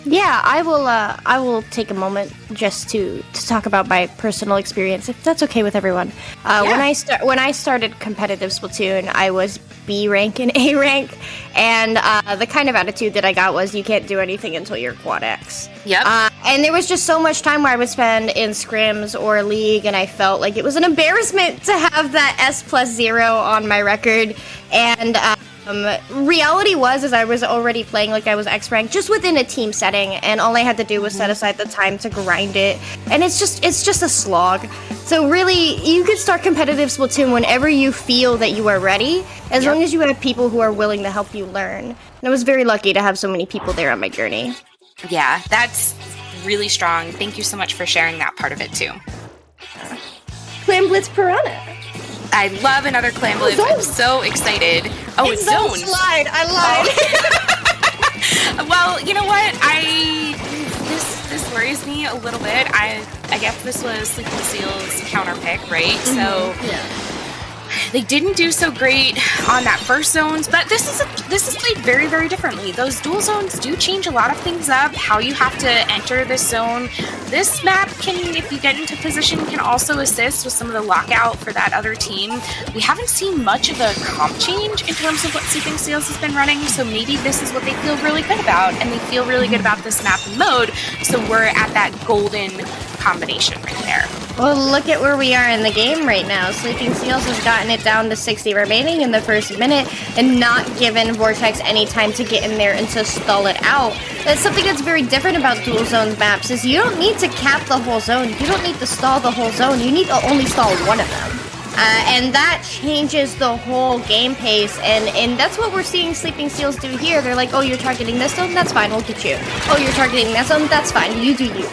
Yeah, I will take a moment just to talk about my personal experience, if that's okay with everyone. When I started competitive Splatoon, I was B rank and A rank, and the kind of attitude that I got was you can't do anything until you're quad X. Yep. And there was just so much time where I would spend in scrims or league, and I felt like it was an embarrassment to have that S+0 on my record. And reality was, is I was already playing like I was X rank just within a team setting, and all I had to do was set aside the time to grind it, and it's just a slog. So really, you can start competitive Splatoon whenever you feel that you are ready, as long as you have people who are willing to help you learn. And I was very lucky to have so many people there on my journey. Yeah, that's really strong. Thank you so much for sharing that part of it too. Clam Blitz Piranha. I love another Clam Blitz. I'm so excited. Oh, it's Zone. Slide. I lied. Well, you know what? This worries me a little bit. I guess this was Sleeping Seal's counter pick, right? So they didn't do so great on that first zones, but this is played very, very differently. Those dual zones do change a lot of things up, how you have to enter this zone. This map can, if you get into position, can also assist with some of the lockout for that other team. We haven't seen much of a comp change in terms of what Sleeping Seals has been running, so maybe this is what they feel really good about, and they feel really good about this map and mode, so we're at that golden combination right there. Well, look at where we are in the game right now. Sleeping Seals has gotten it down to 60 remaining in the first minute and not given Vortex any time to get in there and to stall it out. That's something that's very different about dual zones maps, is you don't need to cap the whole zone. You don't need to stall the whole zone. You need to only stall one of them. And that changes the whole game pace, and that's what we're seeing Sleeping Seals do here. They're like, oh, you're targeting this zone? That's fine, we'll get you. Oh, you're targeting that zone? That's fine, you do you.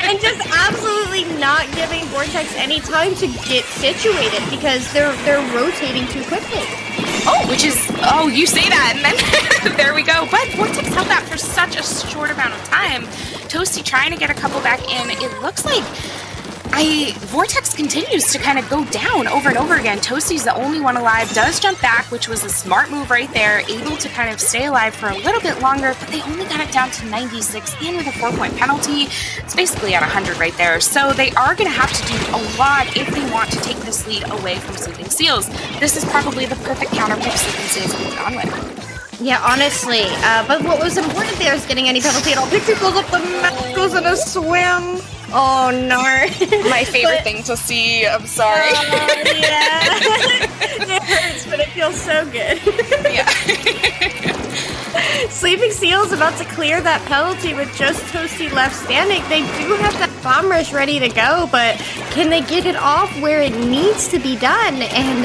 And just absolutely not giving Vortex any time to get situated, because they're rotating too quickly. Oh, you say that, and then there we go. But Vortex held that for such a short amount of time. Toasty trying to get a couple back in. It looks like Vortex continues to kind of go down over and over again. Toasty's the only one alive, does jump back, which was a smart move right there, able to kind of stay alive for a little bit longer, but they only got it down to 96, and with a 4-point penalty, it's basically at 100 right there. So they are going to have to do a lot if they want to take this lead away from Sleeping Seals. This is probably the perfect counter pick Sleeping Seals could have gone with. Yeah, honestly. But what was important there is getting any penalty at all. Pixie goes up the map, goes in a swim. Oh, no. My favorite thing to see. I'm sorry. Yeah. It hurts, but it feels so good. Yeah. Sleeping Seal's about to clear that penalty with just Toasty left standing. They do have that bomb rush ready to go, but can they get it off where it needs to be done? And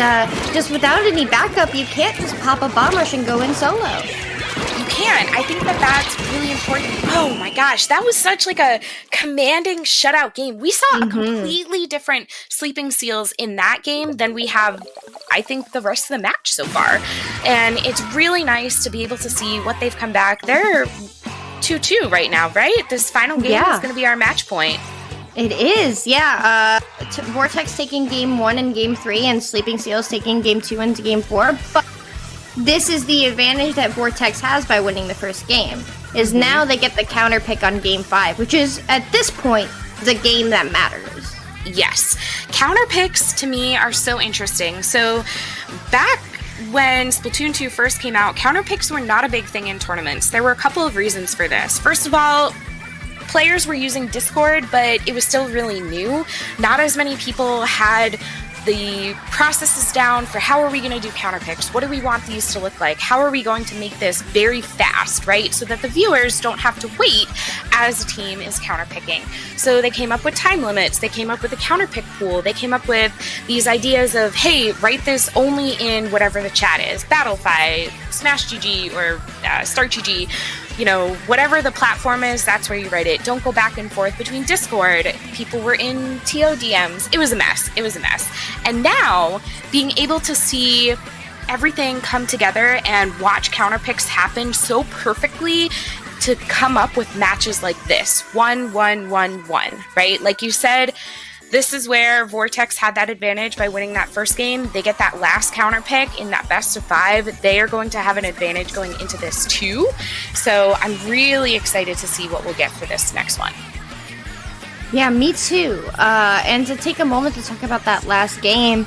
just without any backup, you can't just pop a bomb rush and go in solo. you can. I think that that's really important. Oh my gosh, that was such like a commanding shutout game. We saw a completely different Sleeping Seals in that game than we have, I think, the rest of the match so far. And it's really nice to be able to see what they've come back. They're 2-2 right now, right? This final game is going to be our match point. It is, yeah. Vortex taking game 1 and game 3, and Sleeping Seals taking game 2 and game 4. But this is the advantage that Vortex has by winning the first game, is now they get the counter pick on game 5, which is, at this point, the game that matters. Yes. Counter picks, to me, are so interesting. So, back when Splatoon 2 first came out, counter picks were not a big thing in tournaments. There were a couple of reasons for this. First of all, players were using Discord, but it was still really new. Not as many people had the processes down for how are we going to do counter picks? What do we want these to look like? How are we going to make this very fast, right? So that the viewers don't have to wait as a team is counter picking. So they came up with time limits. They came up with a counter pick pool. They came up with these ideas of, hey, write this only in whatever the chat is. Battlefy, Smash GG, or Start GG. You know, whatever the platform is, that's where you write it. Don't go back and forth between Discord. People were in TODMs. It was a mess. It was a mess. And now, being able to see everything come together and watch counter picks happen so perfectly to come up with matches like this. 1-1-1-1, right? Like you said, this is where Vortex had that advantage by winning that first game. They get that last counter pick in that best of 5. They are going to have an advantage going into this too. So I'm really excited to see what we'll get for this next one. Yeah, me too. And to take a moment to talk about that last game,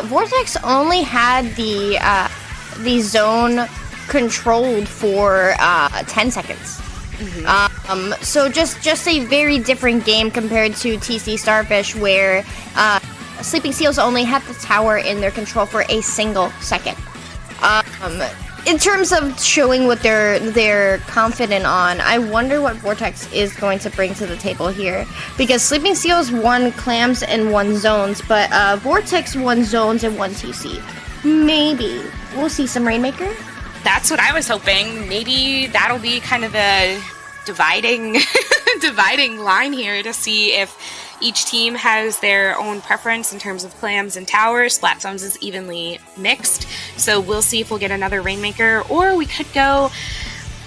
Vortex only had the zone controlled for 10 seconds. So just a very different game compared to TC Starfish, where Sleeping Seals only had the tower in their control for a single second. In terms of showing what they're confident on, I wonder what Vortex is going to bring to the table here, because Sleeping Seals won clams and won zones, but Vortex won zones and won TC. Maybe we'll see some Rainmaker. That's what I was hoping. Maybe that'll be kind of the dividing line here to see if each team has their own preference in terms of clams and towers. Flat zones is evenly mixed. So we'll see if we'll get another Rainmaker, or we could go.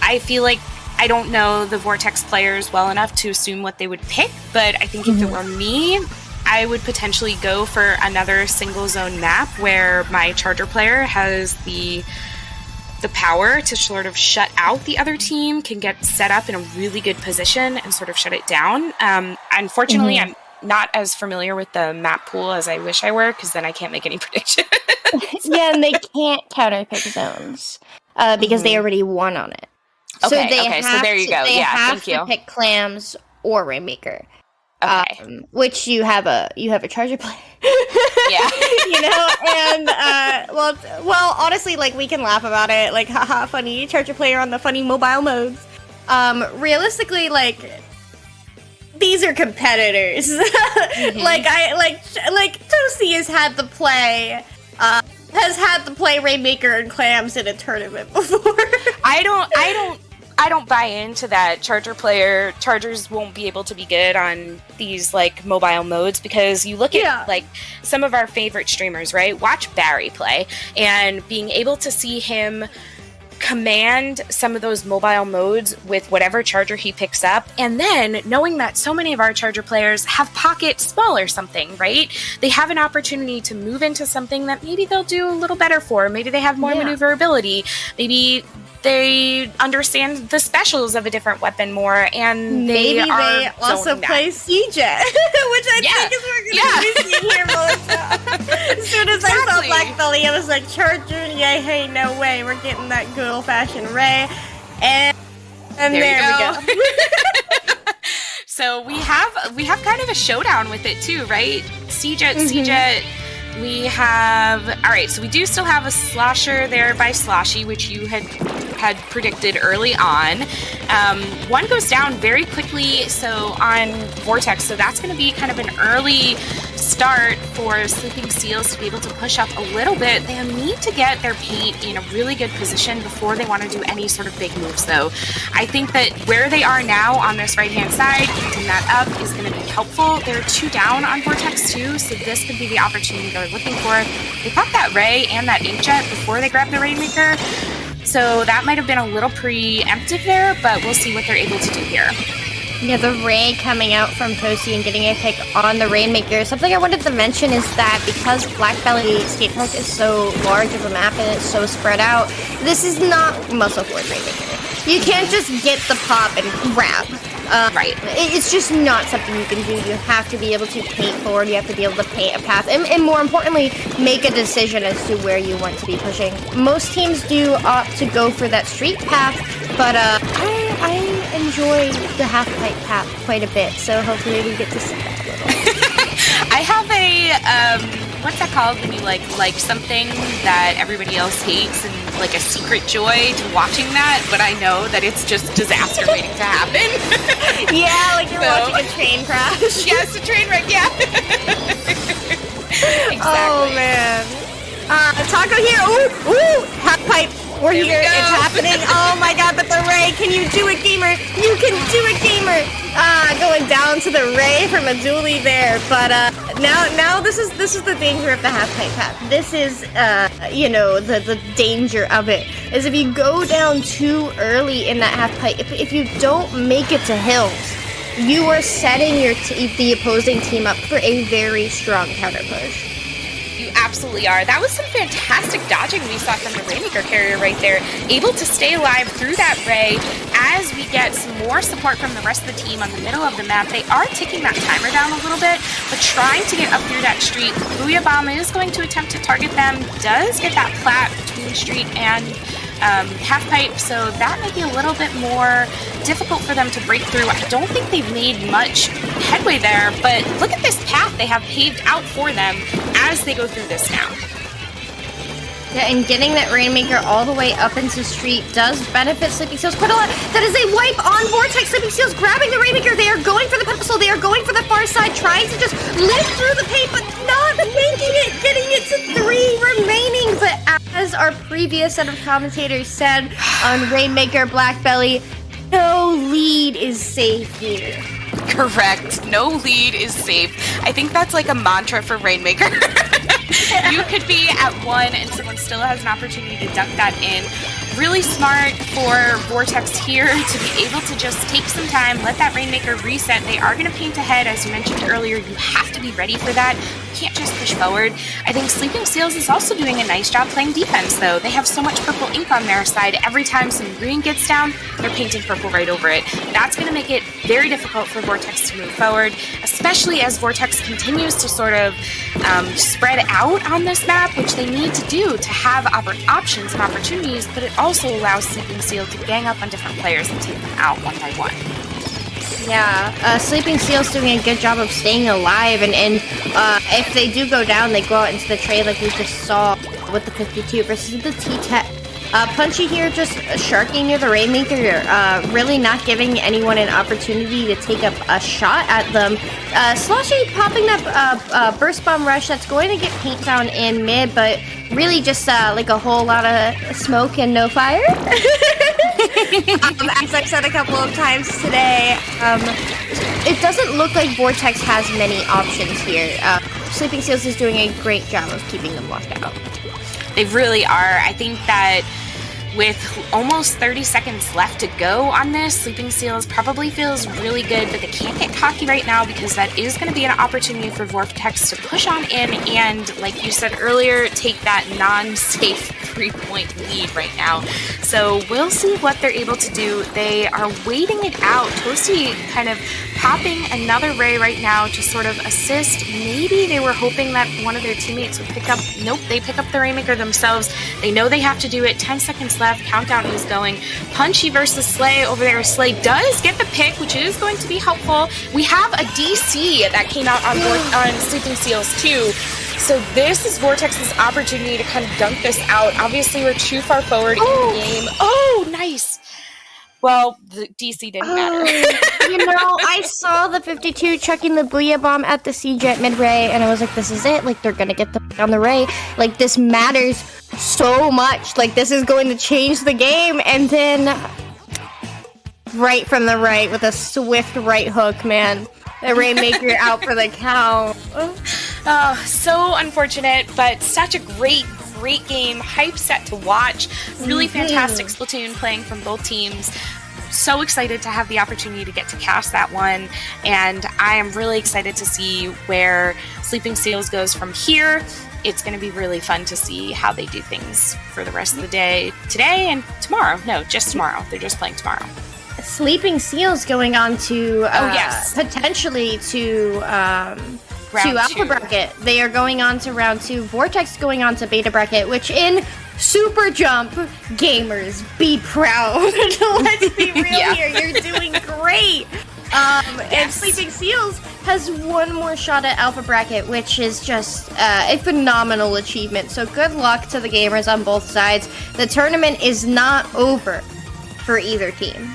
I feel like I don't know the Vortex players well enough to assume what they would pick, but I think if it were me, I would potentially go for another single zone map where my Charger player has the power to sort of shut out the other team, can get set up in a really good position and sort of shut it down. Unfortunately, I'm not as familiar with the map pool as I wish I were, because then I can't make any predictions. Yeah, and they can't counter pick zones because they already won on it. Okay, so there you go. They Yeah, have thank you. to pick clams or Rainmaker. Okay. Which you have a Charger player. Yeah. You know, and well, honestly, like, we can laugh about it, like, haha, funny Charger player on the funny mobile modes. Realistically, like, these are competitors. Like Toasty has had to play Rainmaker and clams in a tournament before. I don't buy into that. Chargers won't be able to be good on these, like, mobile modes, because you look at like some of our favorite streamers, right? Watch Barry play, and being able to see him command some of those mobile modes with whatever charger he picks up, and then knowing that so many of our Charger players have pocket small or something, right? They have an opportunity to move into something that maybe they'll do a little better for. Maybe they have more maneuverability. Maybe they understand the specials of a different weapon more, and maybe they also play Seajet, which I think is what we're going to be seeing here, Melissa. As soon as I saw Black Belly, I was like, Charger, yay, hey, no way, we're getting that good old-fashioned Ray, and there we go. So we have kind of a showdown with it too, right? Seajet. We have, all right, so we do still have a Slosher there by Sloshy, which you had had predicted early on. One goes down very quickly, so on Vortex, so that's going to be kind of an early start for Sleeping Seals to be able to push up a little bit. They need to get their paint in a really good position before they want to do any sort of big moves, though. I think that where they are now on this right-hand side, keeping that up is going to be helpful. They're 2 down on Vortex too, so this could be the opportunity they're looking for. They popped that Ray and that Inkjet before they grabbed the Rainmaker, so that might have been a little preemptive there, but we'll see what they're able to do here. Yeah, the Ray coming out from Toasty and getting a pick on the Rainmaker. Something I wanted to mention is that because Black Belly Skate Park is so large of a map and it's so spread out, this is not Muscle Forward Rainmaker. You can't just get the pop and grab. Right. It's just not something you can do. You have to be able to paint forward. You have to be able to paint a path. And more importantly, make a decision as to where you want to be pushing. Most teams do opt to go for that street path, but I enjoy the half-pipe path quite a bit, so hopefully we get to see that a little. I have a, what's that called when you like something that everybody else hates and like a secret joy to watching that, but I know that it's just disaster waiting to happen. Yeah, like you're watching a train crash. Yes, a train wreck, yeah. Exactly. Oh, man. Taco here. Ooh, half-pipe. We're here. It's happening. Oh my god, but the Ray, can you do it, gamer? You can do it, gamer! Going down to the Ray from a dually there. But now this is the danger of the half-pipe path. This is the danger of it. Is if you go down too early in that half-pipe, if you don't make it to hills, you are setting the opposing team up for a very strong counter push. You absolutely are. That was some fantastic dodging we saw from the Rainmaker carrier right there. Able to stay alive through that Ray as we get some more support from the rest of the team on the middle of the map. They are taking that timer down a little bit, but trying to get up through that street. Booyah Bomb is going to attempt to target them. Does get that plat between street and half pipe, so that may be a little bit more difficult for them to break through. I don't think they've made much headway there, but look at this path they have paved out for them as they go through this now. Yeah, and getting that Rainmaker all the way up into street does benefit Sleeping Seals quite a lot. That is a wipe on Vortex. Sleeping Seals grabbing the Rainmaker. They are going for the pedestal. They are going for the far side, trying to just lift through the paint, but not making it, getting it to 3 remaining. But as our previous set of commentators said on Rainmaker Black Belly, no lead is safe here. Correct. No lead is safe. I think that's like a mantra for Rainmaker. You could be at 1 and someone still has an opportunity to dunk that in. Really smart for Vortex here to be able to just take some time, let that Rainmaker reset. They are going to paint ahead, as you mentioned earlier. You have to be ready for that. You can't just push forward. I think Sleeping Seals is also doing a nice job playing defense, though. They have so much purple ink on their side. Every time some green gets down, they're painting purple right over it. That's going to make it very difficult for Vortex to move forward, especially as Vortex continues to sort of spread out on this map, which they need to do to have options and opportunities, but it also allows Sleeping Seal to gang up on different players and take them out one by one. Yeah, Sleeping Seal's doing a good job of staying alive, and if they do go down, they go out into the trade like we just saw with the 52 versus the T-Tech. Punchy here just sharking near the Rainmaker, really not giving anyone an opportunity to take up a shot at them. Sloshy popping that burst bomb rush that's going to get paint down in mid, but really just like a whole lot of smoke and no fire. As I've said a couple of times today, it doesn't look like Vortex has many options here. Sleeping Seals is doing a great job of keeping them locked out. They really are. I think that with almost 30 seconds left to go on this, Sleeping Seals probably feels really good, but they can't get cocky right now because that is going to be an opportunity for Vortex to push on in and, like you said earlier, take that non-safe 3-point lead right now. So we'll see what they're able to do. They are waiting it out. Toasty kind of popping another Ray right now to sort of assist. Maybe they were hoping that one of their teammates would pick up. Nope, they pick up the Rainmaker themselves. They know they have to do it. 10 seconds left. Countdown is going. Punchy versus Slay over there. Slay does get the pick, which is going to be helpful. We have a DC that came out on Sleeping Seals too. So this is Vortex's opportunity to kind of dunk this out. Obviously, we're too far forward in the game. Oh, nice. Well, the DC didn't matter. I saw the 52 chucking the Booyah Bomb at the C-Jet mid-ray, and I was like, this is it. Like, they're gonna get on the ray. Like, this matters so much. Like, this is going to change the game. And then, right from the right with a swift right hook, man. The Rainmaker out for the count. Oh, so unfortunate, but such a great game. Hype set to watch. Really fantastic Splatoon playing from both teams. So excited to have the opportunity to get to cast that one, and I am really excited to see where Sleeping Seals goes from here. It's going to be really fun to see how they do things for the rest of the day, today and tomorrow. No, just tomorrow. They're just playing tomorrow. Sleeping Seals going on to potentially to Alpha Bracket. They are going on to round 2. Vortex going on to Beta Bracket, which in SuperJump, gamers, be proud. Let's be real here. You're doing great. And Sleeping Seals has one more shot at Alpha Bracket, which is just a phenomenal achievement. So good luck to the gamers on both sides. The tournament is not over for either team.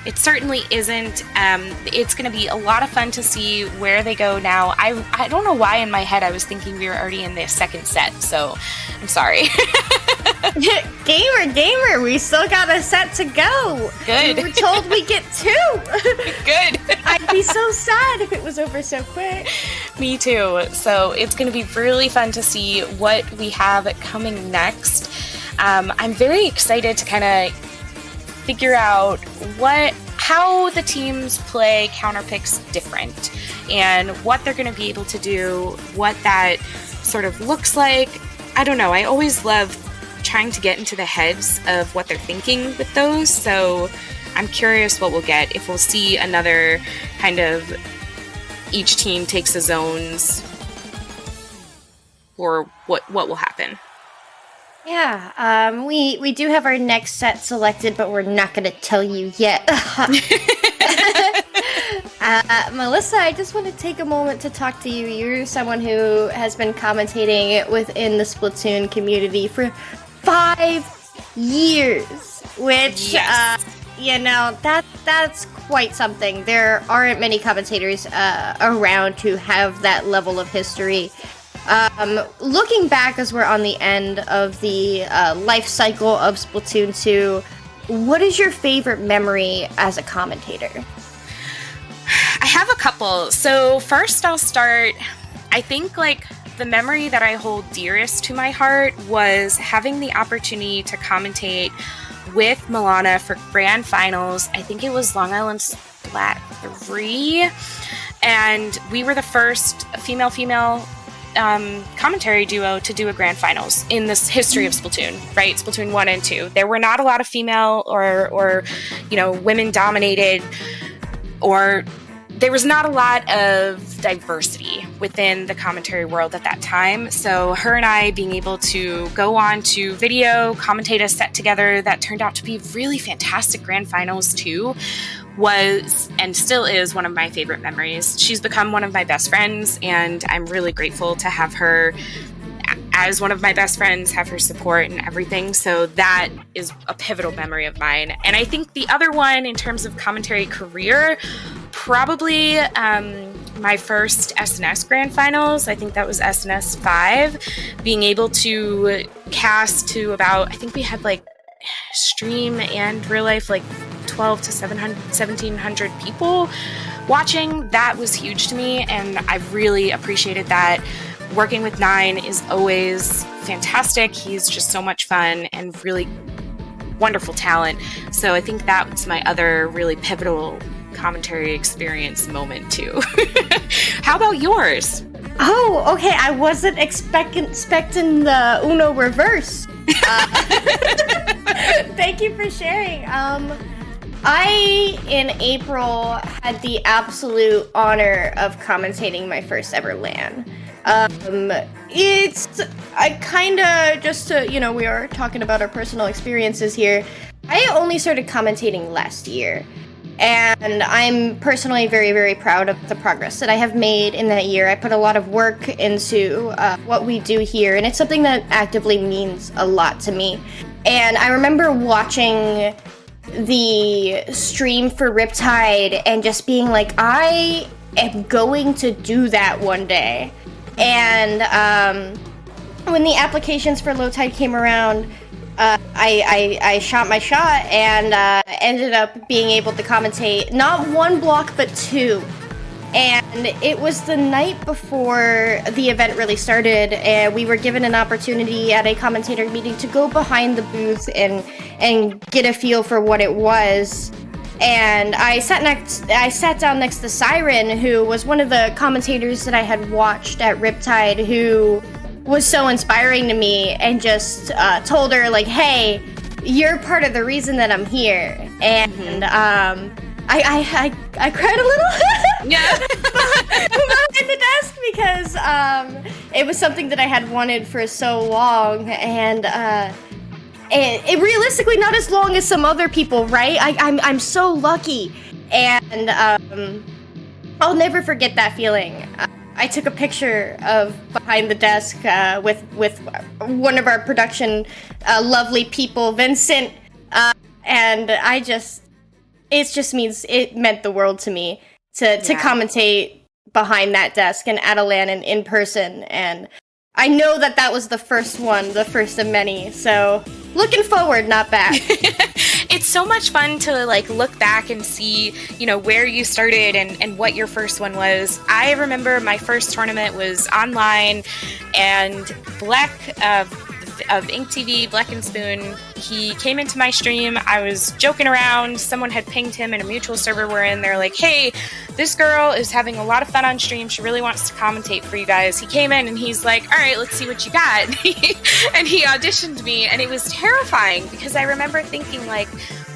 It certainly isn't. It's going to be a lot of fun to see where they go now. I don't know why in my head I was thinking we were already in the second set, so I'm sorry. Gamer, we still got a set to go. Good. We were told we get 2. Good. I'd be so sad if it was over so quick. Me too. So it's going to be really fun to see what we have coming next. I'm very excited to kind of figure out how the teams play counterpicks different and what they're going to be able to do, what that sort of looks like. I don't know. I always love trying to get into the heads of what they're thinking with those. So I'm curious what we'll get, if we'll see another kind of each team takes the zones, or what will happen. Yeah, we do have our next set selected, but we're not going to tell you yet. Melissa, I just want to take a moment to talk to you. You're someone who has been commentating within the Splatoon community for 5 years, which, that's quite something. There aren't many commentators around who have that level of history. Looking back as we're on the end of the life cycle of Splatoon 2, what is your favorite memory as a commentator? I have a couple. So first I'll start, I think the memory that I hold dearest to my heart was having the opportunity to commentate with Milana for Grand Finals. I think it was Long Island Splat 3, and we were the first female commentary duo to do a Grand Finals in this history of Splatoon, right? Splatoon 1 and 2. There were not a lot of female or women dominated, or there was not a lot of diversity within the commentary world at that time. So her and I being able to go on to video, commentate a set together that turned out to be really fantastic Grand Finals too, was and still is one of my favorite memories. She's become one of my best friends, and I'm really grateful to have her as one of my best friends, have her support and everything. So that is a pivotal memory of mine. And I think the other one in terms of commentary career, probably my first SNS Grand Finals. I think that was SNS 5. Being able to cast to about, I think we had stream and real life 12 to 1,700 people watching. That was huge to me, and I really appreciated that. Working with Nine is always fantastic. He's just so much fun and really wonderful talent. So I think that's my other really pivotal commentary experience moment too. How about yours? Oh, okay. I wasn't expecting the Uno reverse. Thank you for sharing. I, in April, had the absolute honor of commentating my first ever LAN. We are talking about our personal experiences here. I only started commentating last year. And I'm personally very, very proud of the progress that I have made in that year. I put a lot of work into what we do here, and it's something that actively means a lot to me. And I remember watching the stream for Riptide and just being like, I am going to do that one day. And when the applications for Low Tide came around, I shot my shot and ended up being able to commentate not one block but two. And it was the night before the event really started, and we were given an opportunity at a commentator meeting to go behind the booth and get a feel for what it was. And I sat down next to Siren, who was one of the commentators that I had watched at Riptide, who was so inspiring to me, and just told her, like, hey, you're part of the reason that I'm here. And I cried a little Yeah. behind the desk because it was something that I had wanted for so long, and it realistically not as long as some other people, right? I'm so lucky, and I'll never forget that feeling. I took a picture of behind the desk with one of our production lovely people, Vincent, and it meant the world to me to commentate behind that desk and Adelan and in person, and I know that was the first of many, so looking forward, not back. It's so much fun to like look back and see, you know, where you started and what your first one was. I remember my first tournament was online, and Black of Ink TV, Black and Spoon, he came into my stream. I was joking around. Someone had pinged him in a mutual server we're in. They're like, hey, this girl is having a lot of fun on stream. She really wants to commentate for you guys. He came in and he's like, all right, let's see what you got. And he auditioned me, and it was terrifying because I remember thinking like,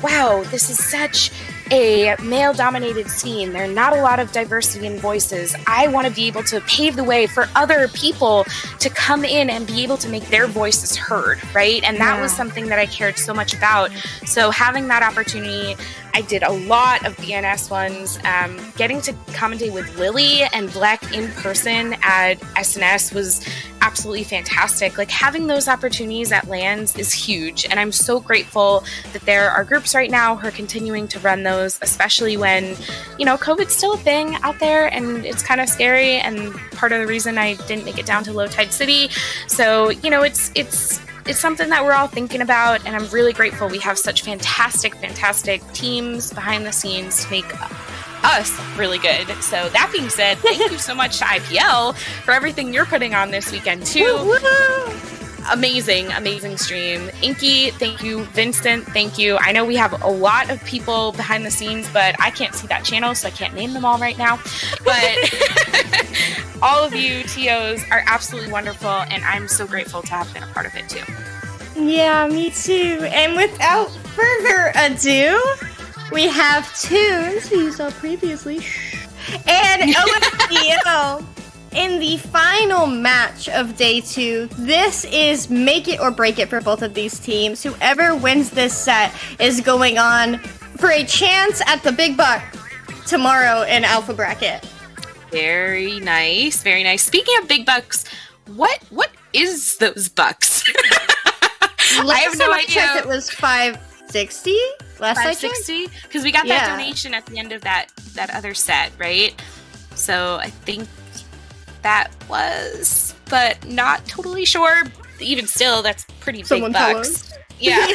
wow, this is such a male-dominated scene. There are not a lot of diversity in voices. I want to be able to pave the way for other people to come in and be able to make their voices heard, right? And that was something that I cared so much about. So having that opportunity, I did a lot of BNS ones. Getting to commentate with Lily and Black in person at SNS was absolutely fantastic. Like, having those opportunities at LANs is huge, and I'm so grateful that there are groups right now who are continuing to run those, especially when, you know, COVID's still a thing out there and it's kind of scary, and part of the reason I didn't make it down to Low Tide City. So, you know, it's something that we're all thinking about, and I'm really grateful we have such fantastic teams behind the scenes to make us really good. So that being said, thank you so much to IPL for everything you're putting on this weekend too. Woo-woo! Amazing stream. Inky, thank you. Vincent, thank you. I know we have a lot of people behind the scenes, but I can't see that channel, so I can't name them all right now. But all of you TOs are absolutely wonderful, and I'm so grateful to have been a part of it too. Yeah, me too. And without further ado, we have Tunes, who you saw previously, and OFBO. In the final match of day 2, this is make it or break it for both of these teams. Whoever wins this set is going on for a chance at the big buck tomorrow in Alpha Bracket. Very nice, very nice. Speaking of big bucks, what is those bucks? I have no idea. Check, it was 560 last I checked. 560, because we got that donation at the end of that other set, right? So I think that was, but not totally sure. Even still, that's pretty big bucks. Yeah.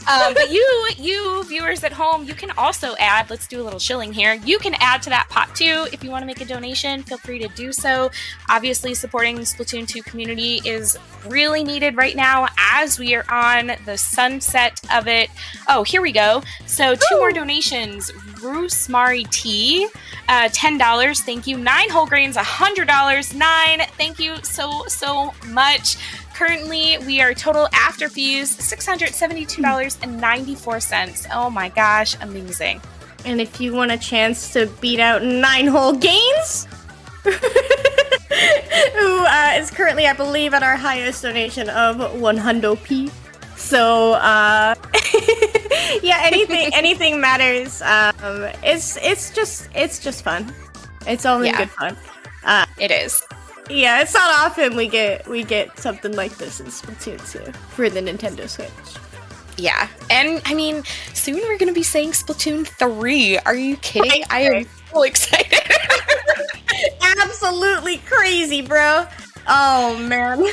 But you viewers at home, you can also add, let's do a little shilling here. You can add to that pot too. If you want to make a donation, feel free to do so. Obviously, supporting the Splatoon 2 community is really needed right now as we are on the sunset of it. Oh, here we go. So 2 more donations. Bruce Mari T, $10. Thank you. 9 whole grains, $100. 9. Thank you so much. Currently, we are total after fees, $672.94. Oh my gosh, amazing. And if you want a chance to beat out 9 whole gains, who is currently, I believe, at our highest donation of 100p. So, Yeah, anything matters. It's just fun. It's only good fun. It is. Yeah, it's not often we get something like this in Splatoon 2 for the Nintendo Switch. Yeah, and I mean, soon we're gonna be saying Splatoon 3. Are you kidding? I am so excited. Absolutely crazy, bro. Oh man.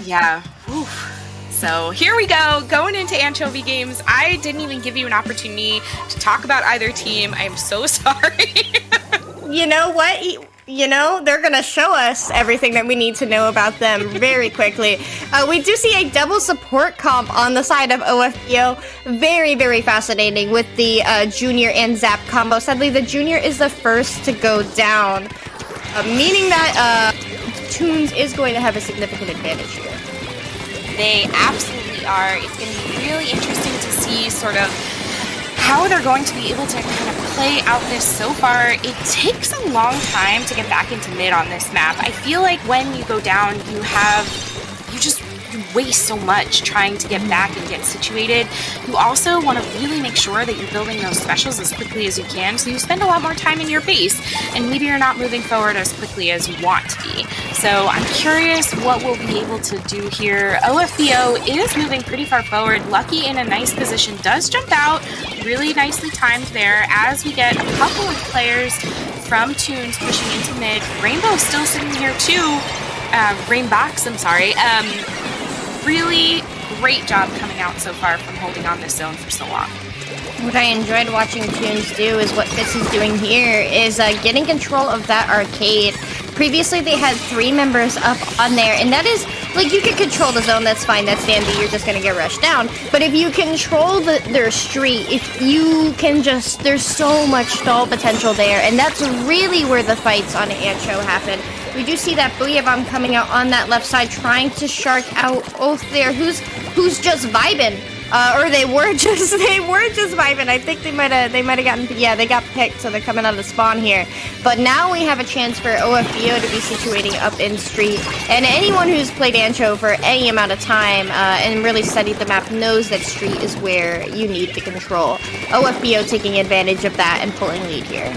Yeah. Oof. So here we go, going into Anchovy Games. I didn't even give you an opportunity to talk about either team. I am so sorry. You know what? You know, they're gonna show us everything that we need to know about them very quickly. We do see a double support comp on the side of OFBO. Very, very fascinating with the Junior and Zap combo. Sadly, the Junior is the first to go down, meaning that Toons is going to have a significant advantage here. They absolutely are. It's going to be really interesting to see sort of how they're going to be able to kind of play out this so far. It takes a long time to get back into mid on this map. I feel like when you go down, you waste so much trying to get back and get situated. You also want to really make sure that you're building those specials as quickly as you can, so you spend a lot more time in your base, and maybe you're not moving forward as quickly as you want to be. So I'm curious what we'll be able to do here. OFBO is moving pretty far forward. Lucky in a nice position does jump out, really nicely timed there, as we get a couple of players from Toons pushing into mid. Rainbow still sitting here too. Rainbox, I'm sorry. Really great job coming out so far from holding on this zone for so long. What I enjoyed watching Toons do is what Fitz is doing here is getting control of that arcade. Previously, they had 3 members up on there, and that is, like, you can control the zone, that's fine, that's dandy, you're just gonna get rushed down. But if you control their street, if you can just, there's so much stall potential there, and that's really where the fights on Ancho happen. We do see that Booyah Bomb coming out on that left side, trying to shark out Oath there, who's just vibing. Or they were just vibing. I think they might have gotten, yeah, they got picked, so they're coming out of the spawn here. But now we have a chance for OFBO to be situating up in street. And anyone who's played Ancho for any amount of time and really studied the map knows that street is where you need to control. OFBO taking advantage of that and pulling lead here.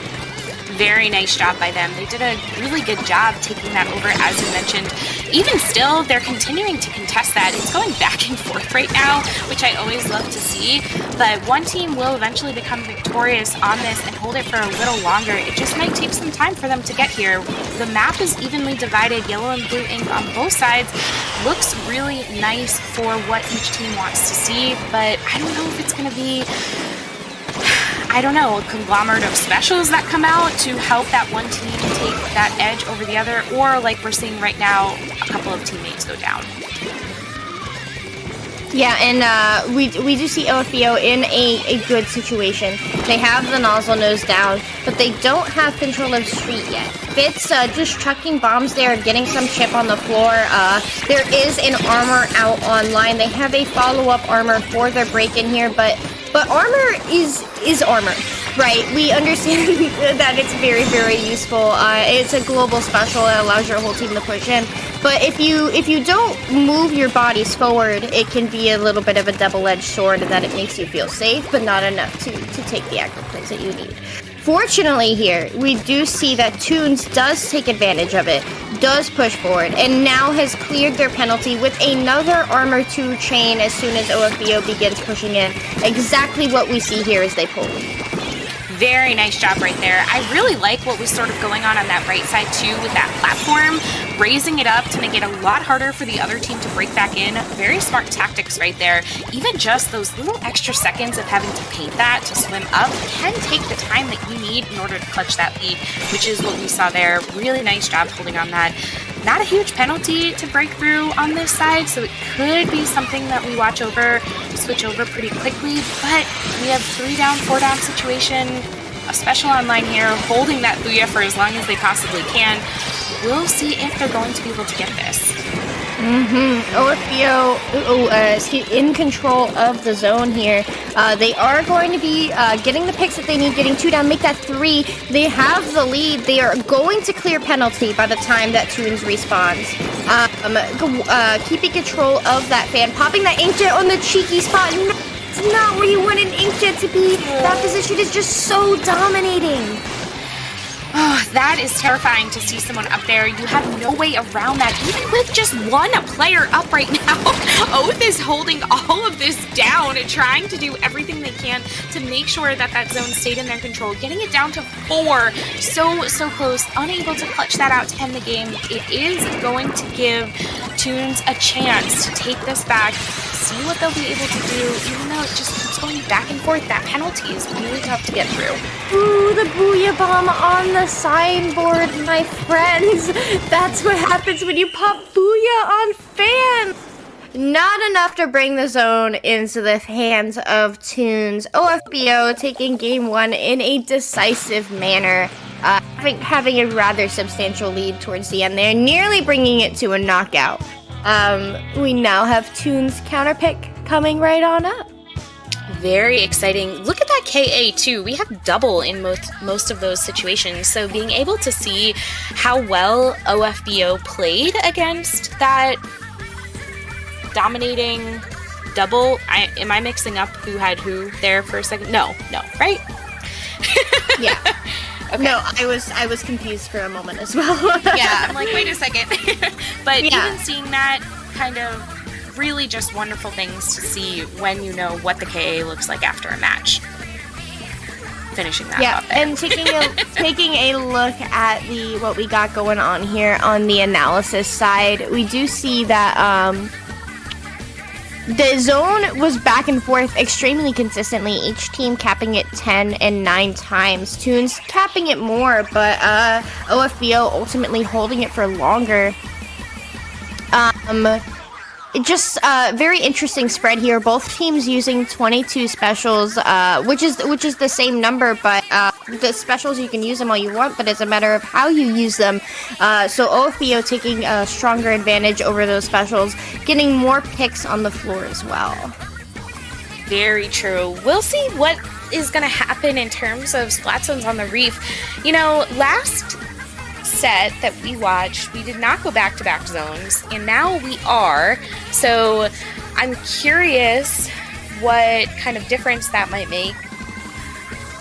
Very nice job by them. They did a really good job taking that over, as you mentioned. Even still, they're continuing to contest that. It's going back and forth right now, which I always love to see. But one team will eventually become victorious on this and hold it for a little longer. It just might take some time for them to get here. The map is evenly divided, yellow and blue ink on both sides. Looks really nice for what each team wants to see, but I don't know if it's going to be, I don't know, a conglomerate of specials that come out to help that one team take that edge over the other, or like we're seeing right now, a couple of teammates go down. Yeah, and we do see OFBO in a good situation. They have the nozzle nose down, but they don't have control of street yet. Fitz just chucking bombs there, getting some chip on the floor. There is an armor out online. They have a follow-up armor for their break-in here, but armor is armor, right? We understand that it's very, very useful. It's a global special that allows your whole team to push in. But if you don't move your bodies forward, it can be a little bit of a double-edged sword that it makes you feel safe, but not enough to take the aggro kills that you need. Fortunately here, we do see that Toons does take advantage of it, does push forward, and now has cleared their penalty with another Armor 2 chain as soon as OFBO begins pushing in. Exactly what we see here as they pull lead. Very nice job right there. I really like what was sort of going on that right side too with that platform, raising it up to make it a lot harder for the other team to break back in. Very smart tactics right there. Even just those little extra seconds of having to paint that to swim up can take the time that you need in order to clutch that lead, which is what we saw there. Really nice job holding on that. Not a huge penalty to break through on this side, so it could be something that we switch over pretty quickly, but we have 3 down, 4 down situation. A special online here, holding that Booyah for as long as they possibly can. We'll see if they're going to be able to get this. OFBO in control of the zone here. They are going to be getting the picks that they need, getting 2 down, make that 3. They have the lead. They are going to clear penalty by the time that Toons respawns. Keeping control of that fan, popping that inkjet on the cheeky spot. That's not where you want an Inkjet to be. That position is just so dominating. Oh, that is terrifying to see someone up there. You have no way around that, even with just one player up right now. Oath is holding all of this down and trying to do everything they can to make sure that that zone stayed in their control. Getting it down to 4, so close, unable to clutch that out to end the game. It is going to give Toons a chance to take this back, see what they'll be able to do, even though it just keeps going back and forth. That penalty is really tough to get through. Ooh, the Booyah Bomb on the signboard, my friends. That's what happens when you pop Booyah on fans. Not enough to bring the zone into the hands of Toons. OFBO taking game 1 in a decisive manner, having a rather substantial lead towards the end there, nearly bringing it to a knockout. We now have Toons counterpick coming right on up. Very exciting. Look at that KA too. We have double in most of those situations. So being able to see how well OFBO played against that dominating double. Am I mixing up who had who there for a second? No, right? Yeah. Okay. No, I was confused for a moment as well. Yeah, I'm like, wait a second. But yeah. Even seeing that kind of really just wonderful things to see when you know what the KA looks like after a match. Finishing that up there. And taking a look at what we got going on here on the analysis side, we do see that the zone was back and forth extremely consistently, each team capping it 10 and 9 times. Toons capping it more, but OFBO ultimately holding it for longer. Just very interesting spread here. Both teams using 22 specials, which is the same number, but the specials you can use them all you want, but it's a matter of how you use them. So OFBO taking a stronger advantage over those specials, getting more picks on the floor as well. Very true. We'll see what is going to happen in terms of splat zones on the reef. You know, last set that we watched, we did not go back-to-back zones, and now we are. So I'm curious what kind of difference that might make.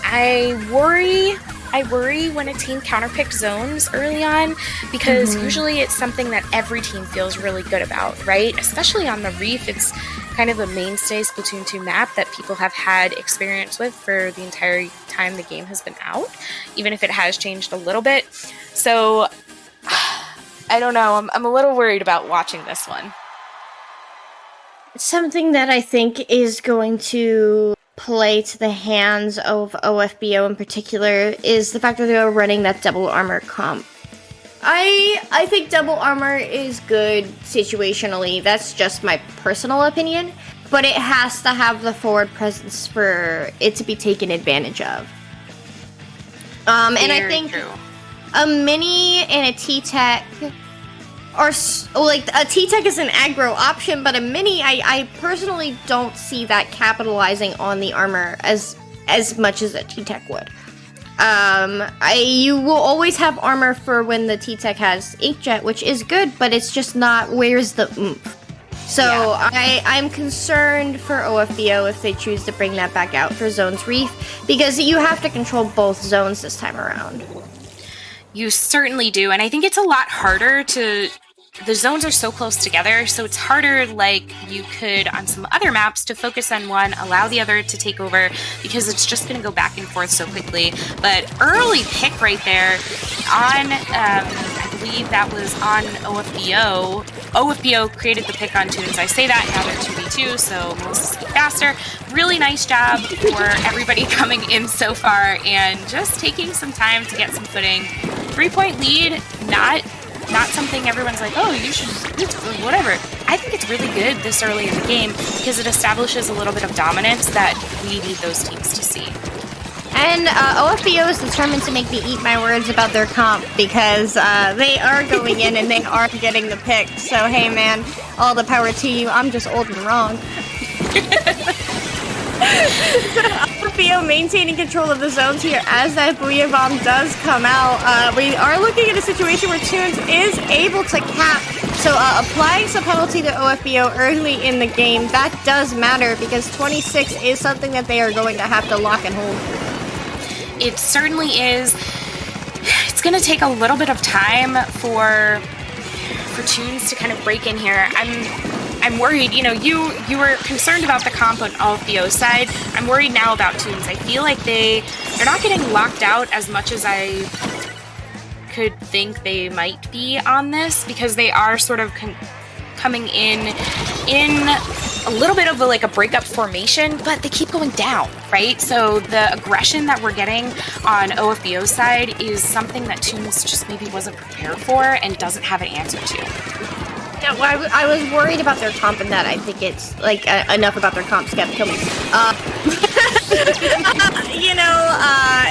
I worry when a team counterpicks zones early on, because usually it's something that every team feels really good about, right? Especially on the reef, it's kind of a mainstay Splatoon 2 map that people have had experience with for the entire time the game has been out, even if it has changed a little bit. So, I don't know. I'm a little worried about watching this one. Something that I think is going to play to the hands of OFBO in particular is the fact that they're running that double armor comp. I think double armor is good situationally. That's just my personal opinion, but it has to have the forward presence for it to be taken advantage of. And I think a mini and a T-Tech are, like, a T-Tech is an aggro option, but a mini, I personally don't see that capitalizing on the armor as much as a T-Tech would. You will always have armor for when the T-Tech has Inkjet, which is good, but it's just not, where's the oomph? So yeah. I'm concerned for OFBO if they choose to bring that back out for Zones Reef, because you have to control both zones this time around. You certainly do, and I think it's a lot harder to... The zones are so close together, so it's harder, like you could on some other maps, to focus on one, allow the other to take over, because it's just going to go back and forth so quickly. But early pick right there on, I believe that was on OFBO. OFBO created the pick on Toons. I say that, now they're 2v2, so Melissa's speak faster. Really nice job for everybody coming in so far and just taking some time to get some footing. 3-point lead, not something everyone's like, oh, you should, whatever. I think it's really good this early in the game because it establishes a little bit of dominance that we need those teams to see. And OFBO is determined to make me eat my words about their comp because they are going in and they are getting the pick. So, hey, man, all the power to you. I'm just old and wrong. OFBO maintaining control of the zones here as that Booyah Bomb does come out. We are looking at a situation where Toons is able to cap So applying some penalty to OFBO early in the game, that does matter because 26 is something that they are going to have to lock and hold. It certainly is. It's going to take a little bit of time for Tunes to kind of break in here. I'm worried. You know, you were concerned about the comp on OFBO side. I'm worried now about Tunes. I feel like they're not getting locked out as much as I could think they might be on this, because they are sort of coming in a little bit of a breakup formation, but they keep going down, right? So the aggression that we're getting on OFBO side is something that Tunes just maybe wasn't prepared for and doesn't have an answer to. Yeah, well, I was worried about their comp and that I think it's enough about their comp, Skev, kill me.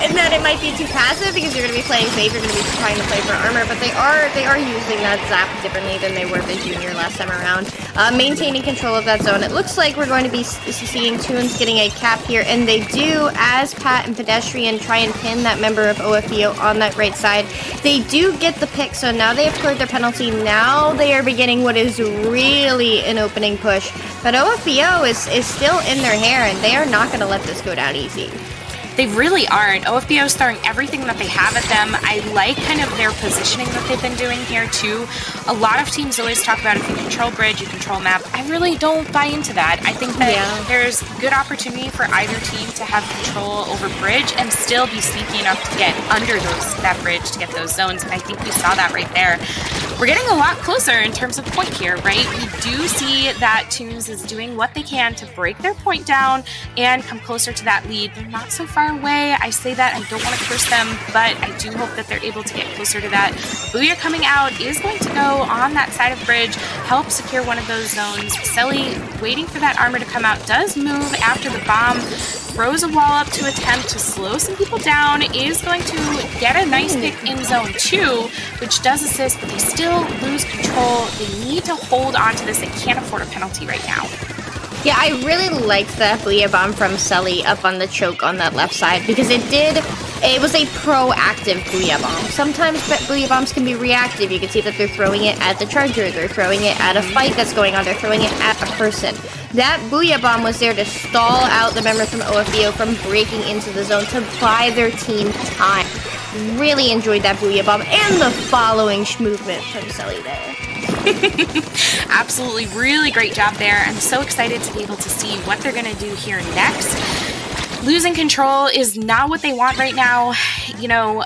And that it might be too passive because you're going to be playing safe, you're going to be trying to play for armor, but they are using that zap differently than they were the junior last time around. Maintaining control of that zone. It looks like we're going to be seeing Tunes getting a cap here, and they do, as Pat and Pedestrian try and pin that member of OFBO on that right side. They do get the pick, so now they have cleared their penalty. Now they are beginning what is really an opening push, but OFBO is still in their hair, and they are not going to let this go down easy. They really aren't. OFBO is throwing everything that they have at them. I like kind of their positioning that they've been doing here too. A lot of teams always talk about if you control bridge, you control map. I really don't buy into that. I think that there's good opportunity for either team to have control over bridge and still be sneaky enough to get under that bridge to get those zones. And I think we saw that right there. We're getting a lot closer in terms of point here, right? We do see that Tunes is doing what they can to break their point down and come closer to that lead. They're not so far away. I say that, I don't want to curse them, but I do hope that they're able to get closer to that. Booyah coming out is going to go on that side of bridge, help secure one of those zones. Selly, waiting for that armor to come out, does move after the bomb, throws a wall up to attempt to slow some people down, is going to get a nice pick in zone 2, which does assist, but they still lose control. They need to hold on to this. They can't afford a penalty right now. Yeah, I really liked that Booyah Bomb from Selly up on the choke on that left side because it was a proactive Booyah Bomb. Sometimes Booyah Bombs can be reactive. You can see that they're throwing it at the charger, they're throwing it at a fight that's going on, they're throwing it at a person. That Booyah Bomb was there to stall out the members from OFBO from breaking into the zone, to buy their team time. Really enjoyed that Booyah Bomb and the following movement from Selly there. Absolutely, really great job there. I'm so excited to be able to see what they're going to do here next. Losing control is not what they want right now. You know,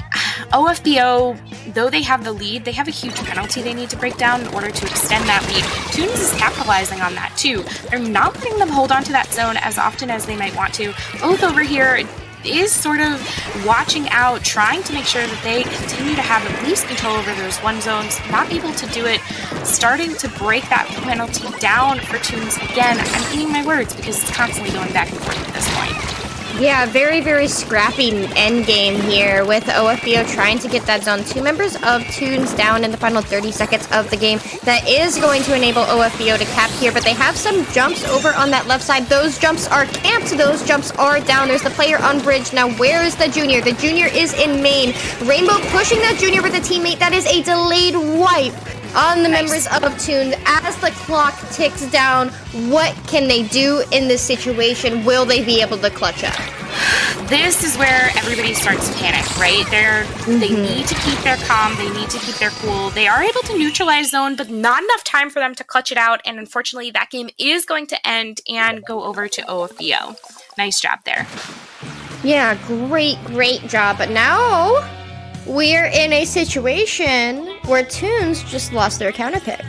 OFBO, though they have the lead, they have a huge penalty they need to break down in order to extend that lead. Tunes is capitalizing on that too. They're not letting them hold on to that zone as often as they might want to. Oath over here is sort of watching out, trying to make sure that they continue to have at least control over those one zones, not able to do it, starting to break that penalty down for Tunes. Again, I'm eating my words because it's constantly going back and forth at this point. Yeah, very, very scrappy end game here with OFBO trying to get that zone. 2 members of Tunes down in the final 30 seconds of the game. That is going to enable OFBO to cap here, but they have some jumps over on that left side. Those jumps are camped. Those jumps are down. There's the player on bridge. Now, where is the junior? The junior is in main. Rainbow pushing that junior with a teammate. That is a delayed wipe on the members of Tunes. As the clock ticks down, what can they do in this situation? Will they be able to clutch up? This is where everybody starts to panic, right? They need to keep their calm, they need to keep their cool. They are able to neutralize zone, but not enough time for them to clutch it out, and unfortunately that game is going to end and go over to OFBO. Nice job there. Yeah, great job. But now we're in a situation where Tunes just lost their counter pick.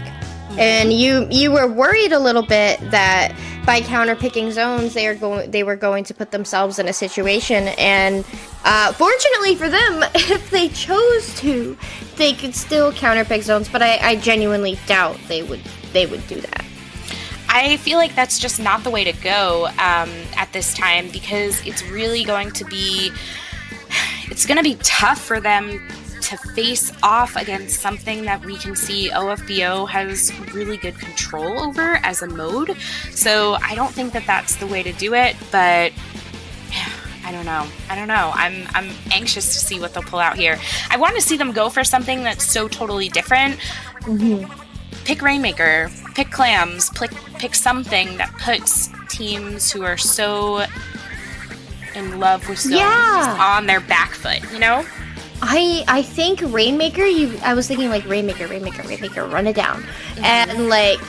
And you were worried a little bit that by counter picking zones they were going to put themselves in a situation, and fortunately for them, if they chose to, they could still counter pick zones, but I genuinely doubt they would do that. I feel like that's just not the way to go at this time, because it's really going to be tough for them to face off against something that we can see OFBO has really good control over as a mode. So I don't think that that's the way to do it, but I don't know. I'm anxious to see what they'll pull out here. I want to see them go for something that's so totally different. pick Rainmaker, pick Clams, pick something that puts teams who are so in love with stones on their back foot, you know? I think Rainmaker, I was thinking like Rainmaker, run it down. And like,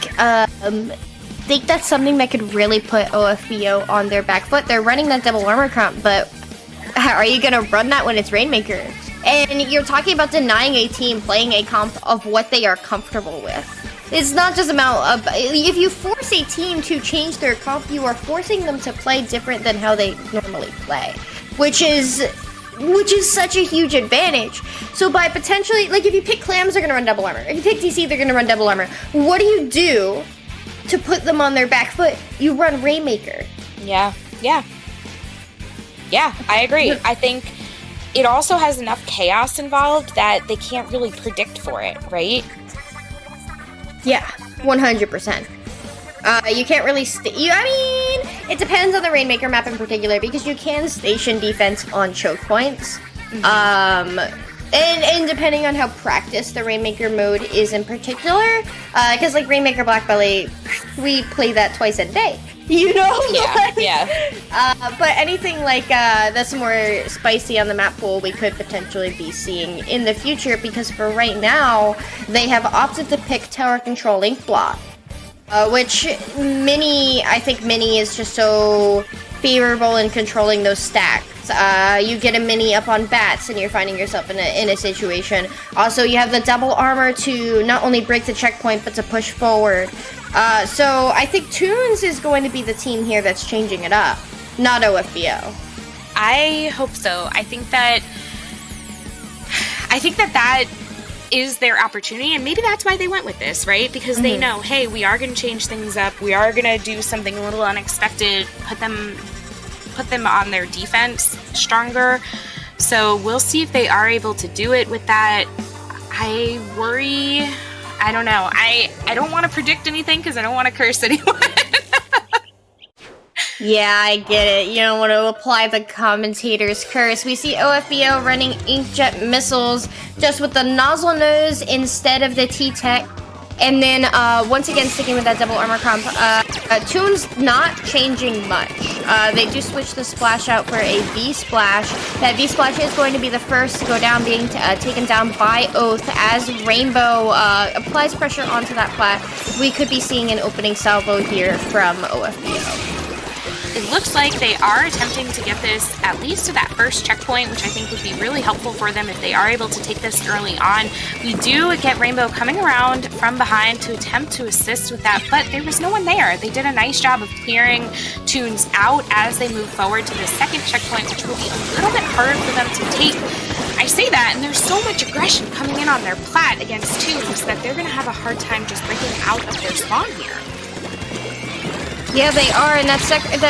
think that's something that could really put OFBO on their back foot. They're running that double armor comp, but how are you gonna run that when it's Rainmaker? And you're talking about denying a team playing a comp of what they are comfortable with. It's not just about, if you force a team to change their comp, you are forcing them to play different than how they normally play, which is such a huge advantage. So by potentially, like if you pick Clams, they're gonna run double armor. If you pick DC, they're gonna run double armor. What do you do to put them on their back foot? You run Rainmaker. Yeah, I agree. I think it also has enough chaos involved that they can't really predict for it, right? Yeah, 100%. You can't really it depends on the Rainmaker map in particular, because you can station defense on choke points. And depending on how practiced the Rainmaker mode is in particular, because like Rainmaker Black Belly, we play that twice a day. You know? But anything like that's more spicy on the map pool, we could potentially be seeing in the future, because for right now, they have opted to pick tower control Inkblot, which I think Mini is just so favorable in controlling those stacks. You get a Mini up on bats and you're finding yourself in a situation. Also, you have the double armor to not only break the checkpoint, but to push forward. So I think Toons is going to be the team here that's changing it up, not OFBO. I hope so. I think that is their opportunity, and maybe that's why they went with this, right? Because they know, hey, we are going to change things up. We are going to do something a little unexpected, put them on their defense stronger. So we'll see if they are able to do it with that. I worry. I don't know. I don't want to predict anything because I don't want to curse anyone. Yeah, I get it. You don't want to apply the commentator's curse. We see OFBO running inkjet missiles just with the nozzle nose instead of the T-Tech. And then, once again, sticking with that double armor comp, Toon's not changing much. They do switch the splash out for a V-Splash. That V-Splash is going to be the first to go down, being taken down by Oath. As Rainbow applies pressure onto that plat, we could be seeing an opening salvo here from OFBO. It looks like they are attempting to get this at least to that first checkpoint, which I think would be really helpful for them if they are able to take this early on. We do get Rainbow coming around from behind to attempt to assist with that, but there was no one there. They did a nice job of clearing Toons out as they move forward to the second checkpoint, which will be a little bit harder for them to take. I say that, and there's so much aggression coming in on their plat against Toons that they're going to have a hard time just breaking out of their spawn here. Yeah, they are, and that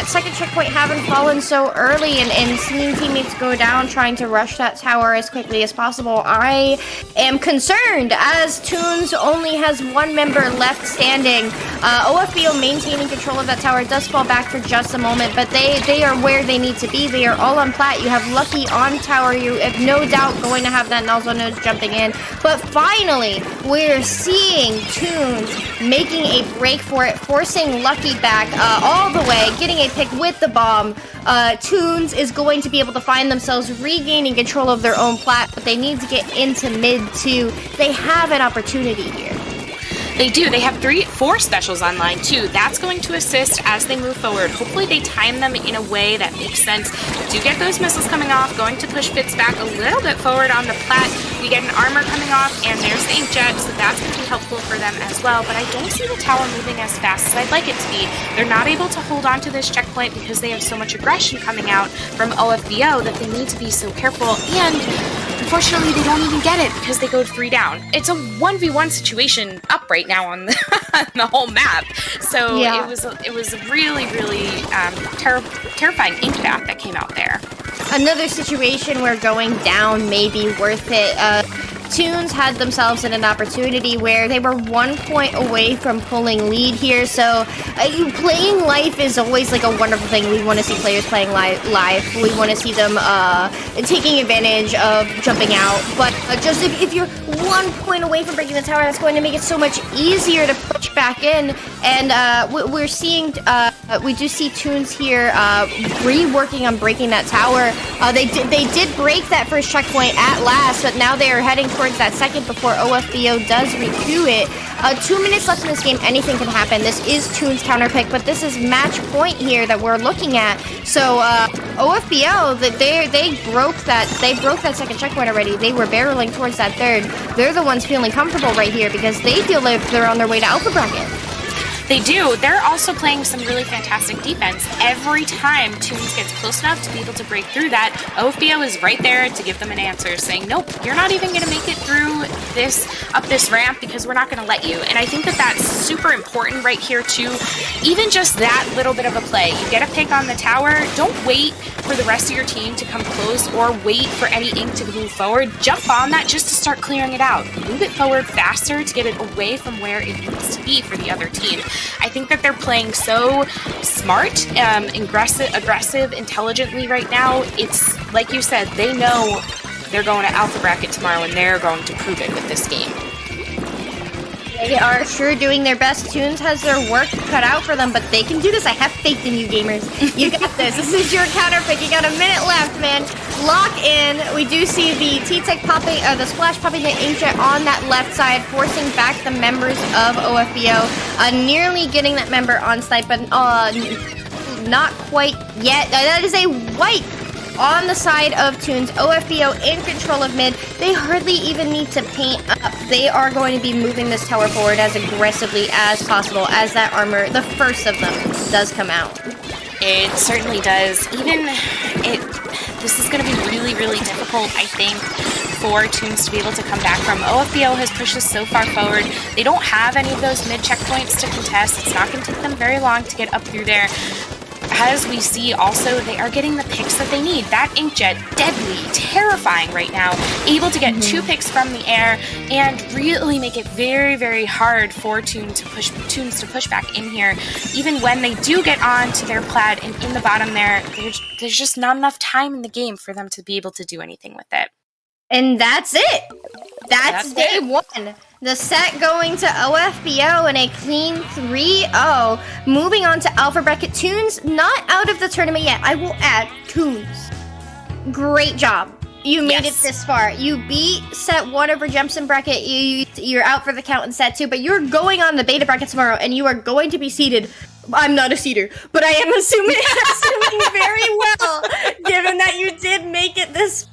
second checkpoint having fallen so early and seeing teammates go down trying to rush that tower as quickly as possible, I am concerned as Toons only has one member left standing. OFBO maintaining control of that tower does fall back for just a moment, but they are where they need to be. They are all on plat. You have Lucky on tower. You have no doubt going to have that nozzle nose jumping in. But finally, we're seeing Toons making a break for it, forcing Lucky back all the way, getting a pick with the bomb. Toons is going to be able to find themselves regaining control of their own plat, but they need to get into mid 2. They have an opportunity here. They do. They have 4 specials online too. That's going to assist as they move forward. Hopefully they time them in a way that makes sense. Do get those missiles coming off, going to push Fitz back a little bit forward on the plat. We get an armor coming off, and there's the inkjet, so that's going to be helpful for them as well. But I don't see the tower moving as fast as I'd like it to be. They're not able to hold on to this checkpoint because they have so much aggression coming out from OFBO that they need to be so careful. And unfortunately, they don't even get it because they go 3 down. It's a 1v1 situation up right now on the whole map. So yeah. It was a really, really terrifying ink bath that came out there. Another situation where going down may be worth it. Toons had themselves in an opportunity where they were 1 point away from pulling lead here, so playing life is always like a wonderful thing. We want to see players playing live. We want to see them taking advantage of jumping out, but just if you're 1 point away from breaking the tower, that's going to make it so much easier to push back in, and we're seeing, we do see Toons here reworking on breaking that tower. They did break that first checkpoint at last, but now they are heading towards that second before OFBO does recoup it. 2 minutes left in this game, anything can happen. This is Toons counter pick, but this is match point here that we're looking at. So OFBO, they broke that second checkpoint already. They were barreling towards that third. They're the ones feeling comfortable right here because they feel like they're on their way to Alpha Bracket. They do. They're also playing some really fantastic defense. Every time Toons gets close enough to be able to break through that, OFBO is right there to give them an answer, saying, nope, you're not even going to make it through up this ramp because we're not going to let you. And I think that that's super important right here too. Even just that little bit of a play. You get a pick on the tower, don't wait for the rest of your team to come close or wait for any ink to move forward. Jump on that just to start clearing it out. Move it forward faster to get it away from where it needs to be for the other team. I think that they're playing so smart, aggressive, intelligently right now. It's like you said, they know they're going to Alpha Bracket tomorrow and they're going to prove it with this game. They are sure doing their best. Toons has their work cut out for them, but they can do this. I have faith in you, gamers. You got this. This is your counter pick. You got a minute left, man. Lock in. We do see the T-Tech popping, the splash popping the inkjet on that left side, forcing back the members of OFBO. Nearly getting that member on site, but not quite yet. That is a wipe on the side of Toons. OFBO in control of mid. They hardly even need to paint up. They are going to be moving this tower forward as aggressively as possible as that armor, the first of them, does come out. It certainly does. This is going to be really, really difficult, I think, for Toons to be able to come back from. OFBO has pushed us so far forward. They don't have any of those mid checkpoints to contest. It's not going to take them very long to get up through there. As we see also, they are getting the picks that they need. That inkjet, deadly, terrifying right now. Able to get 2 picks from the air and really make it very, very hard for Toons to push back in here. Even when they do get on to their plaid and in the bottom there, there's just not enough time in the game for them to be able to do anything with it. And that's it. That's day one. The set going to OFBO in a clean 3-0. Moving on to Alpha Bracket. Toons not out of the tournament yet. I will add, Toons, great job. You made it this far. You beat set 1 over Jemson Bracket. You're out for the count in set 2, but you're going on the beta bracket tomorrow, and you are going to be seeded. I'm not a seeder, but I am assuming very well, given that you did make it this.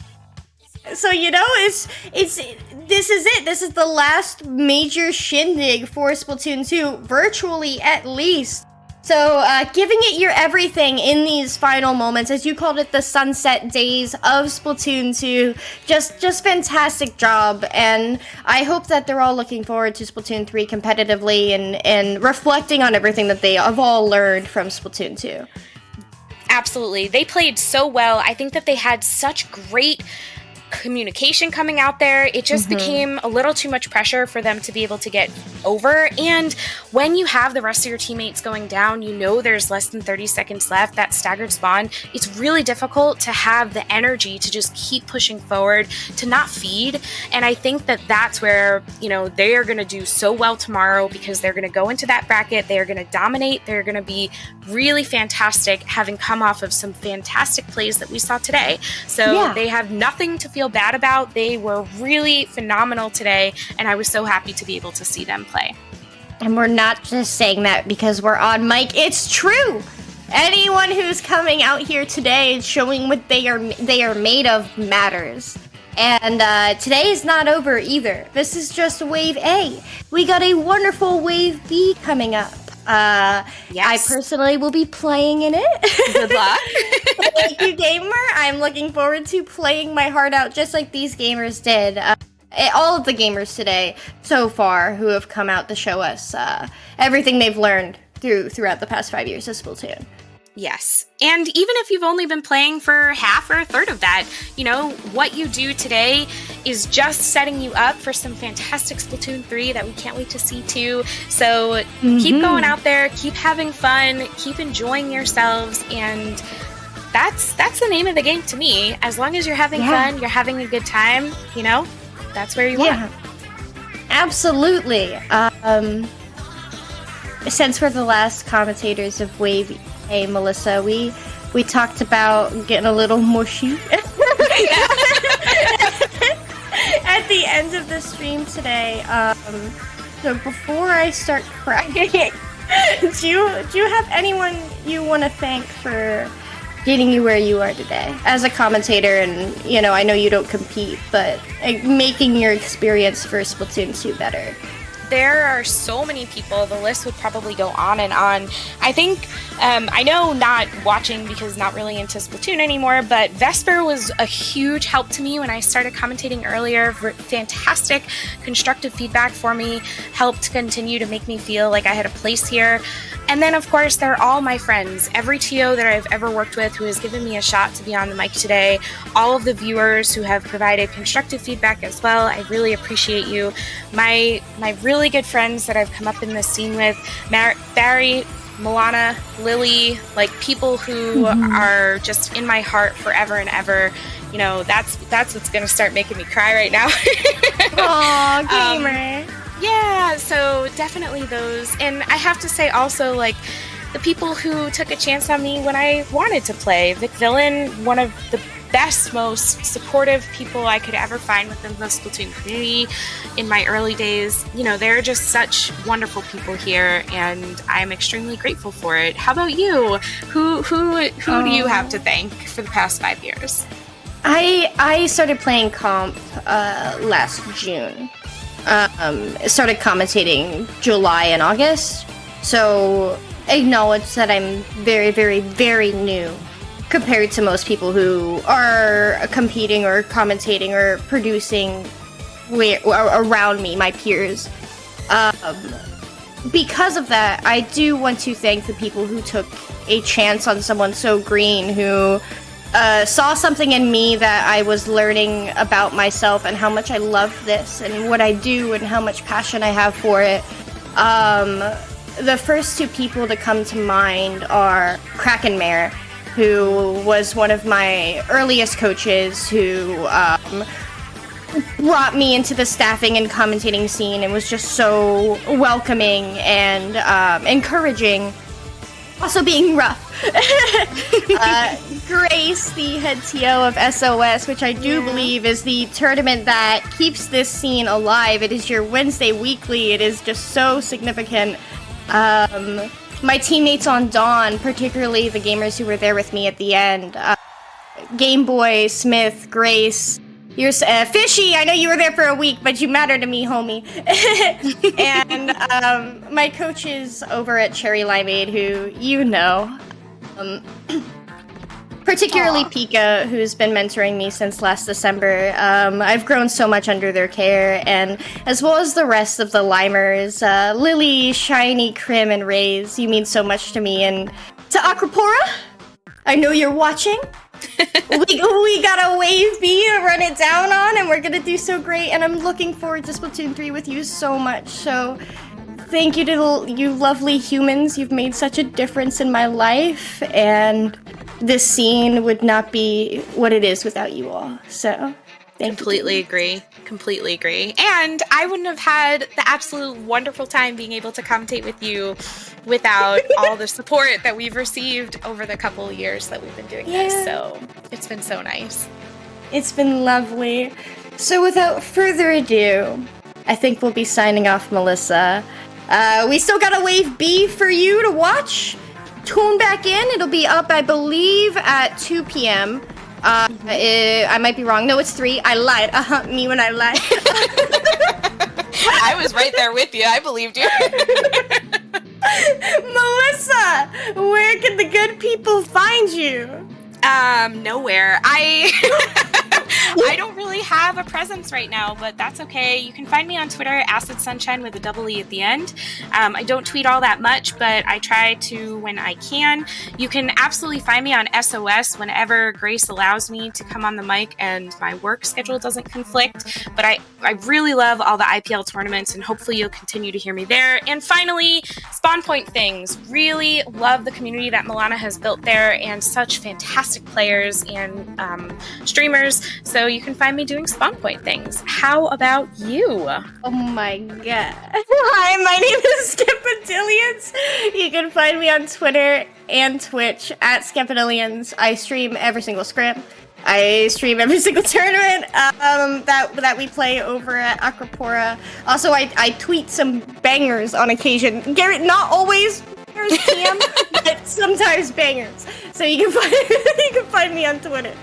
So, you know, this is it. This is the last major shindig for Splatoon 2, virtually at least. So, giving it your everything in these final moments, as you called it, the sunset days of Splatoon 2. Just fantastic job, and I hope that they're all looking forward to Splatoon 3 competitively and reflecting on everything that they have all learned from Splatoon 2. Absolutely. They played so well. I think that they had such great communication coming out there. It just became a little too much pressure for them to be able to get over. And when you have the rest of your teammates going down, you know there's less than 30 seconds left, that staggered spawn, it's really difficult to have the energy to just keep pushing forward, to not feed. And I think that that's where, you know, they are going to do so well tomorrow, because they're going to go into that bracket, they are going to dominate, they're going to be really fantastic, having come off of some fantastic plays that we saw today. So they have nothing to feel bad about. They were really phenomenal today, and I was so happy to be able to see them play. And we're not just saying that because we're on mic. It's true. Anyone who's coming out here today and showing what they are made of matters. And today is not over either. This is just wave A. We got a wonderful wave B coming up. I personally will be playing in it. Good luck. Thank you, gamer. I'm looking forward to playing my heart out just like these gamers did. All of the gamers today so far who have come out to show us everything they've learned throughout the past 5 years of Splatoon. Yes. And even if you've only been playing for half or a third of that, what you do today is just setting you up for some fantastic Splatoon 3 that we can't wait to see too. So keep going out there, keep having fun, keep enjoying yourselves, and that's the name of the game to me. As long as you're having fun, you're having a good time, that's where you want. Absolutely. Since we're the last commentators of Wave, hey Melissa, we talked about getting a little mushy at the end of the stream today. So before I start crying, do you have anyone you want to thank for getting you where you are today as a commentator? And I know you don't compete, but making your experience for Splatoon 2 better. There are so many people. The list would probably go on and on. I think, I know not watching because not really into Splatoon anymore, but Vesper was a huge help to me when I started commentating earlier. Fantastic constructive feedback for me, helped continue to make me feel like I had a place here. And then, of course, they're all my friends. Every TO that I've ever worked with who has given me a shot to be on the mic today, all of the viewers who have provided constructive feedback as well, I really appreciate you. My really good friends that I've come up in this scene with, Barry, Milana, Lily, like people who are just in my heart forever and ever. That's what's going to start making me cry right now. Aw, gamer. Yeah, so definitely those. And I have to say also, like, the people who took a chance on me when I wanted to play. Vic Villain, one of the best, most supportive people I could ever find within the Splatoon community in my early days. They're just such wonderful people here, and I'm extremely grateful for it. How about you? Who do you have to thank for the past 5 years? I started playing comp last June. Started commentating July and August, so acknowledge that I'm very, very, very new compared to most people who are competing or commentating or producing around me, my peers. Because of that, I do want to thank the people who took a chance on someone so green, who saw something in me that I was learning about myself and how much I love this and what I do and how much passion I have for it. The first two people to come to mind are Krakenmare, who was one of my earliest coaches, who brought me into the staffing and commentating scene and was just so welcoming and encouraging, also being rough. Grace, the head TO of SOS, which I do believe is the tournament that keeps this scene alive. It is your Wednesday weekly. It is just so significant. My teammates on Dawn, particularly the gamers who were there with me at the end, Game Boy, Smith, Grace, you're Fishy. I know you were there for a week, but you matter to me, homie. And my coaches over at Cherry Limeade, who particularly Pika, who's been mentoring me since last December. I've grown so much under their care, and as well as the rest of the Limers, Lily, Shiny, Crim, and Raze, you mean so much to me. And to Aquapora, I know you're watching. we got a Wave B to run it down on, and we're gonna do so great, and I'm looking forward to Splatoon 3 with you so much. So thank you to you lovely humans. You've made such a difference in my life, and this scene would not be what it is without you all. So Completely agree. And I wouldn't have had the absolute wonderful time being able to commentate with you without all the support that we've received over the couple of years that we've been doing this. So it's been so nice. It's been lovely. So without further ado, I think we'll be signing off, Melissa. We still got a Wave B for you to watch. Tune back in. It'll be up, I believe, at 2 p.m. I might be wrong. No, it's 3. I lied. Me when I lied. I was right there with you. I believed you. Melissa, where can the good people find you? Nowhere. I don't really have a presence right now, but that's okay. You can find me on Twitter, Acid Sunshine with a double E at the end. I don't tweet all that much, but I try to when I can. You can absolutely find me on SOS whenever Grace allows me to come on the mic and my work schedule doesn't conflict. But I really love all the IPL tournaments, and hopefully you'll continue to hear me there. And finally, Spawn Point Things. Really love the community that Milana has built there, and such fantastic players and streamers. So you can find me doing Spawn Point Things. How about you? Oh my god. Hi, my name is Skeppadillions. You can find me on Twitter and Twitch at Skeppadillions. I stream every single script. I stream every single tournament that we play over at Acropora. Also, I tweet some bangers on occasion. Garrett, not always bangers, PM, but sometimes bangers. So you can find me on Twitter.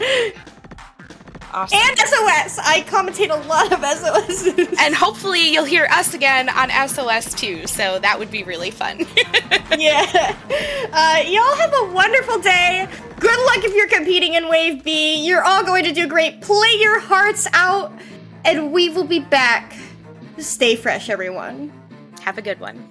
Awesome. And SOS. I commentate a lot of SOS. And hopefully you'll hear us again on SOS too. So that would be really fun. Yeah. Y'all have a wonderful day. Good luck if you're competing in Wave B. You're all going to do great. Play your hearts out. And we will be back. Stay fresh, everyone. Have a good one.